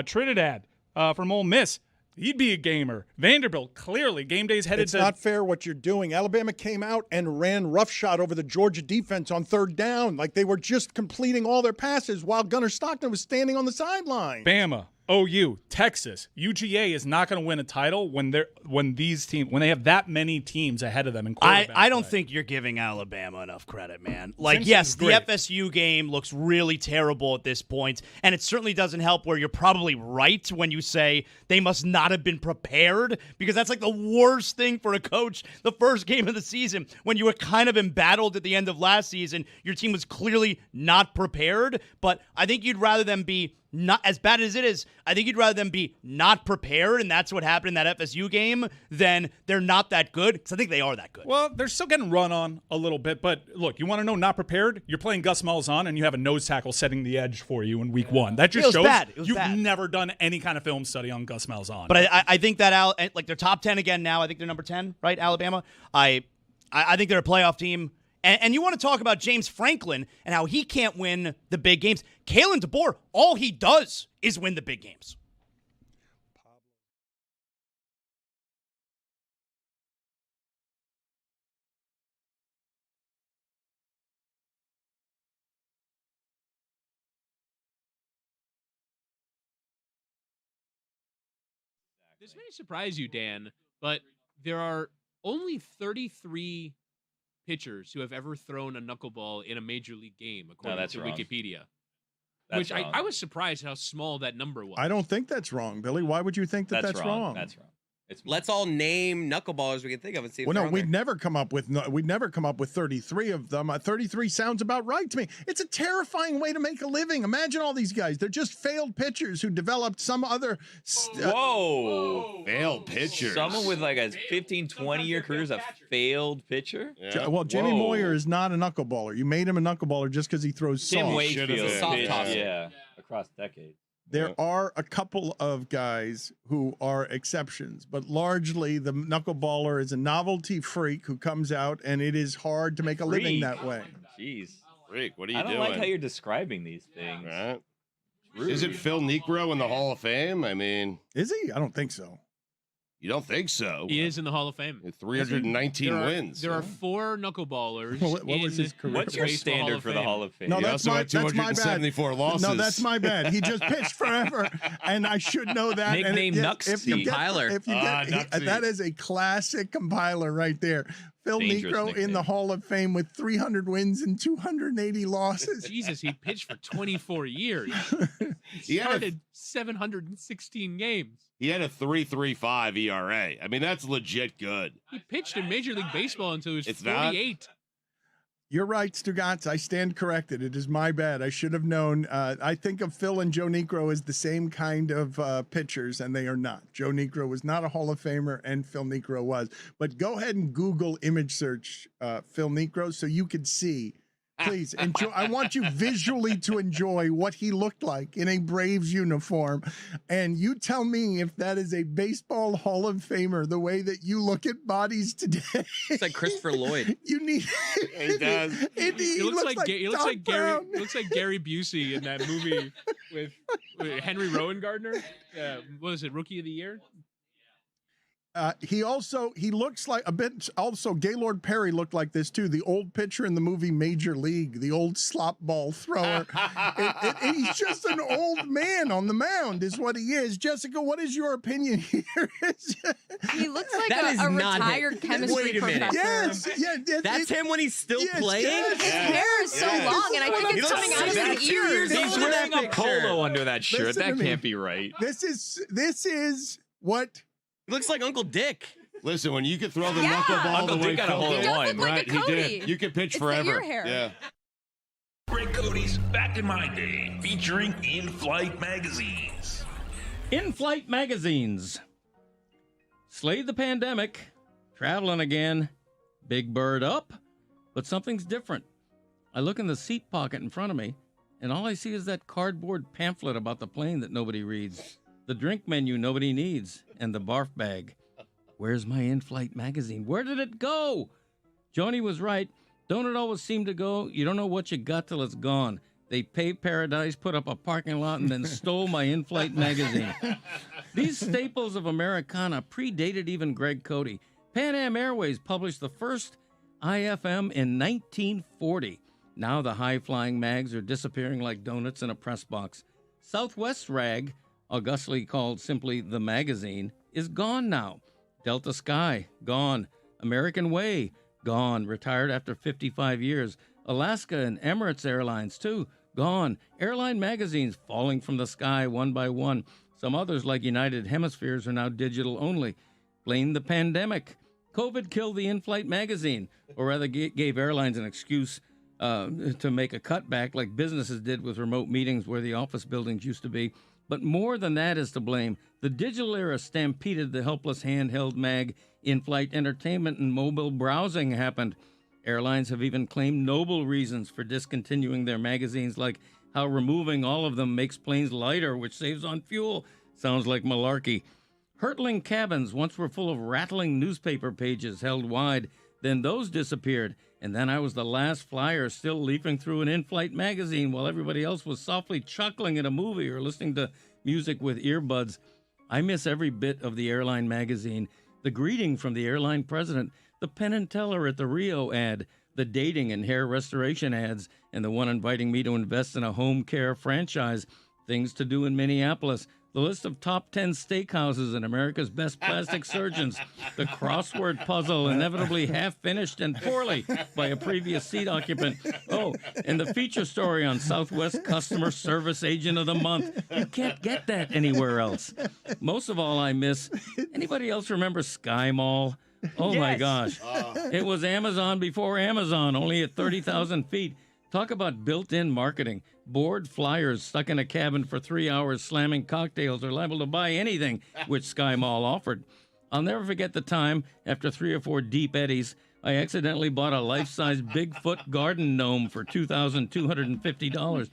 Speaker 2: Trinidad from Ole Miss, he'd be a gamer. Vanderbilt, clearly, game day's headed to...
Speaker 1: It's not fair what you're doing. Alabama came out and ran roughshod over the Georgia defense on third down. Like they were just completing all their passes while Gunnar Stockton was standing on the sideline.
Speaker 2: Bama, OU, Texas, UGA is not going to win a title when they have that many teams ahead of them in quarterback
Speaker 3: I don't
Speaker 2: play.
Speaker 3: think you're giving Alabama enough credit, man. Like,
Speaker 2: Simpson's
Speaker 3: yes, the
Speaker 2: great.
Speaker 3: FSU game looks really terrible at this point, and it certainly doesn't help where you're probably right when you say they must not have been prepared, because that's like the worst thing for a coach the first game of the season when you were kind of embattled at the end of last season. Your team was clearly not prepared, but I think you'd rather them be not as bad as it is. I think you'd rather them be not prepared, and that's what happened in that FSU game, than they're not that good, because I think they are that good.
Speaker 2: Well, they're still getting run on a little bit, but look, you want to know not prepared? You're playing Gus Malzahn, and you have a nose tackle setting the edge for you in week one. That just shows you've never done any kind of film study on Gus Malzahn.
Speaker 3: But I think that like they're top 10 again now. I think they're number 10, right, Alabama? I think they're a playoff team. And you want to talk about James Franklin and how he can't win the big games. Kalen DeBoer, all he does is win the big games.
Speaker 15: This may surprise you, Dan, but there are only 33 pitchers who have ever thrown a knuckleball in a major league game, according to
Speaker 14: wrong.
Speaker 15: Wikipedia.
Speaker 14: That's
Speaker 15: which
Speaker 14: wrong.
Speaker 15: I was surprised how small that number was.
Speaker 1: I don't think that's wrong, Billy. Why would you think that that's wrong?
Speaker 14: That's wrong.
Speaker 18: Let's all name knuckleballers we can think of and see if
Speaker 1: Well,
Speaker 18: they're
Speaker 1: no,
Speaker 18: on
Speaker 1: we'd
Speaker 18: there.
Speaker 1: never come up with 33 of them. 33 sounds about right to me. It's a terrifying way to make a living. Imagine all these guys. They're just failed pitchers who developed some other
Speaker 14: Whoa.
Speaker 16: Failed pitchers.
Speaker 14: Someone with like a 15, 20-year career is a failed pitcher?
Speaker 1: Well, Jimmy Moyer is not a knuckleballer. You made him a knuckleballer just because he throws
Speaker 14: Tim
Speaker 1: soft.
Speaker 14: Wakefield.
Speaker 18: Soft tosser.
Speaker 14: Yeah, across decades.
Speaker 1: There are a couple of guys who are exceptions, but largely the knuckleballer is a novelty freak who comes out, and it is hard to make a living that way.
Speaker 14: Jeez.
Speaker 16: Freak, what are you
Speaker 14: I don't
Speaker 16: doing?
Speaker 14: like how you're describing these things.
Speaker 16: Right? Isn't Phil Niekro in the Hall of Fame? I mean,
Speaker 1: Is he? I don't think so.
Speaker 16: You don't think so?
Speaker 15: He is in the Hall of Fame.
Speaker 16: 319 wins.
Speaker 15: There are 4 knuckleballers.
Speaker 1: What was his career?
Speaker 14: What's your standard for the Hall of Fame?
Speaker 1: No,
Speaker 16: He
Speaker 1: that's
Speaker 16: also
Speaker 1: my,
Speaker 16: had
Speaker 1: that's my bad.
Speaker 16: 274 losses.
Speaker 1: No, that's my bad. He just pitched forever, and I should know that.
Speaker 14: Nickname Nuxie.
Speaker 18: Compiler.
Speaker 1: That is a classic compiler right there. Phil
Speaker 14: Dangerous
Speaker 1: Niekro in
Speaker 14: nickname.
Speaker 1: the Hall of Fame with 300 wins and 280 losses.
Speaker 15: Jesus, he pitched for 24 years.
Speaker 16: He had a-
Speaker 15: started 716 games.
Speaker 16: He had a 3.35 ERA. I mean, that's legit good.
Speaker 15: He pitched in Major League Baseball until he was
Speaker 16: It's not?
Speaker 15: 48.
Speaker 1: You're right, Stugotz. I stand corrected. It is my bad. I should have known. I think of Phil and Joe Niekro as the same kind of pitchers, and they are not. Joe Niekro was not a Hall of Famer, and Phil Niekro was. But go ahead and Google image search Phil Niekro so you could see. Please enjoy. I want you visually to enjoy what he looked like in a Braves uniform. And you tell me if that is a baseball Hall of Famer, the way that you look at bodies today.
Speaker 18: It's like Christopher Lloyd.
Speaker 1: You need.
Speaker 16: He does.
Speaker 15: He looks like
Speaker 1: Doc Brown.
Speaker 15: Gary Busey in that movie with Henry Rowan Gardner. What is it? Rookie of the Year.
Speaker 1: He looks like a bit. Also, Gaylord Perry looked like this too. The old pitcher in the movie Major League, the old slop ball thrower. He's just an old man on the mound, is what he is. Jessica, what is your opinion here?
Speaker 19: He looks like
Speaker 18: That is
Speaker 19: a
Speaker 18: not
Speaker 19: retired
Speaker 18: him.
Speaker 19: chemistry
Speaker 18: Wait a minute.
Speaker 19: professor.
Speaker 1: Yes,
Speaker 18: That's him when he's still
Speaker 1: yes,
Speaker 18: playing?
Speaker 1: yes.
Speaker 19: His hair is so long, and I think
Speaker 18: He
Speaker 19: it's
Speaker 18: looks
Speaker 19: coming out of his
Speaker 18: 62 years
Speaker 19: ears.
Speaker 18: old.
Speaker 14: He's
Speaker 18: Look at
Speaker 14: wearing
Speaker 18: that
Speaker 14: a
Speaker 18: picture.
Speaker 14: polo under that shirt.
Speaker 1: Listen to
Speaker 14: That
Speaker 1: me.
Speaker 14: can't be right.
Speaker 1: This is what.
Speaker 18: He looks like Uncle Dick.
Speaker 16: Listen, when you could throw the
Speaker 19: Yeah.
Speaker 16: knuckleball
Speaker 14: Uncle
Speaker 16: the way
Speaker 14: Dick got a
Speaker 16: Phil
Speaker 14: hole
Speaker 16: did,
Speaker 14: in
Speaker 19: He does
Speaker 14: one.
Speaker 19: look like
Speaker 16: right?
Speaker 19: a
Speaker 16: He
Speaker 19: Cody.
Speaker 16: did. You could pitch
Speaker 19: It's
Speaker 16: forever.
Speaker 19: the ear hair.
Speaker 16: Yeah.
Speaker 12: Greg Cody's Back in My Day, featuring in-flight magazines.
Speaker 20: In-flight magazines. Slayed the pandemic. Traveling again. Big bird up. But something's different. I look in the seat pocket in front of me, and all I see is that cardboard pamphlet about the plane that nobody reads, the drink menu nobody needs, and the barf bag. Where's my in-flight magazine? Where did it go? Joni was right. Don't it always seem to go? You don't know what you got till it's gone. They paved paradise, put up a parking lot, and then stole my in-flight magazine. These staples of Americana predated even Greg Cody. Pan Am Airways published the first IFM in 1940. Now the high-flying mags are disappearing like donuts in a press box. Southwest Rag, augustly called simply The Magazine, is gone now. Delta Sky, gone. American Way, gone. Retired after 55 years. Alaska and Emirates Airlines, too, gone. Airline magazines falling from the sky one by one. Some others, like United Hemispheres, are now digital only. Blame the pandemic. COVID killed the in-flight magazine, or rather gave airlines an excuse to make a cutback like businesses did with remote meetings where the office buildings used to be. But more than that is to blame. The digital era stampeded the helpless handheld mag. In-flight entertainment and mobile browsing happened. Airlines have even claimed noble reasons for discontinuing their magazines, like how removing all of them makes planes lighter, which saves on fuel. Sounds like malarkey. Hurtling cabins once were full of rattling newspaper pages held wide. Then those disappeared, and then I was the last flyer still leafing through an in-flight magazine while everybody else was softly chuckling at a movie or listening to music with earbuds. I miss every bit of the airline magazine, the greeting from the airline president, the Penn and Teller at the Rio ad, the dating and hair restoration ads, and the one inviting me to invest in a home care franchise, things to do in Minneapolis, the list of top 10 steakhouses and America's best plastic surgeons, the crossword puzzle inevitably half-finished and poorly by a previous seat occupant. Oh, and the feature story on Southwest Customer Service Agent of the Month. You can't get that anywhere else. Most of all, I miss... Anybody else remember Sky Mall? Oh, my gosh. It was Amazon before Amazon, only at 30,000 feet. Talk about built-in marketing. Bored flyers stuck in a cabin for 3 hours slamming cocktails are liable to buy anything, which Sky Mall offered. I'll never forget the time, after 3 or 4 deep eddies, I accidentally bought a life-size Bigfoot garden gnome for $2,250.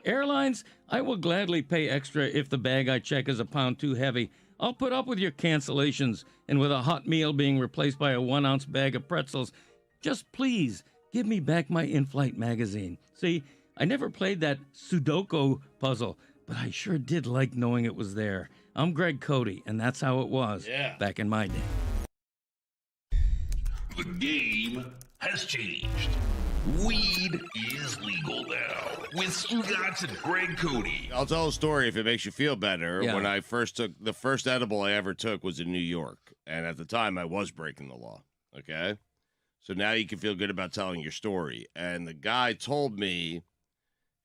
Speaker 20: Airlines, I will gladly pay extra if the bag I check is a pound too heavy. I'll put up with your cancellations, and with a hot meal being replaced by a 1-ounce bag of pretzels. Just please give me back my in-flight magazine. See, I never played that Sudoku puzzle, but I sure did like knowing it was there. I'm Greg Cody, and that's how it was back in my day.
Speaker 12: The game has changed. Weed is legal now with Stugotz and Greg Cody.
Speaker 16: I'll tell a story if it makes you feel better.
Speaker 20: Yeah.
Speaker 16: When I first took the first edible I ever took was in New York, and at the time I was breaking the law. Okay, so now you can feel good about telling your story. And the guy told me,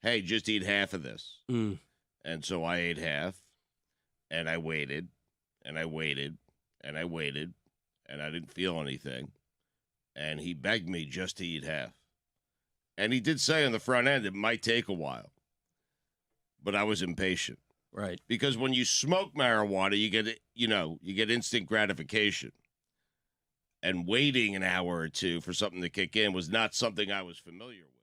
Speaker 16: "Hey, just eat half of this." And so I ate half, and I waited, and I waited, and I waited, and I didn't feel anything. And he begged me just to eat half. And he did say on the front end it might take a while. But I was impatient.
Speaker 20: Right.
Speaker 16: Because when you smoke marijuana, you get instant gratification. And waiting an hour or two for something to kick in was not something I was familiar with.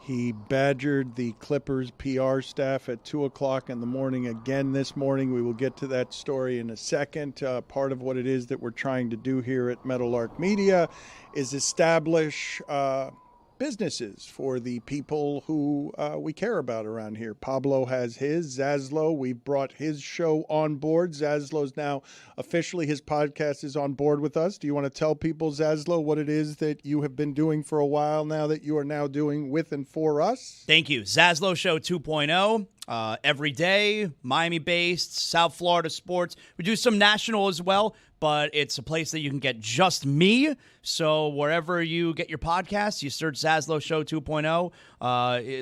Speaker 1: He badgered the Clippers PR staff at 2 o'clock in the morning again this morning. We will get to that story in a second. Part of what it is that we're trying to do here at Meadowlark Media is establish businesses for the people who we care about around here. Pablo has his. Zaslow, we've brought his show on board. Zaslow's now officially, his podcast is on board with us. Do you want to tell people, Zaslow, what it is that you have been doing for a while now that you are now doing with and for us?
Speaker 3: Thank you. Zaslow Show 2.0. Every day, Miami-based, South Florida sports. We do some national as well, but it's a place that you can get just me. So wherever you get your podcasts, you search Zaslow Show 2.0.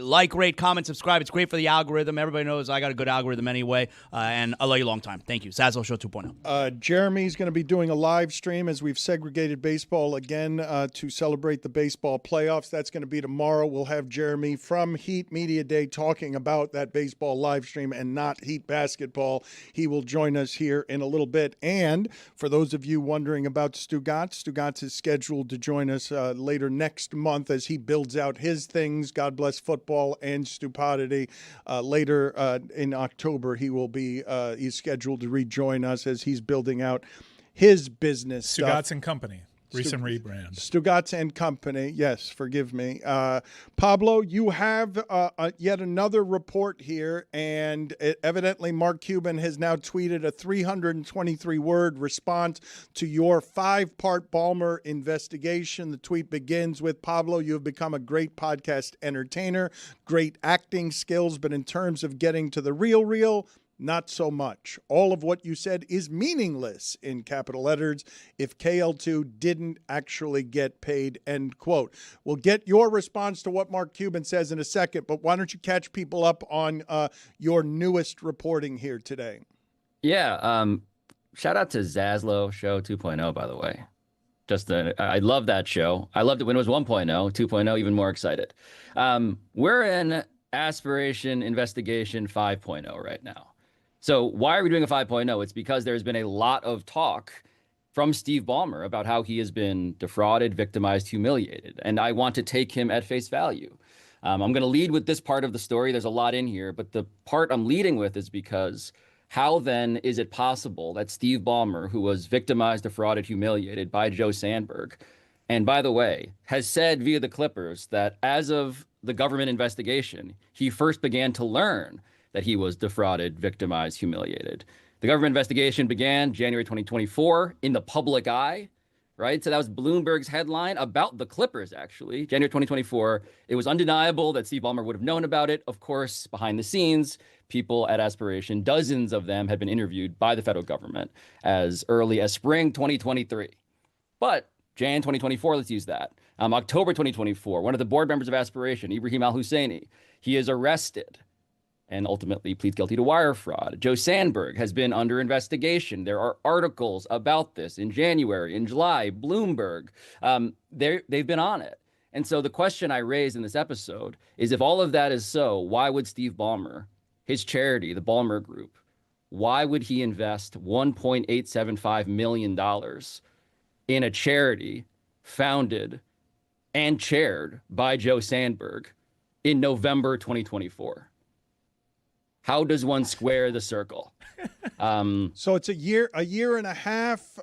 Speaker 3: Like, rate, comment, subscribe. It's great for the algorithm. Everybody knows I got a good algorithm anyway, and I love you a long time. Thank you. Zaslow Show 2.0.
Speaker 1: Jeremy's going to be doing a live stream as we've segregated baseball again to celebrate the baseball playoffs. That's going to be tomorrow. We'll have Jeremy from Heat Media Day talking about that baseball live stream and not Heat basketball. He will join us here in a little bit. And for those of you wondering about Stugotz is scheduled to join us later next month as he builds out his things, God Bless Football and Stupidity. Later in October, he will be he's scheduled to rejoin us as he's building out his business stuff.
Speaker 2: Stugotz and Company. Recent rebrand.
Speaker 1: Stugotz and Company. Yes, forgive me. Pablo, you have yet another report here, and evidently Mark Cuban has now tweeted a 323-word response to your 5-part Ballmer investigation. The tweet begins with, Pablo, you have become a great podcast entertainer, great acting skills, but in terms of getting to the real, not so much. All of what you said is meaningless, in capital letters, if KL2 didn't actually get paid, end quote. We'll get your response to what Mark Cuban says in a second, but why don't you catch people up on your newest reporting here today?
Speaker 21: Yeah, shout out to Zaslow Show 2.0, by the way. I love that show. I loved it when it was 1.0, 2.0, even more excited. We're in Aspiration Investigation 5.0 right now. So why are we doing a 5.0? It's because there's been a lot of talk from Steve Ballmer about how he has been defrauded, victimized, humiliated. And I want to take him at face value. I'm going to lead with this part of the story. There's a lot in here, but the part I'm leading with is because how then is it possible that Steve Ballmer, who was victimized, defrauded, humiliated by Joe Sandberg, and by the way, has said via the Clippers that as of the government investigation, he first began to learn that he was defrauded, victimized, humiliated. The government investigation began January 2024 in the public eye, right? So that was Bloomberg's headline about the Clippers, actually. January 2024, it was undeniable that Steve Ballmer would have known about it. Of course, behind the scenes, people at Aspiration, dozens of them had been interviewed by the federal government as early as spring 2023. But Jan 2024, let's use that. October 2024, one of the board members of Aspiration, Ibrahim Al-Husseini, he is arrested and ultimately pleads guilty to wire fraud. Joe Sandberg has been under investigation. There are articles about this in January, in July, Bloomberg. They've been on it. And so the question I raised in this episode is, if all of that is so, why would Steve Ballmer, his charity, the Ballmer Group, why would he invest $1.875 million in a charity founded and chaired by Joe Sandberg, in November 2024. How does one square the circle?
Speaker 1: So it's a year and a half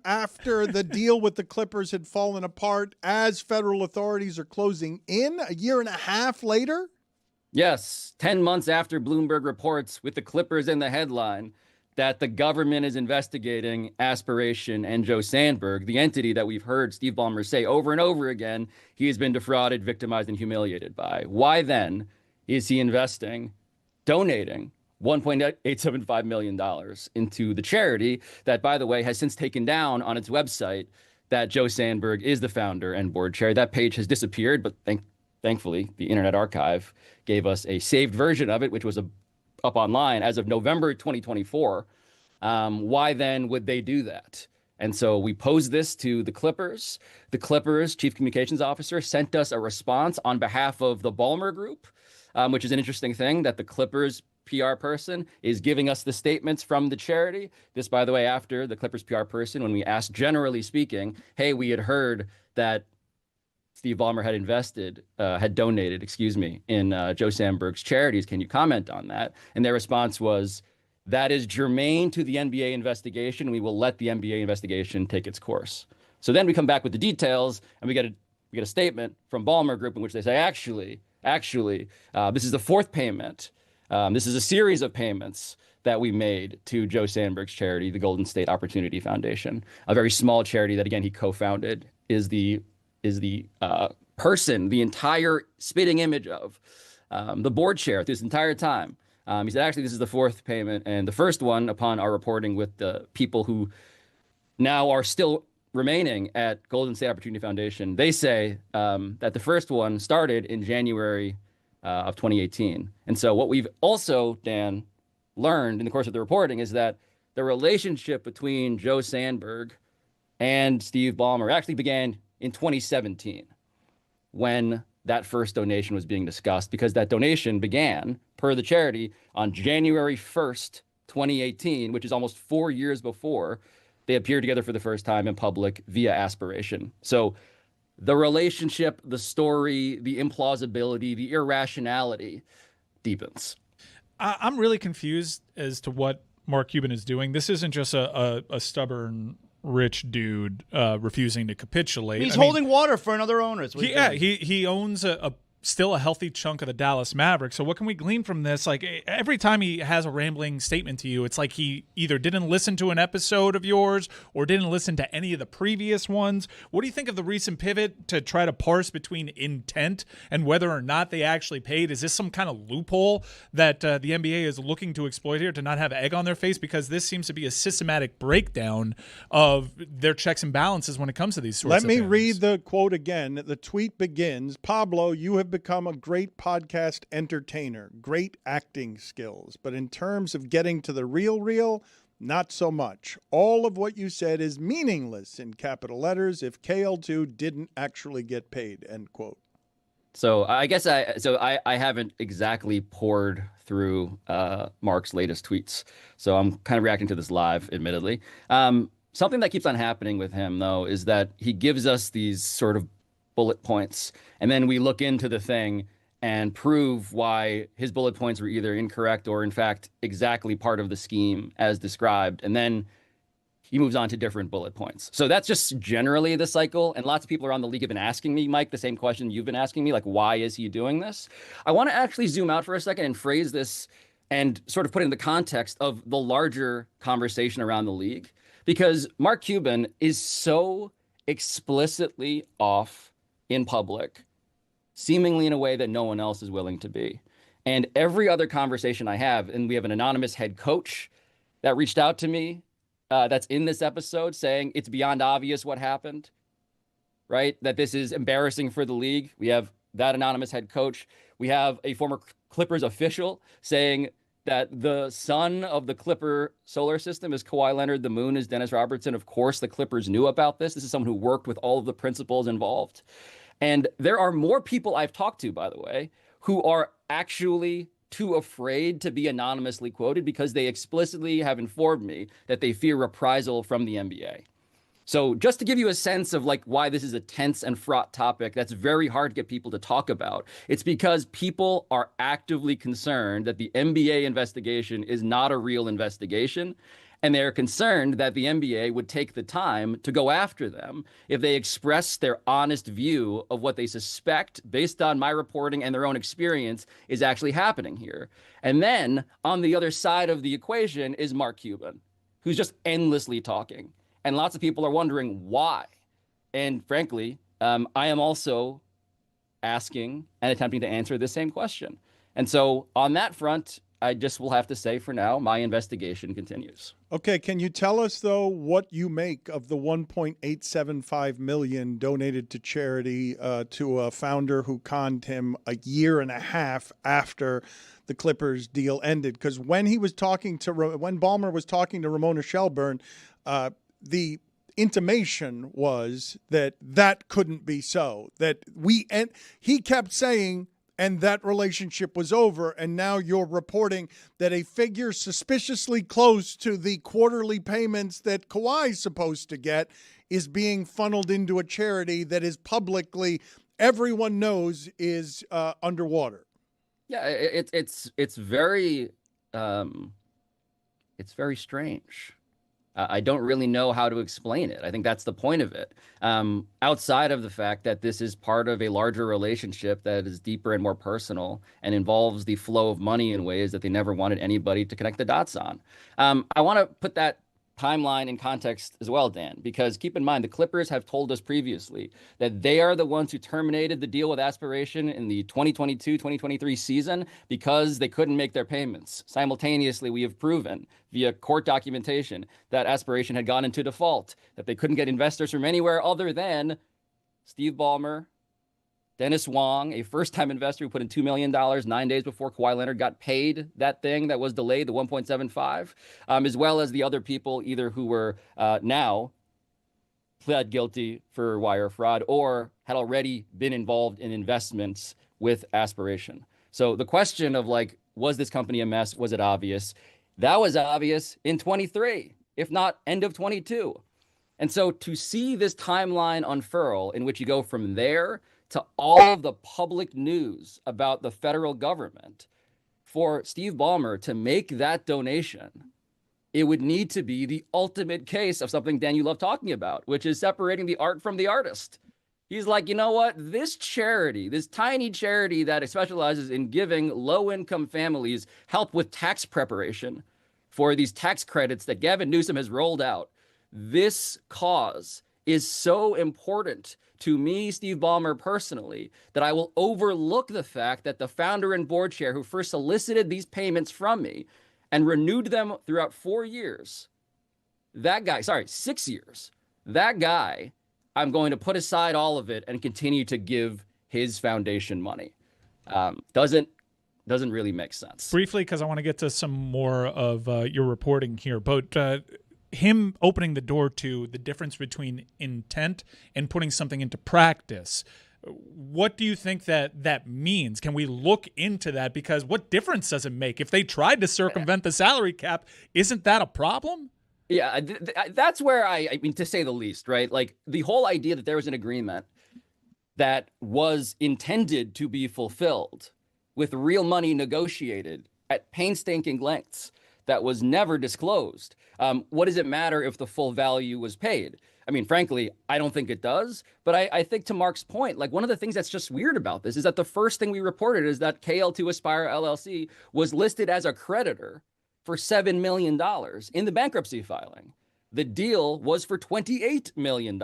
Speaker 1: after the deal with the Clippers had fallen apart, as federal authorities are closing in. A year and a half later.
Speaker 21: Yes, 10 months after Bloomberg reports with the Clippers in the headline that the government is investigating Aspiration and Joe Sandberg, the entity that we've heard Steve Ballmer say over and over again he has been defrauded, victimized, and humiliated by. Why then is he donating $1.875 million into the charity that, by the way, has since taken down on its website that Joe Sandberg is the founder and board chair? That page has disappeared, but thankfully, the Internet Archive gave us a saved version of it, which was up online as of November 2024. Why then would they do that? And so we posed this to the Clippers. The Clippers chief communications officer sent us a response on behalf of the Ballmer Group, which is an interesting thing that the Clippers PR person is giving us the statements from the charity. This, by the way, after the Clippers PR person, when we asked, generally speaking, hey, we had heard that Steve Ballmer had donated, in Joe Sandberg's charities. Can you comment on that? And their response was, that is germane to the NBA investigation. We will let the NBA investigation take its course. So then we come back with the details, and we get a statement from Ballmer Group in which they say, actually, this is the fourth payment. This is a series of payments that we made to Joe Sandberg's charity, the Golden State Opportunity Foundation, a very small charity that, again, he co-founded, is the person, the entire spitting image of the board chair this entire time. He said, actually, this is the fourth payment, and the first one, upon our reporting with the people who now are still remaining at Golden State Opportunity Foundation, they say that the first one started in January of 2018. And so what we've also, Dan, learned in the course of the reporting is that the relationship between Joe Sandberg and Steve Ballmer actually began in 2017 when that first donation was being discussed, because that donation began, per the charity, on January 1st, 2018, which is almost 4 years before they appeared together for the first time in public via Aspiration. So the relationship, the story, the implausibility, the irrationality deepens.
Speaker 2: I'm really confused as to what Mark Cuban is doing. This isn't just a stubborn rich dude refusing to capitulate.
Speaker 3: He's holding water for another owner.
Speaker 2: He owns still a healthy chunk of the Dallas Mavericks. So what can we glean from this? Like, every time he has a rambling statement to you, it's like he either didn't listen to an episode of yours or didn't listen to any of the previous ones. What do you think of the recent pivot to try to parse between intent and whether or not they actually paid? Is this some kind of loophole that the NBA is looking to exploit here to not have egg on their face? Because this seems to be a systematic breakdown of their checks and balances when it comes to these sorts of things.
Speaker 1: Let me read the quote again. The tweet begins, Pablo, you have become a great podcast entertainer, great acting skills, but in terms of getting to the real, not so much. All of what you said is meaningless in capital letters if KL2 didn't actually get paid, end quote.
Speaker 21: So I guess I haven't exactly poured through Mark's latest tweets. So I'm kind of reacting to this live, admittedly. Something that keeps on happening with him, though, is that he gives us these sort of bullet points, and then we look into the thing and prove why his bullet points were either incorrect or, in fact, exactly part of the scheme as described, and then he moves on to different bullet points. So that's just generally the cycle, and lots of people around the league have been asking me, Mike, the same question you've been asking me, like, why is he doing this? I want to actually zoom out for a second and phrase this and sort of put it in the context of the larger conversation around the league, because Mark Cuban is so explicitly off in public, seemingly in a way that no one else is willing to be. And every other conversation I have, and we have an anonymous head coach that reached out to me that's in this episode saying it's beyond obvious what happened, right? That this is embarrassing for the league. We have that anonymous head coach. We have a former Clippers official saying that the sun of the Clipper solar system is Kawhi Leonard, the moon is Dennis Robertson. Of course, the Clippers knew about this. This is someone who worked with all of the principals involved. And there are more people I've talked to, by the way, who are actually too afraid to be anonymously quoted because they explicitly have informed me that they fear reprisal from the NBA. So just to give you a sense of like why this is a tense and fraught topic that's very hard to get people to talk about, it's because people are actively concerned that the NBA investigation is not a real investigation. And they're concerned that the NBA would take the time to go after them if they express their honest view of what they suspect, based on my reporting and their own experience, is actually happening here. And then on the other side of the equation is Mark Cuban, who's just endlessly talking. And lots of people are wondering why. And frankly, I am also asking and attempting to answer the same question. And so on that front, I just will have to say for now, my investigation continues.
Speaker 1: Okay, can you tell us, though, what you make of the $1.875 million donated to charity to a founder who conned him a year and a half after the Clippers deal ended? Because when Ballmer was talking to Ramona Shelburne, the intimation was that couldn't be so. And he kept saying, and that relationship was over, and now you're reporting that a figure suspiciously close to the quarterly payments that Kawhi's supposed to get is being funneled into a charity that is publicly, everyone knows, is underwater.
Speaker 21: Yeah, it's very strange. I don't really know how to explain it. I think that's the point of it. Outside of the fact that this is part of a larger relationship that is deeper and more personal and involves the flow of money in ways that they never wanted anybody to connect the dots on. I want to put that timeline in context as well, Dan, because keep in mind, the Clippers have told us previously that they are the ones who terminated the deal with Aspiration in the 2022-2023 season because they couldn't make their payments. Simultaneously, we have proven via court documentation that Aspiration had gone into default, that they couldn't get investors from anywhere other than Steve Ballmer, Dennis Wong, a first-time investor who put in $2 million 9 days before Kawhi Leonard got paid that thing that was delayed, the 1.75, as well as the other people either who were now pled guilty for wire fraud or had already been involved in investments with Aspiration. So the question of like, was this company a mess? Was it obvious? That was obvious in 23, if not end of 22. And so to see this timeline unfurl in which you go from there to all of the public news about the federal government, for Steve Ballmer to make that donation, it would need to be the ultimate case of something, Dan, you love talking about, which is separating the art from the artist. He's like, you know what? This charity, this tiny charity that specializes in giving low-income families help with tax preparation for these tax credits that Gavin Newsom has rolled out, this cause is so important to me, Steve Ballmer, personally, that I will overlook the fact that the founder and board chair who first solicited these payments from me and renewed them throughout 4 years, 6 years, that guy, I'm going to put aside all of it and continue to give his foundation money. Doesn't really make sense.
Speaker 2: Briefly, because I want to get to some more of your reporting here, but him opening the door to the difference between intent and putting something into practice. What do you think that means? Can we look into that? Because what difference does it make? If they tried to circumvent the salary cap, isn't that a problem?
Speaker 21: Yeah, that's where I mean, to say the least, right? Like the whole idea that there was an agreement that was intended to be fulfilled with real money negotiated at painstaking lengths that was never disclosed. What does it matter if the full value was paid? I mean, frankly, I don't think it does. But I think to Mark's point, like one of the things that's just weird about this is that the first thing we reported is that KL2 Aspire LLC was listed as a creditor for $7 million in the bankruptcy filing. The deal was for $28 million.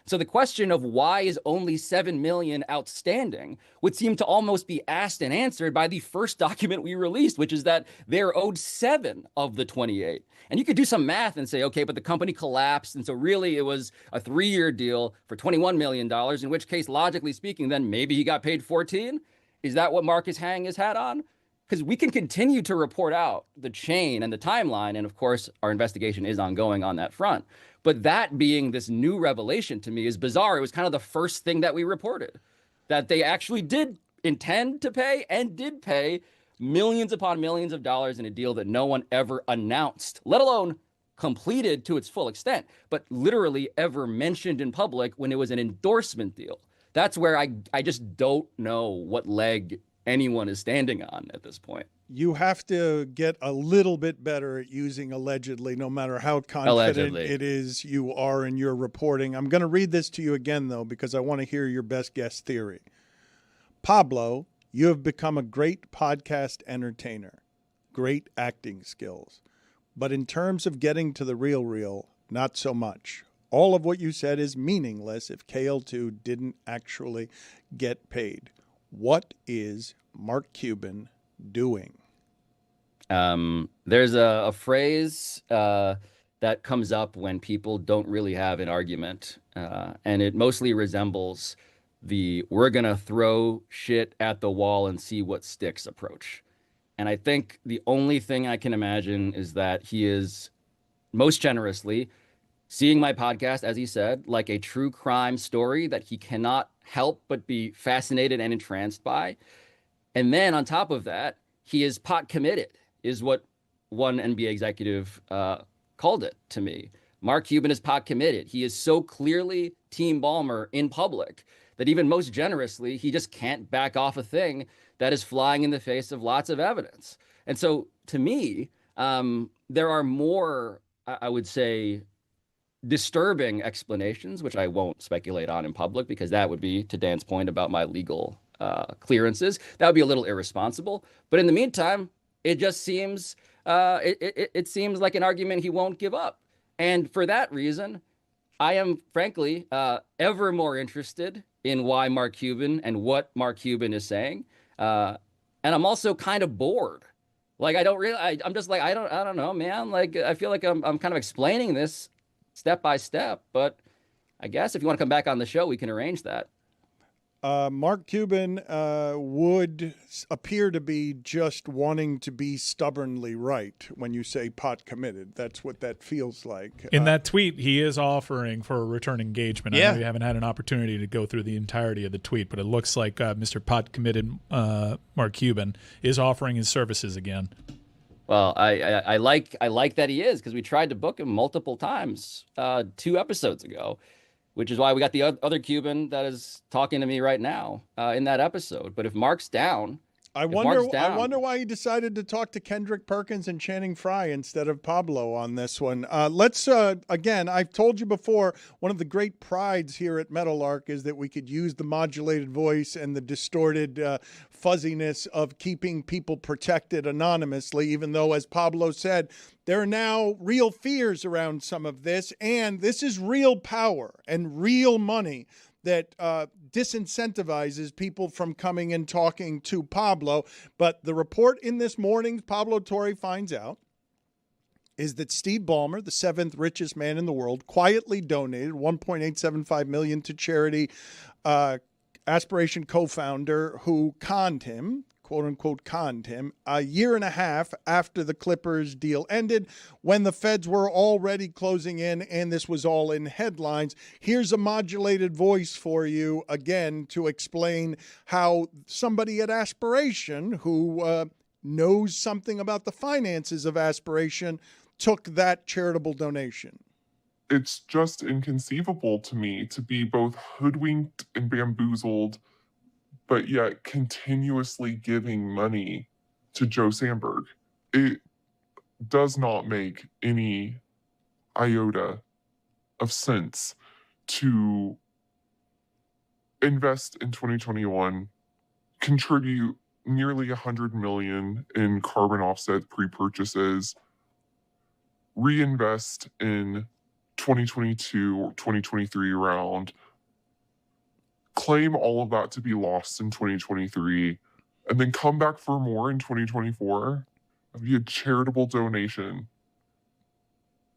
Speaker 21: So the question of why is only $7 million outstanding would seem to almost be asked and answered by the first document we released, which is that they're owed 7 of the 28. And you could do some math and say, okay, but the company collapsed. And so really it was a 3-year deal for $21 million, in which case, logically speaking, then maybe he got paid 14. Is that what Mark is hanging his hat on? Because we can continue to report out the chain and the timeline. And of course, our investigation is ongoing on that front. But that being this new revelation to me is bizarre. It was kind of the first thing that we reported, that they actually did intend to pay and did pay millions upon millions of dollars in a deal that no one ever announced, let alone completed to its full extent, but literally ever mentioned in public when it was an endorsement deal. That's where I just don't know what leg anyone is standing on at this point.
Speaker 1: You have to get a little bit better at using allegedly, no matter how confident it is you are in your reporting. I'm going to read this to you again, though, because I want to hear your best guess theory. Pablo, you have become a great podcast entertainer, great acting skills. But in terms of getting to the real, not so much. All of what you said is meaningless if KL2 didn't actually get paid. What is Mark Cuban doing?
Speaker 21: There's a phrase that comes up when people don't really have an argument, and it mostly resembles the "we're going to throw shit at the wall and see what sticks" approach. And I think the only thing I can imagine is that he is most generously seeing my podcast, as he said, like a true crime story that he cannot help but be fascinated and entranced by. And then on top of that, he is pot committed, is what one NBA executive called it to me. Mark Cuban is pot committed. He is so clearly Team Ballmer in public that even most generously, he just can't back off a thing that is flying in the face of lots of evidence. And so to me, there are more, I would say, disturbing explanations, which I won't speculate on in public because that would be, to Dan's point about my legal clearances, that would be a little irresponsible. But in the meantime, it just seems it seems like an argument he won't give up. And for that reason, I am frankly ever more interested in why Mark Cuban and what Mark Cuban is saying. And I'm also kind of bored. Like, I'm just like, I don't know, man. Like, I feel like I'm kind of explaining this step by step, but I guess if you want to come back on the show, we can arrange that.
Speaker 1: Mark Cuban would appear to be just wanting to be stubbornly right when you say pot committed. That's what that feels like.
Speaker 2: In that tweet, he is offering for a return engagement. I know you haven't had an opportunity to go through the entirety of the tweet, but it looks like Mr. Pot committed Mark Cuban is offering his services again.
Speaker 21: Well, I like that he is, because we tried to book him multiple times 2 episodes ago, which is why we got the other Cuban that is talking to me right now in that episode. But if Mark's down,
Speaker 1: I wonder why he decided to talk to Kendrick Perkins and Channing Frye instead of Pablo on this one. Let's again, I've told you before, one of the great prides here at Meadowlark is that we could use the modulated voice and the distorted fuzziness of keeping people protected anonymously, even though, as Pablo said, there are now real fears around some of this, and this is real power and real money that disincentivizes people from coming and talking to Pablo. But the report in this morning's Pablo Torre finds out is that Steve Ballmer, the 7th richest man in the world, quietly donated $1.875 million to charity. Aspiration co-founder who conned him, quote unquote conned him, a year and a half after the Clippers deal ended, when the feds were already closing in and this was all in headlines. Here's a modulated voice for you again to explain how somebody at Aspiration who knows something about the finances of Aspiration took that charitable donation.
Speaker 9: It's just inconceivable to me to be both hoodwinked and bamboozled, but yet continuously giving money to Joe Sandberg. It does not make any iota of sense to invest in 2021, contribute nearly $100 million in carbon offset pre-purchases, reinvest in 2022 or 2023 round, claim all of that to be lost in 2023, and then come back for more in 2024 via charitable donation.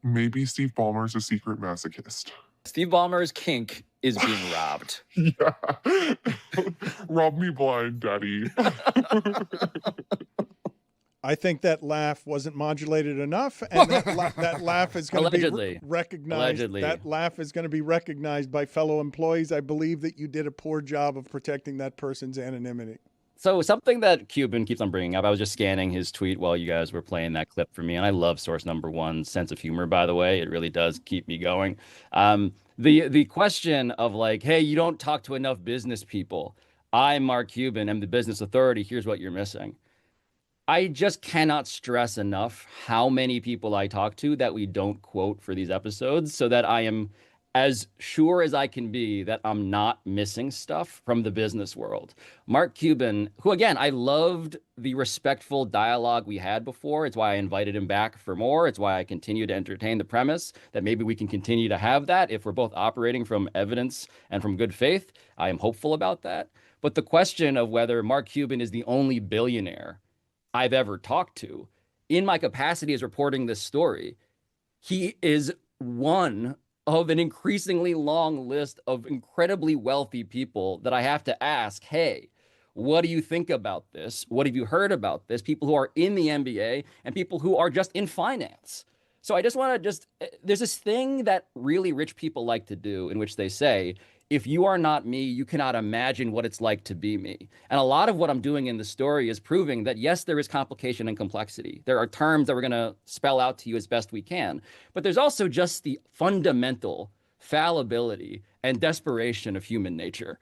Speaker 9: Maybe Steve Ballmer's a secret masochist.
Speaker 21: Steve Ballmer's kink is being robbed.
Speaker 9: Yeah. Rob me blind, daddy.
Speaker 1: I think that laugh wasn't modulated enough, and that laugh is going to be recognized.
Speaker 21: Allegedly.
Speaker 1: That laugh is going to be recognized by fellow employees. I believe that you did a poor job of protecting that person's anonymity.
Speaker 21: So something that Cuban keeps on bringing up, I was just scanning his tweet while you guys were playing that clip for me, and I love source number one's sense of humor, by the way. It really does keep me going. The question of like, hey, you don't talk to enough business people. I'm Mark Cuban, I'm the business authority. Here's what you're missing. I just cannot stress enough how many people I talk to that we don't quote for these episodes, so that I am as sure as I can be that I'm not missing stuff from the business world. Mark Cuban, who again, I loved the respectful dialogue we had before. It's why I invited him back for more. It's why I continue to entertain the premise that maybe we can continue to have that if we're both operating from evidence and from good faith. I am hopeful about that. But the question of whether Mark Cuban is the only billionaire I've ever talked to, in my capacity as reporting this story, he is one of an increasingly long list of incredibly wealthy people that I have to ask, hey, what do you think about this? What have you heard about this? People who are in the NBA and people who are just in finance. So I just want to there's this thing that really rich people like to do in which they say, if you are not me, you cannot imagine what it's like to be me. And a lot of what I'm doing in the story is proving that, yes, there is complication and complexity. There are terms that we're going to spell out to you as best we can. But there's also just the fundamental fallibility and desperation of human nature.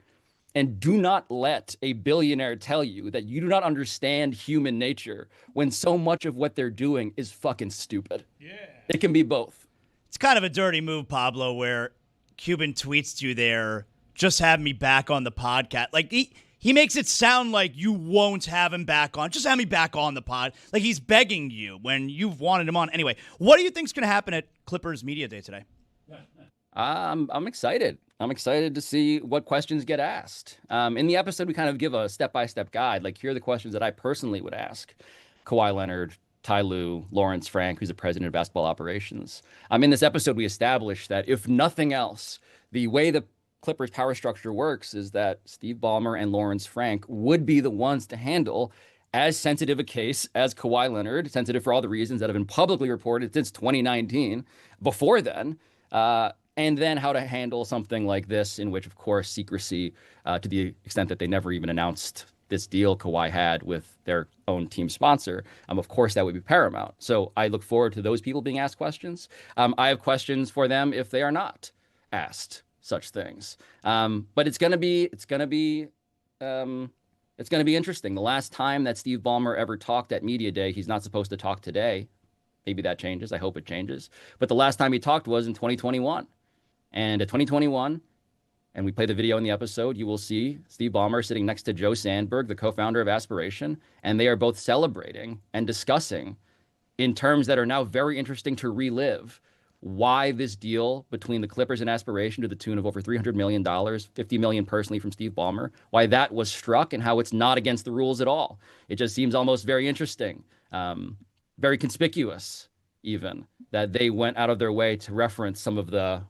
Speaker 21: And do not let a billionaire tell you that you do not understand human nature when so much of what they're doing is fucking stupid. Yeah. It can be both.
Speaker 3: It's kind of a dirty move, Pablo, where Cuban tweets to you there, just have me back on the podcast. Like, he makes it sound like you won't have him back on. Just have me back on the pod. Like, he's begging you when you've wanted him on. Anyway, what do you think's going to happen at Clippers Media Day today?
Speaker 21: I'm excited. I'm excited to see what questions get asked. In the episode, we kind of give a step-by-step guide. Like, here are the questions that I personally would ask Kawhi Leonard, Ty Lue, Lawrence Frank, who's the president of basketball operations. In this episode, we established that if nothing else, the way the Clippers power structure works is that Steve Ballmer and Lawrence Frank would be the ones to handle as sensitive a case as Kawhi Leonard, sensitive for all the reasons that have been publicly reported since 2019. Before then, and then how to handle something like this, in which, of course, secrecy, to the extent that they never even announced this deal Kawhi had with their own team sponsor, of course, that would be paramount. So I look forward to those people being asked questions. I have questions for them if they are not asked such things. But it's going to be interesting. The last time that Steve Ballmer ever talked at Media Day, he's not supposed to talk today. Maybe that changes. I hope it changes. But the last time he talked was in 2021. And at 2021, and we play the video in the episode, you will see Steve Ballmer sitting next to Joe Sandberg, the co-founder of Aspiration, and they are both celebrating and discussing in terms that are now very interesting to relive why this deal between the Clippers and Aspiration to the tune of over $300 million, $50 million personally from Steve Ballmer, why that was struck and how it's not against the rules at all. It just seems almost very interesting, very conspicuous even, that they went out of their way to reference some of the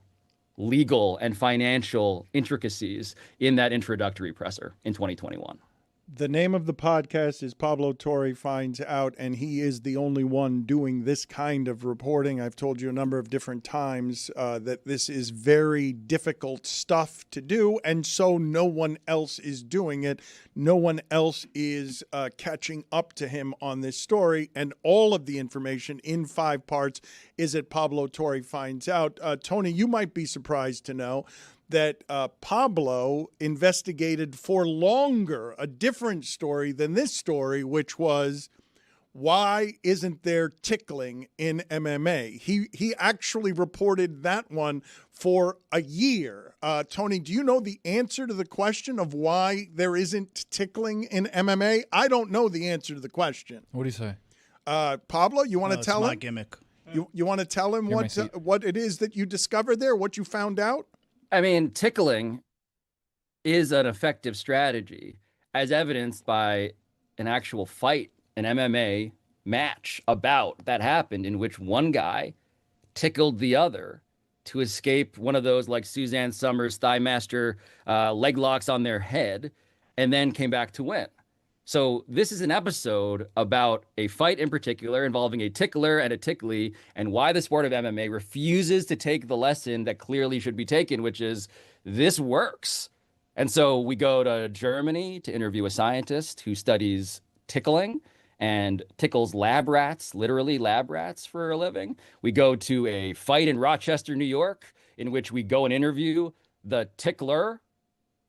Speaker 21: legal and financial intricacies in that introductory presser in 2021.
Speaker 1: The name of the podcast is Pablo Torre Finds Out, and he is the only one doing this kind of reporting. I've told you a number of different times that this is very difficult stuff to do, and so no one else is doing it. No one else is catching up to him on this story, and all of the information in 5 parts is at Pablo Torre Finds Out. Tony, you might be surprised to know that Pablo investigated for longer a different story than this story, which was, why isn't there tickling in MMA? He actually reported that one for a year. Tony, do you know the answer to the question of why there isn't tickling in MMA? I don't know the answer to the question.
Speaker 6: What do you say?
Speaker 1: Pablo, you want to tell him?
Speaker 3: It's my gimmick.
Speaker 1: You want to tell him what it is that you discovered there, what you found out?
Speaker 21: I mean, tickling is an effective strategy, as evidenced by an actual fight, an MMA match that happened in which one guy tickled the other to escape one of those like Suzanne Summers thigh master leg locks on their head, and then came back to win. So this is an episode about a fight in particular involving a tickler and a tickly, and why the sport of MMA refuses to take the lesson that clearly should be taken, which is this works. And so we go to Germany to interview a scientist who studies tickling and tickles lab rats, literally lab rats, for a living. We go to a fight in Rochester, New York, in which we go and interview the tickler.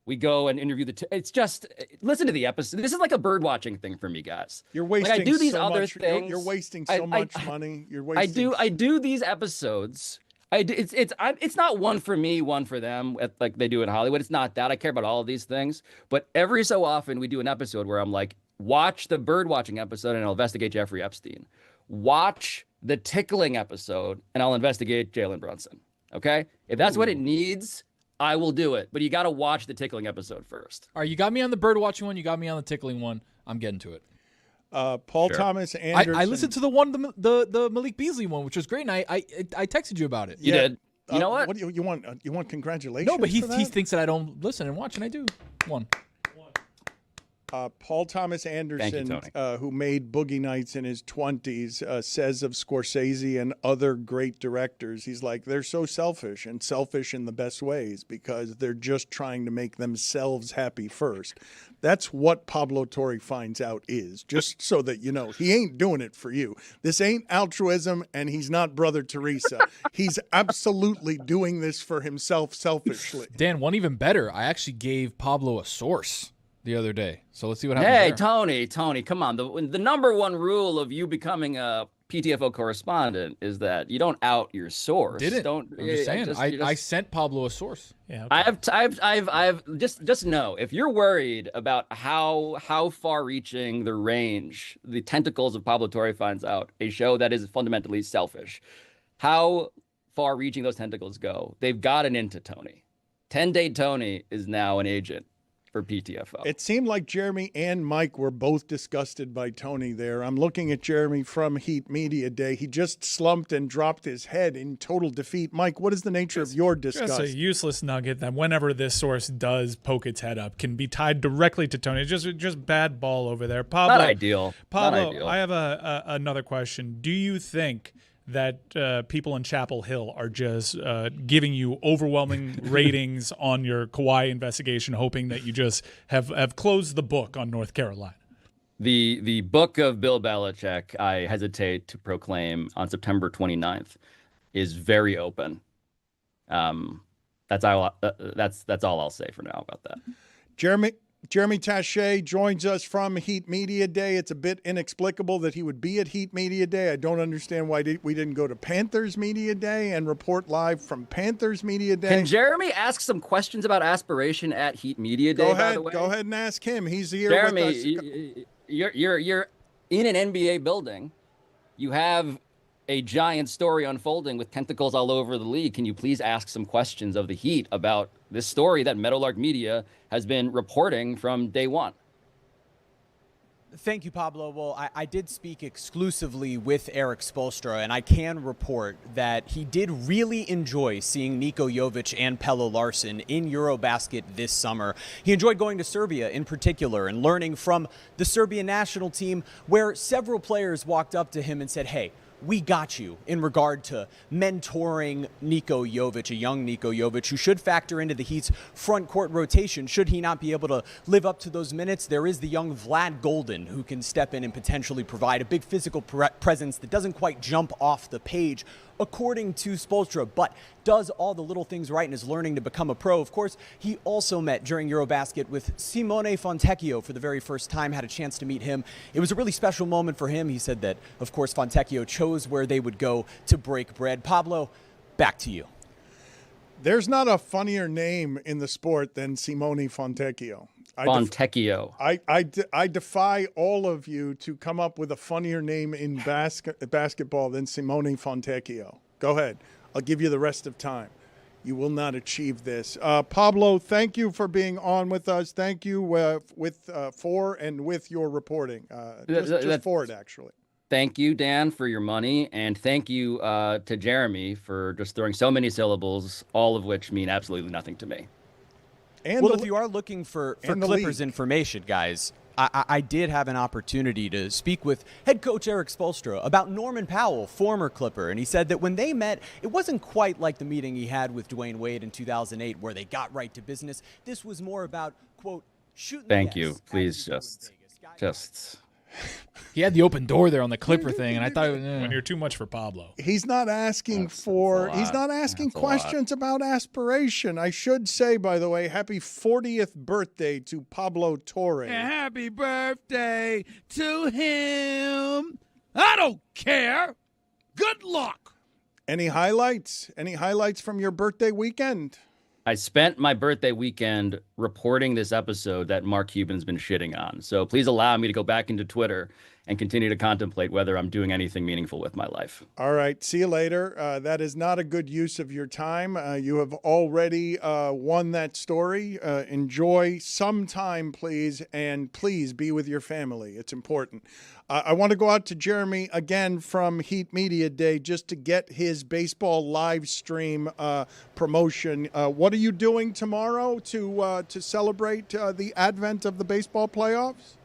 Speaker 21: We go and interview it's just, listen to the episode. This is like a bird watching thing for me, guys.
Speaker 1: You're wasting
Speaker 21: I do these
Speaker 1: so
Speaker 21: other
Speaker 1: much,
Speaker 21: things.
Speaker 1: You're wasting so much money. You're wasting.
Speaker 21: I do these episodes. It's not one for me, one for them, like they do in Hollywood. It's not that. I care about all of these things. But every so often we do an episode where I'm like, watch the bird watching episode and I'll investigate Jeffrey Epstein. Watch the tickling episode and I'll investigate Jalen Brunson. Okay? If that's what it needs, I will do it. But you got to watch the tickling episode first.
Speaker 6: All right, you got me on the bird watching one. You got me on the tickling one. I'm getting to it.
Speaker 1: Paul Thomas Anderson.
Speaker 6: I listened to the one, the Malik Beasley one, which was great, and I texted you about it.
Speaker 21: You did. You know what?
Speaker 1: What do you want? You want congratulations?
Speaker 6: No, but he
Speaker 1: for that?
Speaker 6: thinks that I don't listen and watch, and I do. One.
Speaker 1: Paul Thomas Anderson,
Speaker 21: Thank you,
Speaker 1: who made Boogie Nights in his 20s, says of Scorsese and other great directors, he's like, they're so selfish, and selfish in the best ways, because they're just trying to make themselves happy first. That's what Pablo Torre finds out is, just so that you know. He ain't doing it for you. This ain't altruism, and he's not Brother Teresa. He's absolutely doing this for himself selfishly.
Speaker 6: Dan, one even better. I actually gave Pablo a source the other day. So let's see what happens
Speaker 21: Hey,
Speaker 6: there.
Speaker 21: Tony, come on. The number one rule of you becoming a PTFO correspondent is that you don't out your source.
Speaker 6: Didn't.
Speaker 21: I'm
Speaker 6: I'm just saying. I sent Pablo a source.
Speaker 2: Yeah.
Speaker 21: Okay. I've just know, if you're worried about how far-reaching the range, the tentacles of Pablo Torre finds out, a show that is fundamentally selfish, how far-reaching those tentacles go, they've gotten into Tony. 10-Day Tony is now an agent for PTFO.
Speaker 1: It seemed like Jeremy and Mike were both disgusted by Tony there. I'm looking at Jeremy from Heat Media Day. He just slumped and dropped his head in total defeat. Mike, what is the nature of your disgust?
Speaker 2: Just a useless nugget that whenever this source does poke its head up can be tied directly to Tony. Just bad ball over there. Pablo,
Speaker 21: Not ideal.
Speaker 2: Pablo,
Speaker 21: Not ideal.
Speaker 2: I have another question. Do you think that people in Chapel Hill are just giving you overwhelming ratings on your Kawhi investigation, hoping that you just have closed the book on North Carolina?
Speaker 21: The book of Bill Belichick, I hesitate to proclaim on September 29th, is very open. That's all I'll say for now about that.
Speaker 1: Jeremy Taché joins us from Heat Media Day. It's a bit inexplicable that he would be at Heat Media Day. I don't understand why we didn't go to Panthers Media Day and report live from Panthers Media Day.
Speaker 21: Can Jeremy ask some questions about aspiration at Heat Media Day? By the way?
Speaker 1: Go ahead and ask him. He's here
Speaker 21: Jeremy,
Speaker 1: with us.
Speaker 21: You're in an NBA building. You have a giant story unfolding with tentacles all over the league. Can you please ask some questions of the Heat about this story that Meadowlark Media has been reporting from day one?
Speaker 13: Thank you, Pablo. Well, I did speak exclusively with Eric Spoelstra, and I can report that he did really enjoy seeing Niko Jovic and Pelle Larsson in Eurobasket this summer. He enjoyed going to Serbia in particular and learning from the Serbian national team, where several players walked up to him and said, hey, we got you, in regard to mentoring Niko Jovic, a young Niko Jovic, who should factor into the Heat's front court rotation. Should he not be able to live up to those minutes, there is the young Vlad Golden, who can step in and potentially provide a big physical presence that doesn't quite jump off the page, according to Spoelstra, but does all the little things right and is learning to become a pro. Of course, he also met during Eurobasket with Simone Fontecchio for the very first time, had a chance to meet him. It was a really special moment for him. He said that, of course, Fontecchio chose where they would go to break bread. Pablo, back to you.
Speaker 1: There's not a funnier name in the sport than Simone Fontecchio.
Speaker 21: Fontecchio.
Speaker 1: I defy all of you to come up with a funnier name in basketball than Simone Fontecchio. Go ahead. I'll give you the rest of time. You will not achieve this. Pablo, thank you for being on with us. Thank you for and with your reporting. Just for it, actually.
Speaker 21: Thank you, Dan, for your money, and thank you to Jeremy for just throwing so many syllables, all of which mean absolutely nothing to me.
Speaker 13: Well, if you are looking for Clippers information, guys, I did have an opportunity to speak with head coach Eric Spoelstra about Norman Powell, former Clipper, and he said that when they met, it wasn't quite like the meeting he had with Dwayne Wade in 2008 where they got right to business. This was more about, quote, shooting.
Speaker 21: Thank you. Please just.
Speaker 6: He had the open door there on the Clipper thing, and I thought
Speaker 2: when you're too much for Pablo.
Speaker 1: He's not asking he's not asking questions about aspiration. I should say, by the way, happy 40th birthday to Pablo Torre.
Speaker 10: Happy birthday to him. I don't care. Good luck.
Speaker 1: Any highlights? Any highlights from your birthday weekend?
Speaker 21: I spent my birthday weekend reporting this episode that Mark Cuban's been shitting on. So please allow me to go back into Twitter and continue to contemplate whether I'm doing anything meaningful with my life.
Speaker 1: All right. See you later. That is not a good use of your time. You have already won that story. Enjoy some time, please, and please be with your family. It's important. I want to go out to Jeremy again from Heat Media Day just to get his baseball live stream promotion. What are you doing tomorrow to celebrate the advent of the baseball playoffs?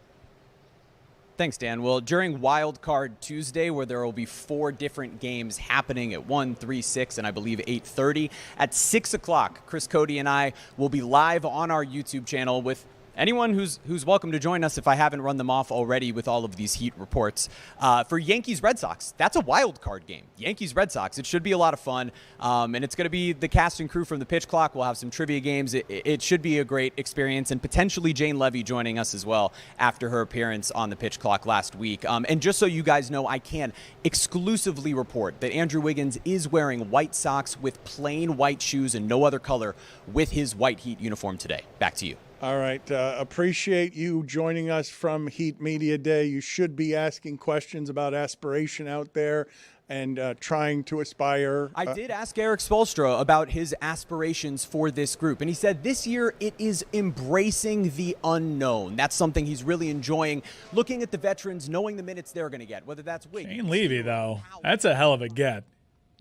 Speaker 13: Thanks, Dan. Well, during Wild Card Tuesday, where there will be 4 different games happening at 1, 3, 6, and I believe 8:30, at 6 o'clock, Chris Cody and I will be live on our YouTube channel with anyone who's welcome to join us if I haven't run them off already with all of these Heat reports. For Yankees-Red Sox, that's a wild card game. Yankees-Red Sox, it should be a lot of fun. And it's going to be the cast and crew from the Pitch Clock. We'll have some trivia games. It should be a great experience. And potentially Jane Levy joining us as well after her appearance on the Pitch Clock last week. And just so you guys know, I can exclusively report that Andrew Wiggins is wearing white socks with plain white shoes and no other color with his white Heat uniform today. Back to you.
Speaker 1: All right. Appreciate you joining us from Heat Media Day. You should be asking questions about aspiration out there and trying to aspire.
Speaker 13: I did ask Eric Spoelstra about his aspirations for this group, and he said this year it is embracing the unknown. That's something he's really enjoying, looking at the veterans, knowing the minutes they're going to get, whether that's Wiggins.
Speaker 2: Shane Levy, though, that's a hell of a get.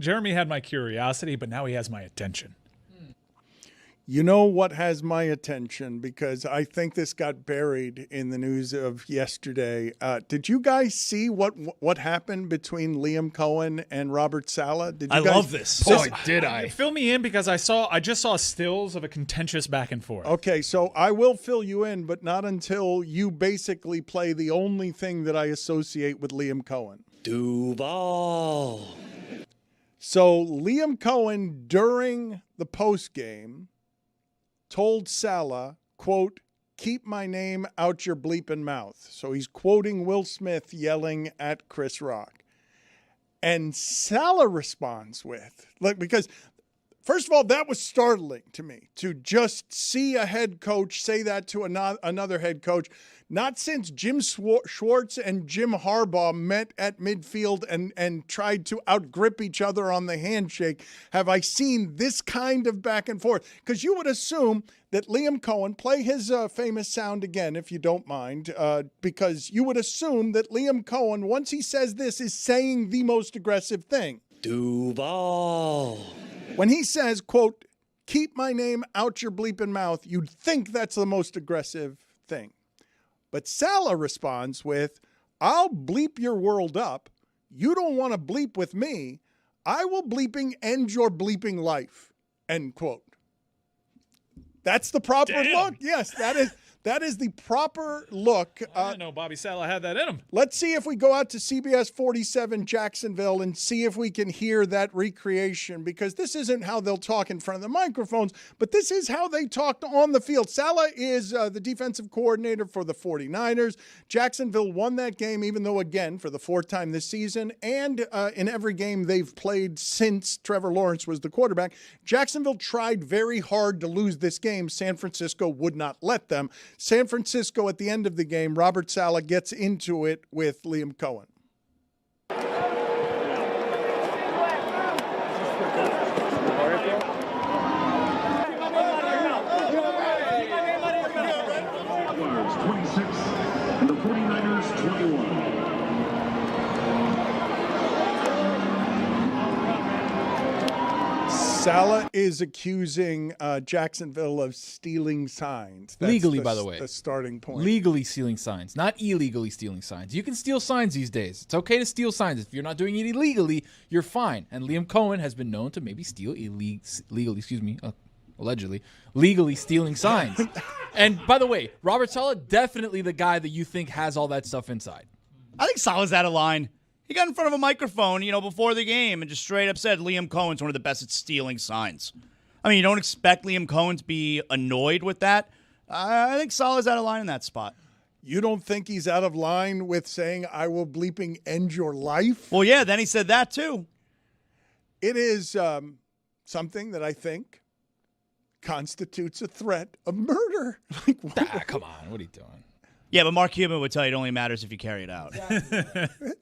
Speaker 2: Jeremy had my curiosity, but now he has my attention.
Speaker 1: You know what has my attention, because I think this got buried in the news of yesterday. Did you guys see what happened between Liam Cohen and Robert Saleh? Did you guys
Speaker 2: love this.
Speaker 6: Boy, did I.
Speaker 2: Fill me in, because I just saw stills of a contentious back and forth.
Speaker 1: Okay, so I will fill you in, but not until you basically play the only thing that I associate with Liam Cohen.
Speaker 18: Duval.
Speaker 1: So Liam Cohen, during the postgame, told Saleh, quote, "Keep my name out your bleeping mouth." So he's quoting Will Smith yelling at Chris Rock. And Saleh responds with, because first of all, that was startling to me, to just see a head coach say that to another head coach. Not since Jim Schwartz and Jim Harbaugh met at midfield and tried to outgrip each other on the handshake have I seen this kind of back and forth. Because you would assume that Liam Cohen, play his famous sound again if you don't mind, because you would assume that Liam Cohen, once he says this, is saying the most aggressive thing.
Speaker 18: Duval.
Speaker 1: When he says, quote, "Keep my name out your bleeping mouth," you'd think that's the most aggressive thing. But Saleh responds with, "I'll bleep your world up. You don't want to bleep with me. I will bleeping end your bleeping life." End quote. That's the proper look. Yes, that is the proper look.
Speaker 2: I didn't know Bobby Saleh had that in him.
Speaker 1: Let's see if we go out to CBS 47 Jacksonville and see if we can hear that recreation, because this isn't how they'll talk in front of the microphones, but this is how they talked on the field. Saleh is the defensive coordinator for the 49ers. Jacksonville won that game, even though, again, for the 4th time this season, and in every game they've played since Trevor Lawrence was the quarterback. Jacksonville tried very hard to lose this game. San Francisco would not let them. San Francisco, at the end of the game, Robert Saleh gets into it with Liam Cohen.
Speaker 22: And the 49ers 21.
Speaker 1: Salah is accusing Jacksonville of stealing signs. That's
Speaker 6: Legally, by the way.
Speaker 1: The starting point.
Speaker 6: Legally stealing signs, not illegally stealing signs. You can steal signs these days. It's okay to steal signs. If you're not doing it illegally, you're fine. And Liam Cohen has been known to maybe steal allegedly, legally stealing signs. And by the way, Robert Saleh, definitely the guy that you think has all that stuff inside.
Speaker 3: I think Saleh's out of line. He got in front of a microphone, before the game and just straight up said Liam Cohen's one of the best at stealing signs. I mean, you don't expect Liam Cohen to be annoyed with that. I think Saleh's out of line in that spot.
Speaker 1: You don't think he's out of line with saying, I will bleeping end your life?
Speaker 3: Well, yeah, then he said that too.
Speaker 1: It is something that I think constitutes a threat of murder.
Speaker 6: Come on, what are you doing?
Speaker 3: Yeah, but Mark Cuban would tell you it only matters if you carry it out.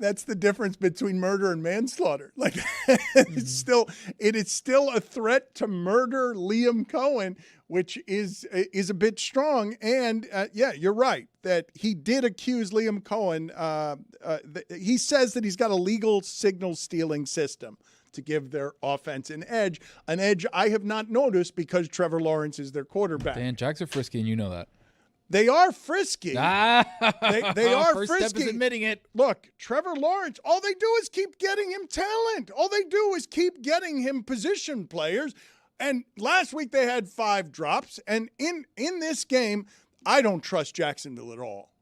Speaker 1: That's the difference between murder and manslaughter. It is still a threat to murder Liam Cohen, which is a bit strong. And yeah, you're right that he did accuse Liam Cohen. He says that he's got a legal signal stealing system to give their offense an edge I have not noticed because Trevor Lawrence is their quarterback.
Speaker 6: Dan, Jags are frisky, and you know that.
Speaker 1: They are frisky. They are
Speaker 6: First
Speaker 1: frisky.
Speaker 6: step is admitting it.
Speaker 1: Look, Trevor Lawrence, all they do is keep getting him talent. All they do is keep getting him position players. And last week they had 5 drops. And in this game, I don't trust Jacksonville at all.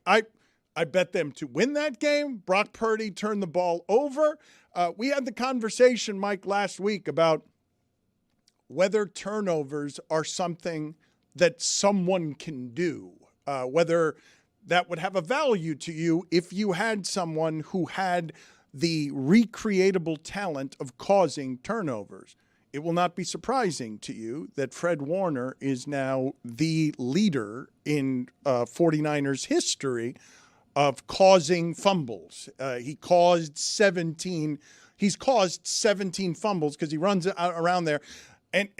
Speaker 1: I bet them to win that game. Brock Purdy turned the ball over. We had the conversation, Mike, last week about whether turnovers are something that someone can do, whether that would have a value to you if you had someone who had the recreatable talent of causing turnovers. It will not be surprising to you that Fred Warner is now the leader in 49ers history of causing fumbles. He's caused 17 fumbles because he runs around there. And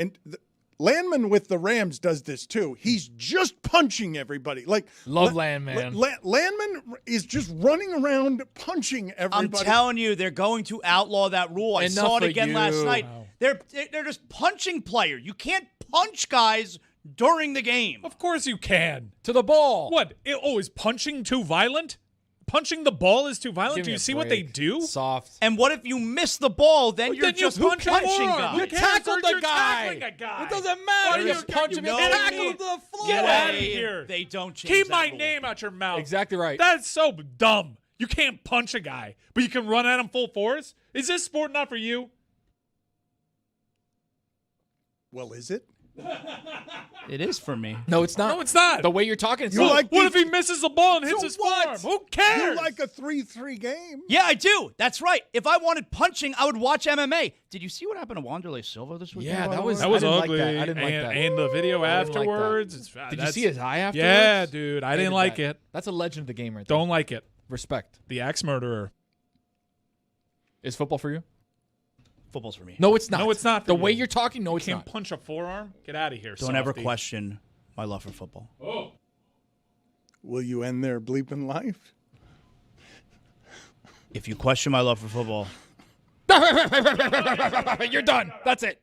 Speaker 1: Landman with the Rams does this too. He's just punching everybody.
Speaker 6: Love Landman.
Speaker 1: Landman is just running around punching everybody.
Speaker 3: I'm telling you, they're going to outlaw that rule. I saw it again last night.
Speaker 6: Wow.
Speaker 3: They're just punching players. You can't punch guys during the game.
Speaker 2: Of course you can.
Speaker 6: To the ball.
Speaker 2: What? Is punching too violent? Punching the ball is too violent? Do you see what they do?
Speaker 6: Soft.
Speaker 3: And what if you miss the ball? Then you're just punching guys.
Speaker 6: You tackled the guy. It doesn't matter.
Speaker 2: You
Speaker 6: just punch him and tackle the floor.
Speaker 2: Get out of here.
Speaker 3: They don't change
Speaker 2: Keep
Speaker 3: that
Speaker 2: my
Speaker 3: rule.
Speaker 2: name out your mouth.
Speaker 6: Exactly right.
Speaker 2: That's so dumb. You can't punch a guy, but you can run at him full force? Is this sport not for you?
Speaker 1: Well, is it?
Speaker 3: It is for me.
Speaker 6: No, it's not.
Speaker 2: No, it's not.
Speaker 6: The way you're talking, it's
Speaker 2: what if he misses the ball and hits his farm? Who cares?
Speaker 1: You like a 3-3 game?
Speaker 3: Yeah, I do. That's right. If I wanted punching, I would watch MMA. Did you see what happened to Wanderlei Silva this weekend?
Speaker 6: Yeah, that was
Speaker 2: ugly.
Speaker 6: like that. I didn't like that.
Speaker 2: And the video afterwards.
Speaker 6: Did you see his eye afterwards?
Speaker 2: Yeah, dude. I didn't like it.
Speaker 6: That's a legend of the game right there.
Speaker 2: Don't like it.
Speaker 6: Respect.
Speaker 2: The axe murderer.
Speaker 6: Is football for you?
Speaker 3: Football's for me.
Speaker 6: No, it's not.
Speaker 2: No, it's not.
Speaker 6: The way you're talking, no, it's
Speaker 2: can't
Speaker 6: not.
Speaker 2: punch a forearm? Get out of here,
Speaker 3: Don't ever question my love for football.
Speaker 2: Oh.
Speaker 1: Will you end their bleeping life?
Speaker 3: If you question my love for football,
Speaker 6: You're done. That's it.